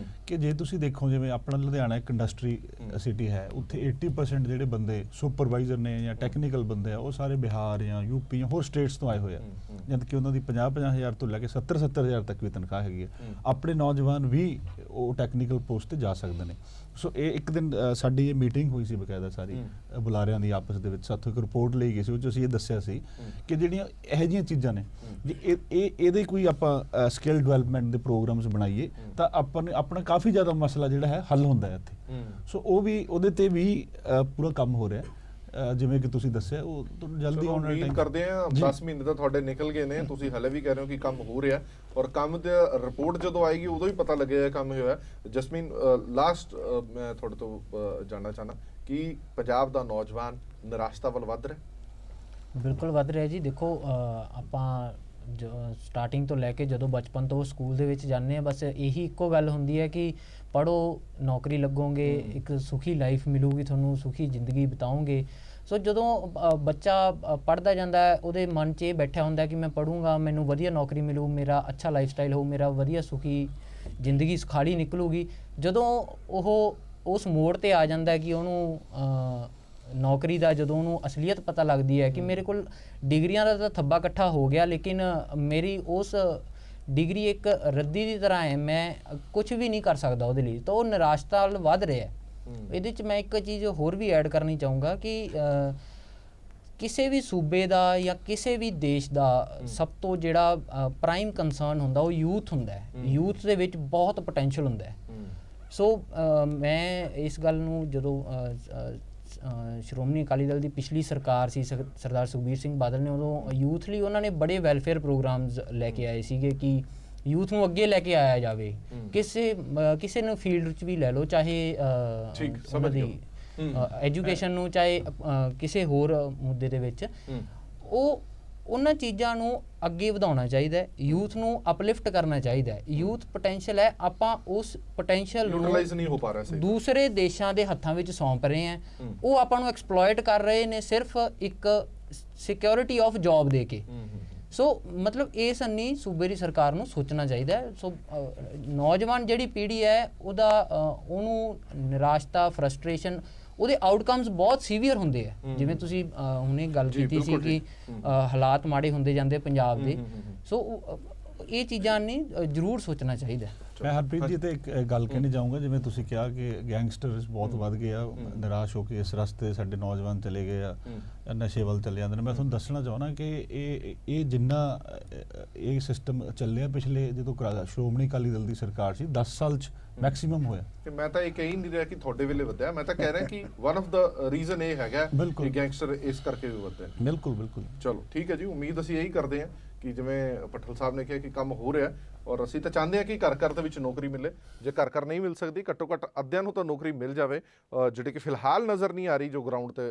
ਕਿ ਜੇ ਤੁਸੀਂ ਦੇਖੋ ਜਿਵੇਂ ਆਪਣਾ ਲੁਧਿਆਣਾ ਇੱਕ ਇੰਡਸਟਰੀ ਸਿਟੀ ਹੈ, ਉੱਥੇ 80% ਜਿਹੜੇ ਬੰਦੇ ਸੁਪਰਵਾਈਜ਼ਰ ਨੇ ਜਾਂ ਟੈਕਨੀਕਲ ਬੰਦੇ ਆ ਉਹ ਸਾਰੇ ਬਿਹਾਰ ਜਾਂ ਯੂਪੀ ਜਾਂ ਹੋਰ ਸਟੇਟਸ ਤੋਂ ਆਏ ਹੋਏ ਆ, ਜਦ ਕਿ ਉਹਨਾਂ ਦੀ 50,000 ਤੋਂ ਲੈ ਕੇ 70,000 ਤੱਕ ਵੀ ਤਨਖਾਹ ਹੈਗੀ ਹੈ। ਆਪਣੇ ਨੌਜਵਾਨ ਵੀ ਉਹ ਟੈਕਨੀਕਲ ਪੋਸਟ ਤੇ ਜਾ ਸਕਦੇ ਨੇ। ਸੋ ਇਹ ਇੱਕ ਦਿਨ ਸਾਡੀ ਇਹ ਮੀਟਿੰਗ ਹੋਈ ਸੀ ਬਕਾਇਦਾ ਸਾਰੀ ਬੁਲਾਰਿਆਂ ਦੀ ਆਪਸ ਦੇ ਵਿੱਚ, ਸਾਥੋਂ ਇੱਕ ਰਿਪੋਰਟ ਲਈ ਗਈ ਸੀ ਉਹ 'ਚ ਅਸੀਂ ਇਹ ਦੱਸਿਆ ਸੀ ਕਿ ਜਿਹੜੀਆਂ ਇਹੋ ਜਿਹੀਆਂ ਚੀਜ਼ਾਂ ਨੇ ਜੇ ਇਹਦੇ ਕੋਈ ਆਪਾਂ ਸਕਿੱਲ ਡਿਵੈਲਪਮੈਂਟ ਦੇ ਪ੍ਰੋਗਰਾਮਸ ਬਣਾਈਏ ਤਾਂ ਆਪਣਾ ਕਾਫੀ ਜ਼ਿਆਦਾ ਮਸਲਾ ਜਿਹੜਾ ਹੈ ਹੱਲ ਹੁੰਦਾ ਹੈ ਇੱਥੇ। ਸੋ ਉਹ ਵੀ ਉਹਦੇ ਤੇ ਵੀ ਪੂਰਾ ਕੰਮ ਹੋ ਰਿਹਾ ਜਿਵੇਂ ਕਿ ਤੁਸੀਂ ਦੱਸਿਆ, ਉਹ ਜਲਦੀ ਆਉਣ ਵਾਲਾ ਟਾਈਮ ਕਰਦੇ ਆ। 10 ਮਹੀਨੇ ਤਾਂ ਤੁਹਾਡੇ ਨਿਕਲ ਗਏ ਨੇ, ਤੁਸੀਂ ਹਲੇ ਵੀ ਕਹਿ ਰਹੇ ਹੋ ਕਿ ਕੰਮ ਹੋ ਰਿਹਾ ਔਰ ਕੰਮ ਦੀ ਰਿਪੋਰਟ ਜਦੋਂ ਆਏਗੀ ਉਦੋਂ ਹੀ ਪਤਾ ਲੱਗੇਗਾ ਕੰਮ ਹੋਇਆ। ਜਸਮੀਨ, ਲਾਸਟ ਮੈਂ ਤੁਹਾਡੇ ਤੋਂ ਜਾਣਨਾ ਚਾਹਨਾ ਕਿ ਪੰਜਾਬ ਦਾ ਨੌਜਵਾਨ ਨਿਰਾਸ਼ਤਾ ਵੱਲ ਵੱਧ ਰਿਹਾ? ਬਿਲਕੁਲ ਵੱਧ ਰਿਹਾ ਜੀ। ਦੇਖੋ ਆਪਾਂ ਸਟਾਰਟਿੰਗ ਤੋਂ ਲੈ ਕੇ ਜਦੋਂ ਬਚਪਨ ਤੋਂ ਸਕੂਲ ਦੇ ਵਿੱਚ ਜਾਂਦੇ ਆ, ਬਸ ਇਹੀ ਇੱਕੋ ਗੱਲ ਹੁੰਦੀ ਹੈ ਕਿ ਪੜ੍ਹੋ, ਨੌਕਰੀ ਲੱਗੋਗੇ, ਇੱਕ ਸੁਖੀ ਲਾਈਫ ਮਿਲੂਗੀ ਤੁਹਾਨੂੰ, ਸੁਖੀ ਜ਼ਿੰਦਗੀ ਬਿਤਾਓਗੇ। ਸੋ ਜਦੋਂ ਬੱਚਾ ਪੜ੍ਹਦਾ ਜਾਂਦਾ ਹੈ ਉਹਦੇ ਮਨ 'ਚ ਇਹ ਬੈਠਿਆ ਹੁੰਦਾ ਕਿ ਮੈਂ ਪੜ੍ਹੂੰਗਾ, ਮੈਨੂੰ ਵਧੀਆ ਨੌਕਰੀ ਮਿਲੂ, ਮੇਰਾ ਅੱਛਾ ਲਾਈਫ ਸਟਾਈਲ ਹੋਊ, ਮੇਰਾ ਵਧੀਆ ਸੁਖੀ ਜ਼ਿੰਦਗੀ ਸੁਖਾਲੀ ਨਿਕਲੂਗੀ। ਜਦੋਂ ਉਹ ਉਸ ਮੋੜ 'ਤੇ ਆ ਜਾਂਦਾ ਕਿ ਉਹਨੂੰ ਨੌਕਰੀ ਦਾ ਜਦੋਂ ਉਹਨੂੰ ਅਸਲੀਅਤ ਪਤਾ ਲੱਗਦੀ ਹੈ ਕਿ ਮੇਰੇ ਕੋਲ ਡਿਗਰੀਆਂ ਦਾ ਤਾਂ ਥੱਬਾ ਇਕੱਠਾ ਹੋ ਗਿਆ ਲੇਕਿਨ ਮੇਰੀ ਉਸ ਡਿਗਰੀ ਇੱਕ ਰੱਦੀ ਦੀ ਤਰ੍ਹਾਂ ਹੈ, ਮੈਂ ਕੁਝ ਵੀ ਨਹੀਂ ਕਰ ਸਕਦਾ ਉਹਦੇ ਲਈ, ਤਾਂ ਉਹ ਨਿਰਾਸ਼ਤਾ ਵੱਲ ਵੱਧ ਰਿਹਾ। ਇਹਦੇ 'ਚ ਮੈਂ ਇੱਕ ਚੀਜ਼ ਹੋਰ ਵੀ ਐਡ ਕਰਨੀ ਚਾਹੂੰਗਾ ਕਿ ਕਿਸੇ ਵੀ ਸੂਬੇ ਦਾ ਜਾਂ ਕਿਸੇ ਵੀ ਦੇਸ਼ ਦਾ ਸਭ ਤੋਂ ਜਿਹੜਾ ਪ੍ਰਾਈਮ ਕੰਸਰਨ ਹੁੰਦਾ ਉਹ ਯੂਥ ਹੁੰਦਾ ਹੈ। ਯੂਥ ਦੇ ਵਿੱਚ ਬਹੁਤ ਪੋਟੈਂਸ਼ੀਅਲ ਹੁੰਦਾ ਹੈ। ਸੋ ਮੈਂ ਇਸ ਗੱਲ ਨੂੰ ਜਦੋਂ ਸ਼੍ਰੋਮਣੀ ਅਕਾਲੀ ਦਲ ਦੀ ਪਿਛਲੀ ਸਰਕਾਰ ਸੀ, ਸਰਦਾਰ ਸੁਖਬੀਰ ਸਿੰਘ ਬਾਦਲ ਨੇ, ਉਦੋਂ ਯੂਥ ਲਈ ਉਹਨਾਂ ਨੇ ਬੜੇ ਵੈਲਫੇਅਰ ਪ੍ਰੋਗਰਾਮਸ ਲੈ ਕੇ ਆਏ ਸੀਗੇ ਕਿ ਯੂਥ ਨੂੰ ਅੱਗੇ ਲੈ ਕੇ ਆਇਆ ਜਾਵੇ। ਕਿਸੇ ਨੂੰ ਫੀਲਡ 'ਚ ਵੀ ਲੈ ਲਓ, ਚਾਹੇ ਉਹਨਾਂ ਦੀ ਐਜੂਕੇਸ਼ਨ ਨੂੰ, ਚਾਹੇ ਕਿਸੇ ਹੋਰ ਮੁੱਦੇ ਦੇ ਵਿੱਚ, ਉਹਨਾਂ ਚੀਜ਼ਾਂ ਨੂੰ ਅੱਗੇ ਵਧਾਉਣਾ ਚਾਹੀਦਾ ਹੈ। ਯੂਥ ਨੂੰ ਅਪਲਿਫਟ ਕਰਨਾ ਚਾਹੀਦਾ ਹੈ। ਯੂਥ ਪੋਟੈਂਸ਼ੀਅਲ ਹੈ, ਆਪਾਂ ਉਸ ਪੋਟੈਂਸ਼ੀਅਲ ਨੂੰ ਯੂਟਿਲਾਈਜ਼ ਨਹੀਂ ਹੋ ਪਾ ਰਿਹਾ ਸੀ, ਦੂਸਰੇ ਦੇਸ਼ਾਂ ਦੇ ਹੱਥਾਂ ਵਿੱਚ ਸੌਂਪ ਰਹੇ ਹੈ। ਉਹ ਆਪਾਂ ਨੂੰ ਐਕਸਪਲੋਇਟ ਕਰ ਰਹੇ ਨੇ ਸਿਰਫ ਇੱਕ ਸਿਕਿਉਰਿਟੀ ਆਫ ਜੌਬ ਦੇ ਕੇ। ਸੋ ਮਤਲਬ ਇਹ ਸੰਨੀ ਸੂਬੇ ਦੀ ਸਰਕਾਰ ਨੂੰ ਸੋਚਣਾ ਚਾਹੀਦਾ ਹੈ। ਸੋ ਨੌਜਵਾਨ ਜਿਹੜੀ ਪੀੜ੍ਹੀ ਹੈ ਉਹਨੂੰ ਨਿਰਾਸ਼ਤਾ, ਫਰਸਟ੍ਰੇਸ਼ਨ, ਉਹਦੇ ਆਊਟਕਮਸ ਬਹੁਤ ਸੀਵੀਅਰ ਹੁੰਦੇ ਆ। ਜਿਵੇਂ ਤੁਸੀਂ ਹੁਣੇ ਗੱਲ ਕੀਤੀ ਸੀ ਕਿ ਹਾਲਾਤ ਮਾੜੇ ਹੁੰਦੇ ਜਾਂਦੇ ਪੰਜਾਬ ਦੇ। ਸੋ ਇਹ ਚੀਜ਼ਾਂ ਨੇ ਜ਼ਰੂਰ ਸੋਚਣਾ ਚਾਹੀਦਾ। ਮੈਂ ਹਰਪ੍ਰੀਤ ਜੀ ਤੇ ਇੱਕ ਗੱਲ ਕਹਿਣੀ ਚਾਹੂੰਗਾ, ਜਿਵੇਂ ਤੁਸੀਂ ਕਿਹਾ ਕਿ ਗੈਂਗਸਟਰਸ ਬਹੁਤ ਵੱਧ ਗਏ ਆ, ਨਿਰਾਸ਼ ਹੋ ਕੇ ਇਸ ਰਸਤੇ ਸਾਡੇ ਨੌਜਵਾਨ ਚਲੇ ਗਏ ਆ, ਨਸ਼ੇ ਵੱਲ ਚਲੇ ਜਾਂਦੇ ਨੇ। ਮੈਂ ਤੁਹਾਨੂੰ ਦੱਸਣਾ ਚਾਹੁੰਦਾ ਕਿ ਇਹ ਜਿੰਨਾ ਇਹ ਸਿਸਟਮ ਚੱਲਿਆ ਪਿਛਲੇ ਜਦੋਂ ਸ਼੍ਰੋਮਣੀ ਅਕਾਲੀ ਦਲ ਦੀ ਸਰਕਾਰ ਸੀ 10 ਸਾਲ 'ਚ ਮੈਕਸਿਮਮ ਹੋਇਆ। ਕਿ ਮੈਂ ਤਾਂ ਇਹ ਕਹੀ ਨਹੀਂ ਰਿਹਾ ਕਿ ਤੁਹਾਡੇ ਵੇਲੇ ਵਧਿਆ, ਮੈਂ ਤਾਂ ਕਹਿ ਰਿਹਾ ਕਿ ਵਨ ਆਫ ਦਾ ਰੀਜ਼ਨ ਇਹ ਹੈਗਾ ਕਿ ਗੈਂਗਸਟਰ ਇਸ ਕਰਕੇ ਵੀ ਵਧਦੇ ਨੇ। ਬਿਲਕੁਲ ਬਿਲਕੁਲ। ਚਲੋ ਠੀਕ ਹੈ ਜੀ, ਉਮੀਦ ਅਸੀਂ ਇਹੀ ਕਰਦੇ ਹਾਂ ਕਿ ਜਿਵੇਂ ਪਟਲ ਸਾਹਿਬ ਨੇ ਕਿਹਾ ਕਿ ਕੰਮ ਹੋ ਰਿਹਾ, ਔਰ ਅਸੀਂ ਤਾਂ ਚਾਹੁੰਦੇ ਹਾਂ ਕਿ ਘਰ ਘਰ ਦੇ ਵਿੱਚ ਨੌਕਰੀ ਮਿਲੇ। ਜੇ ਘਰ ਘਰ ਨਹੀਂ ਮਿਲ ਸਕਦੀ, ਘੱਟੋ ਘੱਟ ਅੱਧਿਆਂ ਨੂੰ ਤਾਂ ਨੌਕਰੀ ਮਿਲ ਜਾਵੇ, ਜਿਹੜੀ ਕਿ ਫਿਲਹਾਲ ਨਜ਼ਰ ਨਹੀਂ ਆ ਰਹੀ ਜੋ ਗਰਾਊਂਡ ਤੇ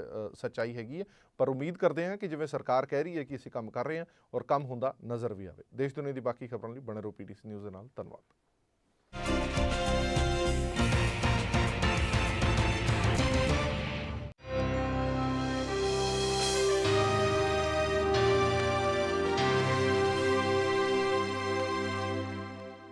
ਸੱਚਾਈ ਹੈਗੀ ਹੈ। ਪਰ ਉਮੀਦ ਕਰਦੇ ਹਾਂ ਕਿ ਜਿਵੇਂ ਸਰਕਾਰ ਕਹਿ ਰਹੀ ਹੈ ਕਿ ਅਸੀਂ ਕੰਮ ਕਰ ਰਹੇ ਹਾਂ ਔਰ ਕੰਮ ਹੁੰਦਾ ਨਜ਼ਰ ਵੀ ਆਵੇ। ਦੇਸ਼ ਦੁਨੀਆ ਦੀ ਬਾਕੀ ਖਬਰਾਂ ਲਈ ਬਣੇ ਰਹੋ PTC ਨਿਊਜ਼ ਦੇ ਨਾਲ। ਧੰਨਵਾਦ।